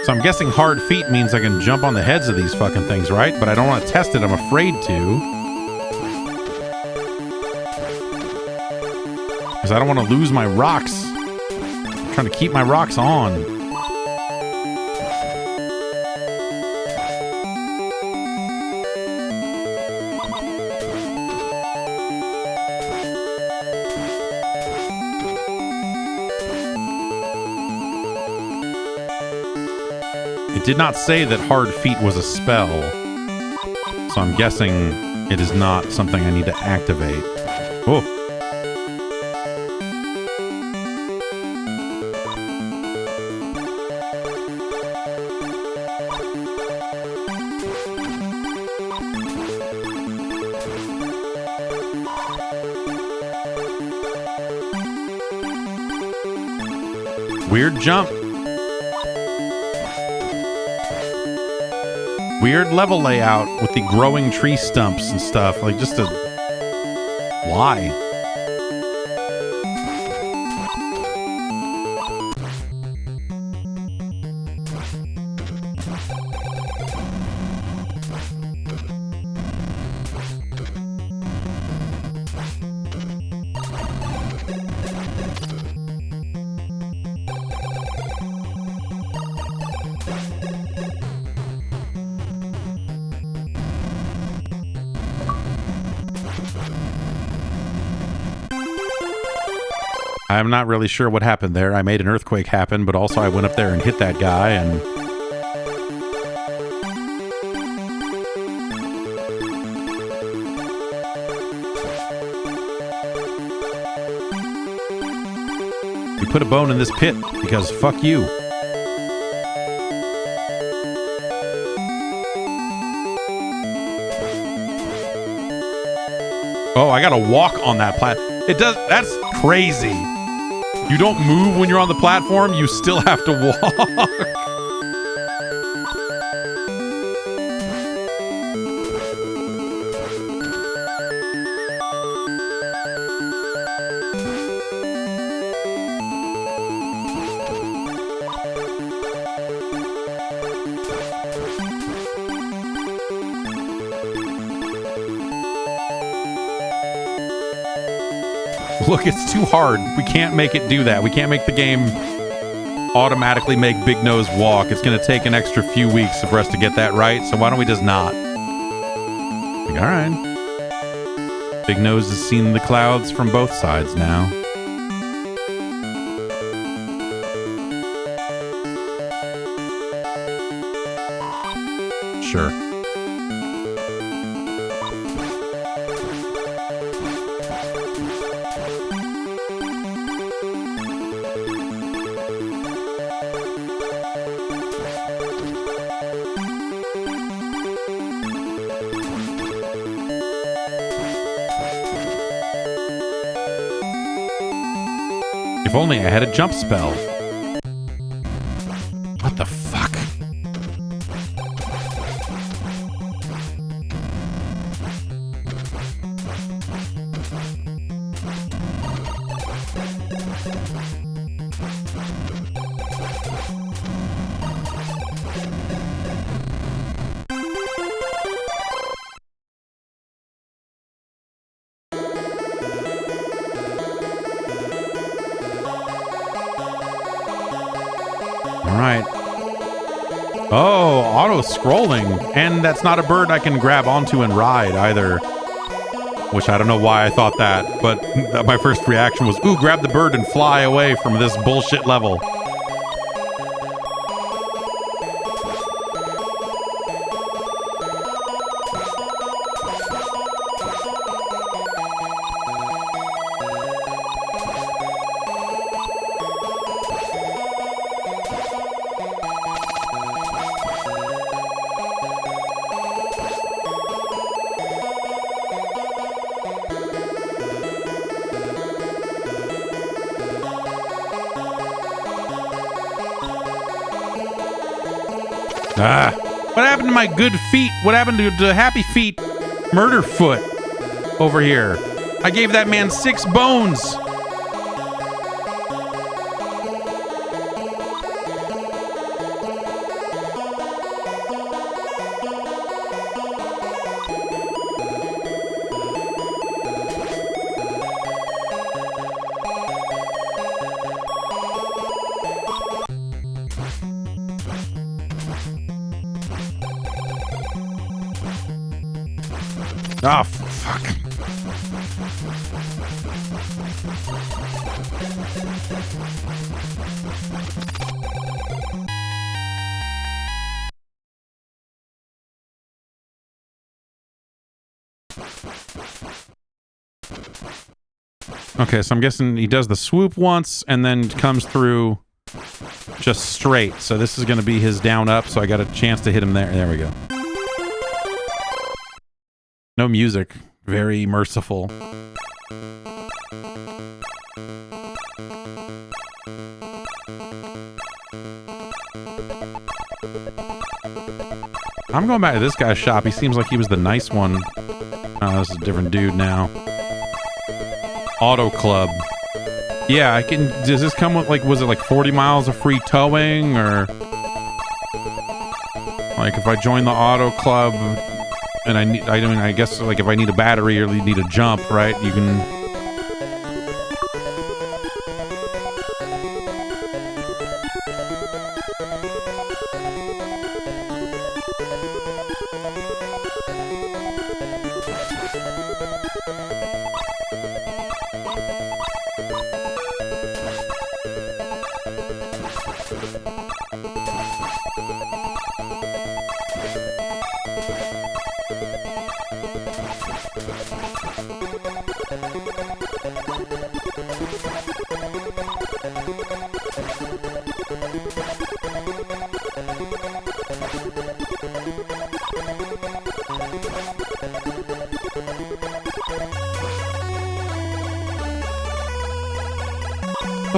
So I'm guessing hard feet means I can jump on the heads of these fucking things, right? But I don't want to test it. I'm afraid to. Because I don't want to lose my rocks. I'm trying to keep my rocks on. It did not say that hard feet was a spell, so I'm guessing it is not something I need to activate. Oh. Weird jump. Weird level layout with the growing tree stumps and stuff. Like, just a... Why? I'm not really sure what happened there. I made an earthquake happen, but also I went up there and hit that guy and... You put a bone in this pit because fuck you. Oh, I gotta walk on that It does. That's crazy. You don't move when you're on the platform. You still have to walk. Look, it's too hard. We can't make it do that. We can't make the game automatically make Big Nose walk. It's going to take an extra few weeks for us to get that right, so why don't we just not? Like, all right. Big Nose has seen the clouds from both sides now. Sure. If only I had a jump spell. What the fuck? Oh, auto-scrolling. And that's not a bird I can grab onto and ride either. Which I don't know why I thought that, but my first reaction was, ooh, grab the bird and fly away from this bullshit level. What happened to my good feet? What happened to Happy Feet Murder Foot over here? I gave that man 6 bones. Oh, fuck. Okay, so I'm guessing he does the swoop once and then comes through just straight. So this is going to be his down up, so I got a chance to hit him there. There we go. No music. Very merciful. I'm going back to this guy's shop. He seems like he was the nice one. Oh, this is a different dude now. Auto Club. Yeah, I can. Does this come with, like, was it like 40 miles of free towing, or like if I join the Auto Club and I guess like if I need a battery or need a jump, right? You can.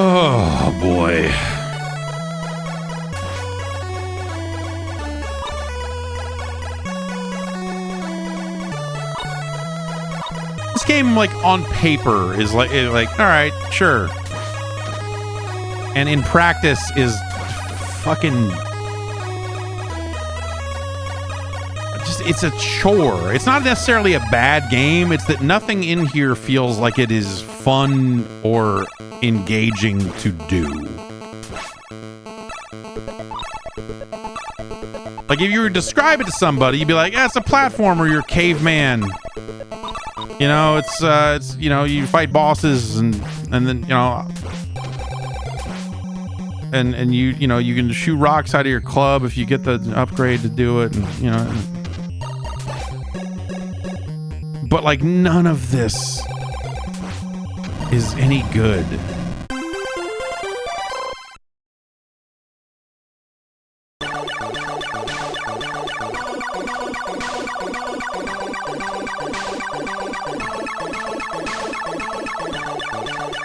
Oh boy. This game, like, on paper is like all right, sure, and in practice is fucking just, it's a chore. It's not necessarily a bad game, it's that nothing in here feels like it is fun or engaging to do. Like, if you were to describe it to somebody, you'd be like, yeah, it's a platformer, you're a caveman. You know, it's you know, you fight bosses and then, you know, and you know, you can shoot rocks out of your club if you get the upgrade to do it, and, you know. But, like, none of this is any good.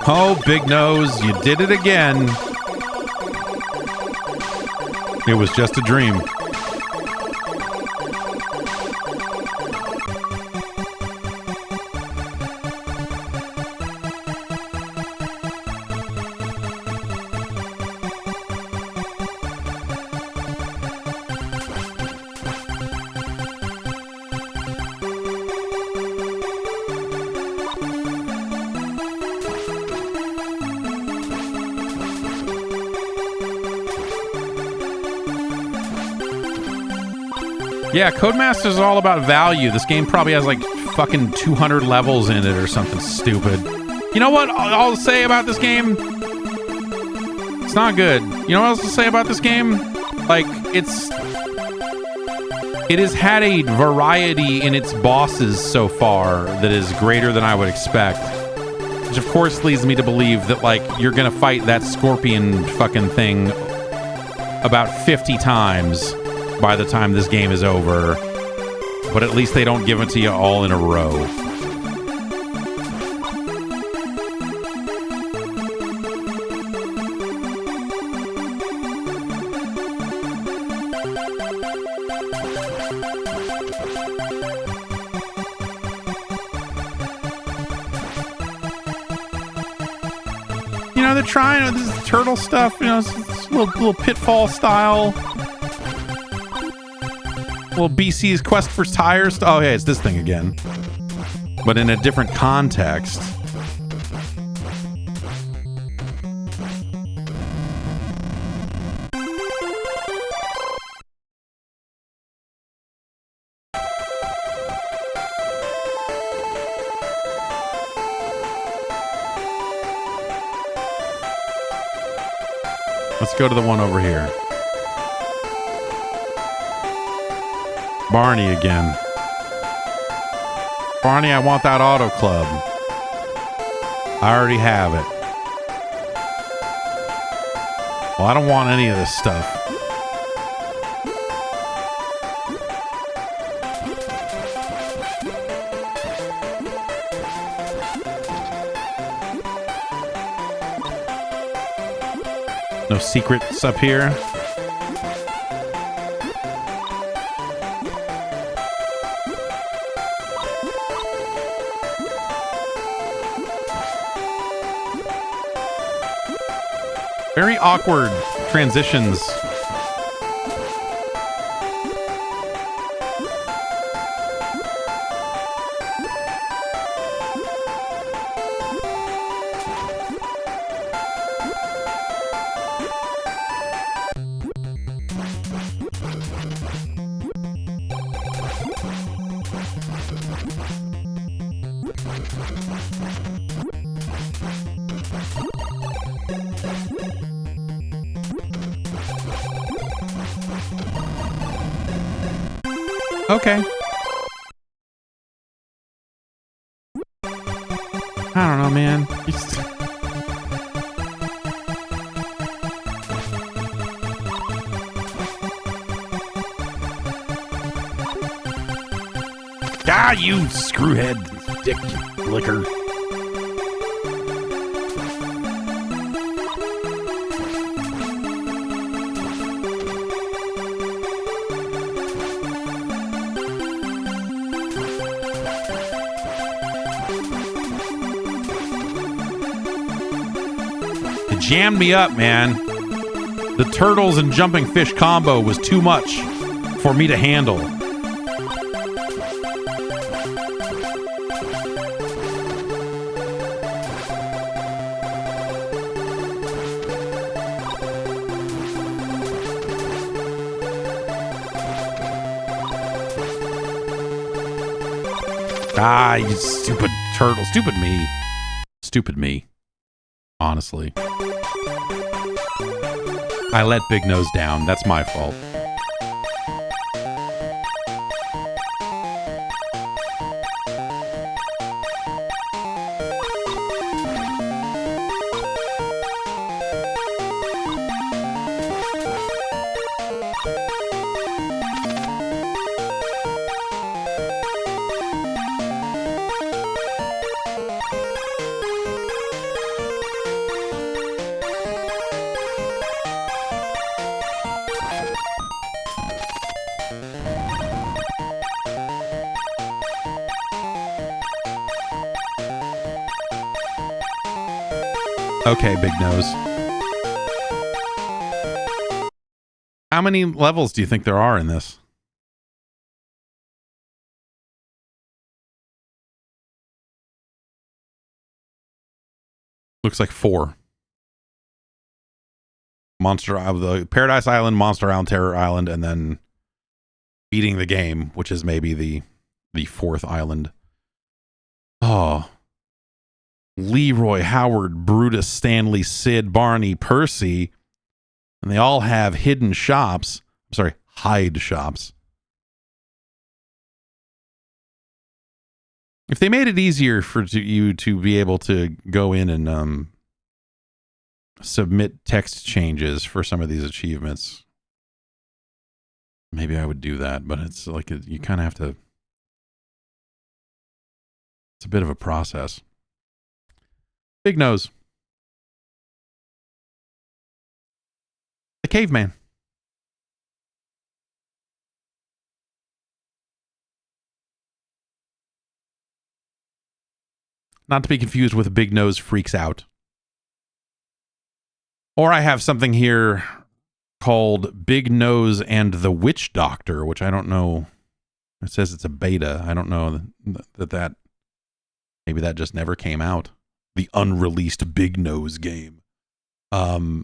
Oh, Big Nose, you did it again. It was just a dream. Yeah, Codemaster is all about value. This game probably has like fucking 200 levels in it or something stupid. You know what I'll say about this game? It's not good. You know what else to say about this game? Like, it has had a variety in its bosses so far that is greater than I would expect. Which of course leads me to believe that, like, you're gonna fight that scorpion fucking thing about 50 times by the time this game is over, but at least they don't give it to you all in a row. know, they're trying this is turtle stuff, you know, it's little pitfall style. Little BC's Quest for Tires. Oh, yeah, it's this thing again. But in a different context. Let's go to the one over here. Barney again. Barney, I want that auto club. I already have it. Well, I don't want any of this stuff. No secrets up here. Very awkward transitions. Okay. I don't know, man. Ah, you screwhead, dick licker. Jammed me up, man. The turtles and jumping fish combo was too much for me to handle. Ah, you stupid turtle. Stupid me. Stupid me. Honestly. I let Big Nose down. That's my fault. Okay, Big Nose. How many levels do you think there are in this? Looks like 4. The Paradise Island, Monster Island, Terror Island, and then beating the game, which is maybe the 4th island. Oh. Leroy, Howard, Brutus, Stanley, Sid, Barney, Percy, and they all have hidden shops. I'm sorry, hide shops. If they made it easier for you to be able to go in and submit text changes for some of these achievements, maybe I would do that, but it's like you kind of have to. It's a bit of a process. Big Nose. The Caveman. Not to be confused with Big Nose Freaks Out. Or I have something here called Big Nose and the Witch Doctor, which I don't know. It says it's a beta. I don't know that maybe that just never came out. The unreleased Big Nose game. All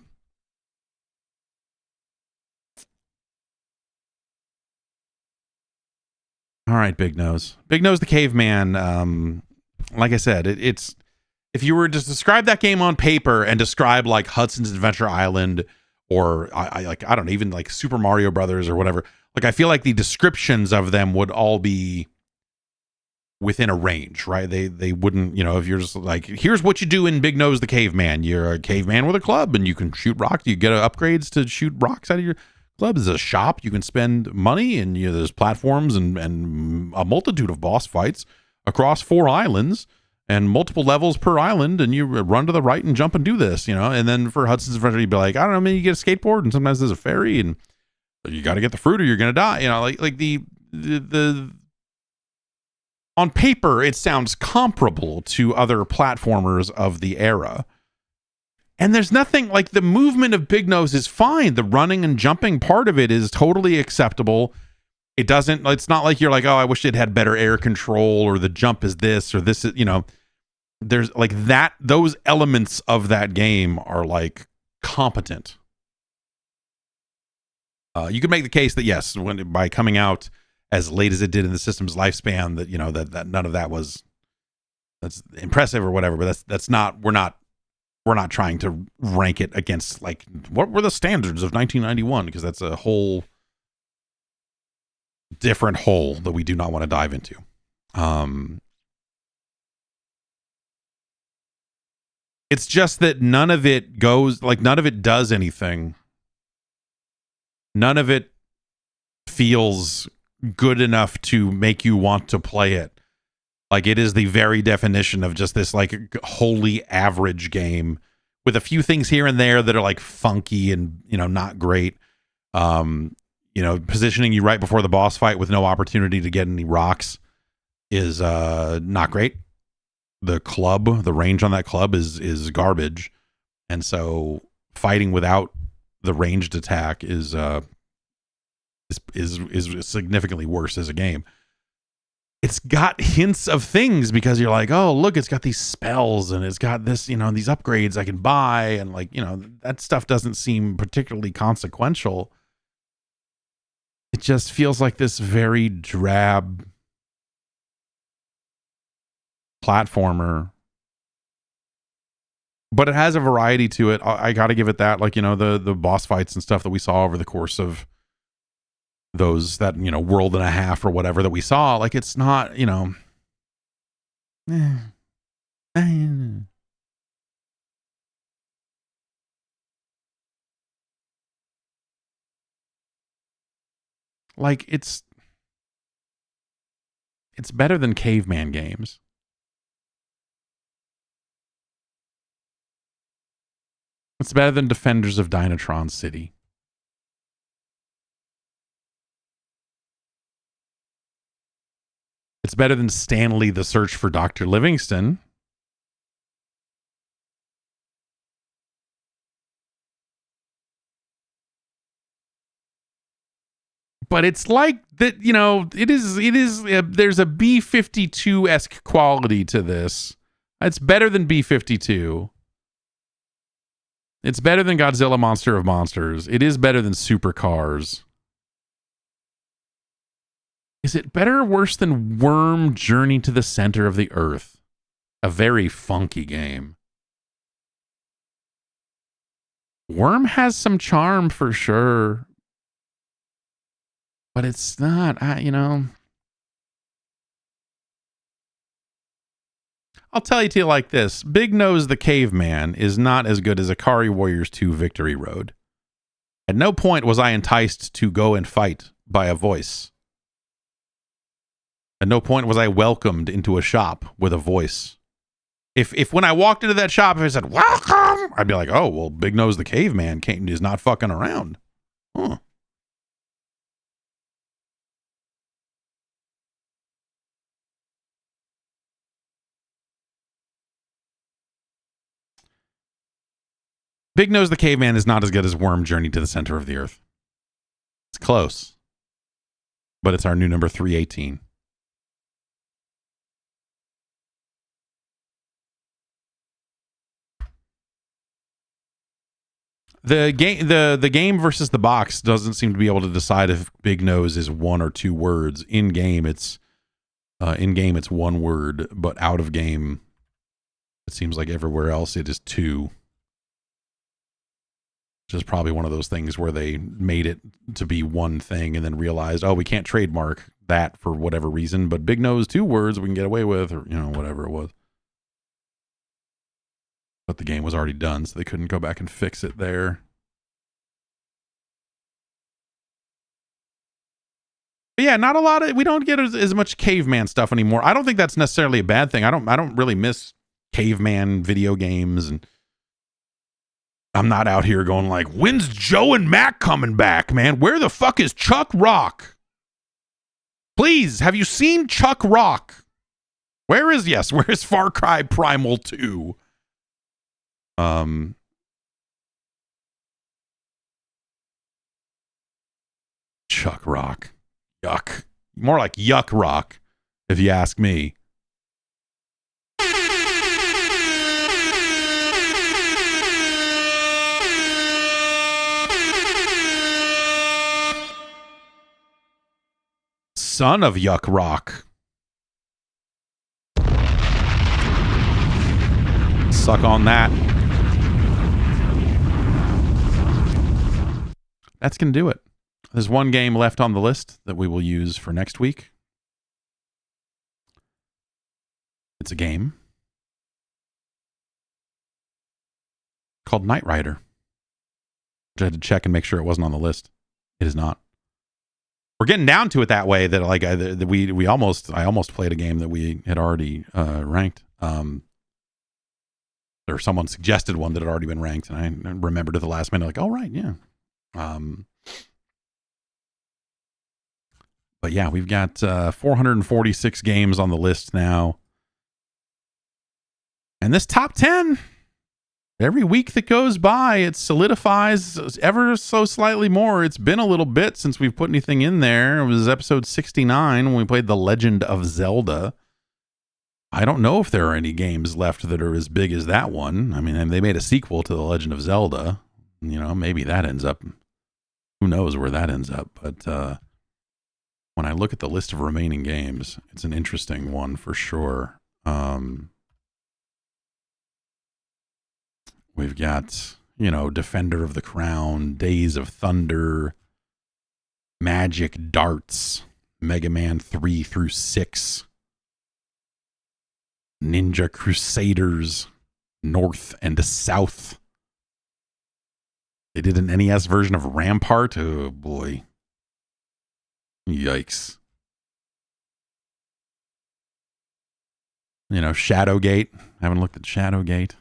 right, Big Nose. Big Nose the Caveman. Like I said, it's if you were to describe that game on paper and describe like Hudson's Adventure Island or I don't know, even like Super Mario Brothers or whatever, like I feel like the descriptions of them would all be within a range, right? They wouldn't, you know, if you're just like, here's what you do in Big Nose the Caveman. You're a caveman with a club and you can shoot rocks. You get upgrades to shoot rocks out of your club. There's a shop. You can spend money and there's platforms and a multitude of boss fights across 4 islands and multiple levels per island, and you run to the right and jump and do this, you know. And then for Hudson's Adventure, you'd be like, I don't know, maybe you get a skateboard, and sometimes there's a ferry, and you got to get the fruit or you're gonna die, you know. Like the on paper, it sounds comparable to other platformers of the era. And there's nothing like the movement of Big Nose is fine. The running and jumping part of it is totally acceptable. It's not like you're like, oh, I wish it had better air control or the jump is this or this is, you know, there's like that, those elements of that game are like competent. You could make the case that yes, by coming out as late as it did in the system's lifespan, that, you know, that none of that's impressive or whatever, but that's not, we're not trying to rank it against like what were the standards of 1991, because that's a whole different hole that we do not want to dive into. It's just that none of it does anything. None of it feels good enough to make you want to play it. Like it is the very definition of just this like wholly average game with a few things here and there that are like funky and, you know, not great. You know, positioning you right before the boss fight with no opportunity to get any rocks is not great. The range on that club is garbage. And so fighting without the ranged attack is significantly worse as a game. It's got hints of things because you're like, oh, look, it's got these spells and it's got this, you know, these upgrades I can buy. And like, you know, that stuff doesn't seem particularly consequential. It just feels like this very drab platformer, but it has a variety to it. I got to give it that. Like, you know, the boss fights and stuff that we saw over the course of that, you know, world and a half or whatever that we saw, like it's not, you know, like it's better than caveman games. It's better than Defenders of Dynatron City. It's better than Stanley the Search for Dr. Livingston. But it's like that, you know, it is, there's a B-52-esque quality to this. It's better than B-52. It's better than Godzilla Monster of Monsters. It is better than Supercars. Is it better or worse than Worm Journey to the Center of the Earth? A very funky game. Worm has some charm for sure. But it's not, you know. I'll tell you to you like this. Big Nose the Caveman is not as good as Ikari Warriors 2 Victory Road. At no point was I enticed to go and fight by a voice. At no point was I welcomed into a shop with a voice. If when I walked into that shop, if I said, welcome, I'd be like, oh, well, Big Nose the Caveman is not fucking around. Huh. Big Nose the Caveman is not as good as Worm Journey to the Center of the Earth. It's close, but it's our new number 318. The game versus the box doesn't seem to be able to decide if Big Nose is one or two words. In game, it's one word, but out of game, it seems like everywhere else it is two. Which is probably one of those things where they made it to be one thing and then realized, oh, we can't trademark that for whatever reason, but Big Nose, two words we can get away with, or whatever it was. But the game was already done, so they couldn't go back and fix it there. But yeah, not a lot of, we don't get as much caveman stuff anymore. I don't think that's necessarily a bad thing. I don't really miss caveman video games, and I'm not out here going like, when's Joe and Mac coming back, man? Where the fuck is Chuck Rock? Please, have you seen Chuck Rock? Where's Far Cry Primal 2? Chuck Rock. Yuck. More like Yuck Rock, if you ask me. Son of Yuck Rock. Suck on that. That's going to do it. There's one game left on the list that we will use for next week. It's a game called Knight Rider, which I had to check and make sure it wasn't on the list. It is not. We're getting down to it that way that like I almost played a game that we had already ranked. Or someone suggested one that had already been ranked, and I remembered at the last minute, like, oh right, yeah. But yeah, we've got 446 games on the list now. And this top 10, every week that goes by, it solidifies ever so slightly more. It's been a little bit since we've put anything in there. It was episode 69 when we played The Legend of Zelda. I don't know if there are any games left that are as big as that one. I mean, they made a sequel to The Legend of Zelda. Maybe that ends up, who knows where that ends up. But when I look at the list of remaining games, it's an interesting one for sure. We've got, Defender of the Crown, Days of Thunder, Magic Darts, Mega Man 3 through 6, Ninja Crusaders, North and South. They did an NES version of Rampart. Oh boy. Yikes. Shadowgate. Haven't looked at Shadowgate.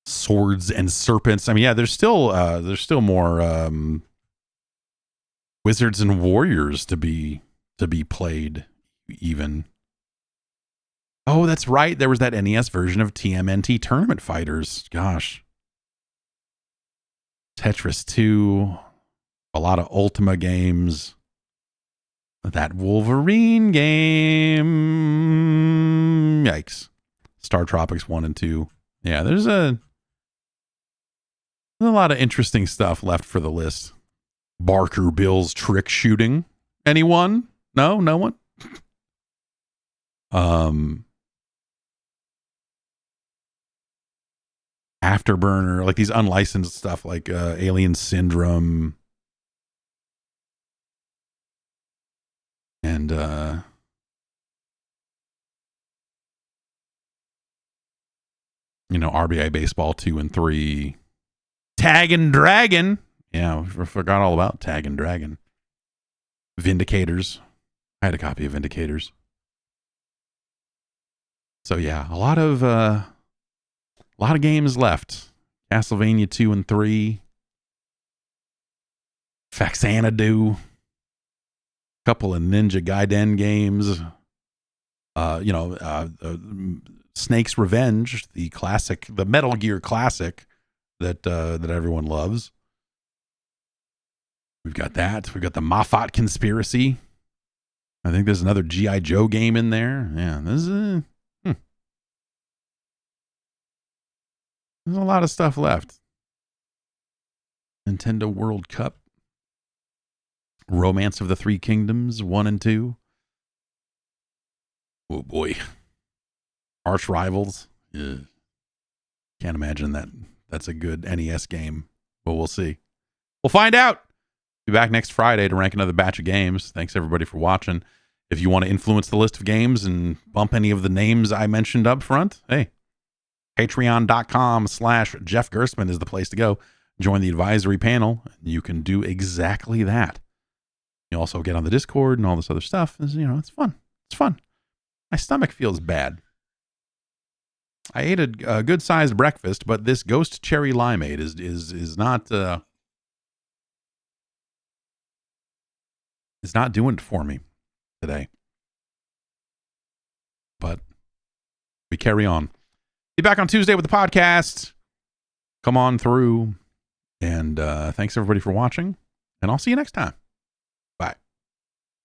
Swords and Serpents. I mean, yeah, there's still more Wizards and Warriors to be played even. Oh, that's right. There was that NES version of TMNT Tournament Fighters. Gosh. Tetris 2. A lot of Ultima games. That Wolverine game. Yikes. Star Tropics 1 and 2. Yeah, there's a lot of interesting stuff left for the list. Barker Bill's Trick Shooting. Anyone? No? No one? Afterburner, like these unlicensed stuff like Alien Syndrome and RBI Baseball 2 and 3. Tag and Dragon. Yeah, I forgot all about Tag and Dragon. Vindicators. I had a copy of Vindicators. So yeah, a lot of games left. Castlevania 2 and 3. Faxanadu. Couple of Ninja Gaiden games. Snake's Revenge, the classic, the Metal Gear classic that everyone loves. We've got that. We've got the Moffat Conspiracy. I think there's another G.I. Joe game in there. Yeah, there's a lot of stuff left. Nintendo World Cup. Romance of the Three Kingdoms 1 and 2. Oh boy. Arch Rivals. Yeah. Can't imagine that's a good NES game, but we'll see. We'll find out. Be back next Friday to rank another batch of games. Thanks everybody for watching. If you want to influence the list of games and bump any of the names I mentioned up front, hey, patreon.com/Jeff Gerstmann is the place to go. Join the advisory panel. You can do exactly that. You also get on the Discord and all this other stuff. It's fun. It's fun. My stomach feels bad. I ate a good-sized breakfast, but this ghost cherry limeade is not is not doing it for me today. But we carry on. Be back on Tuesday with the podcast. Come on through. And thanks everybody for watching. And I'll see you next time.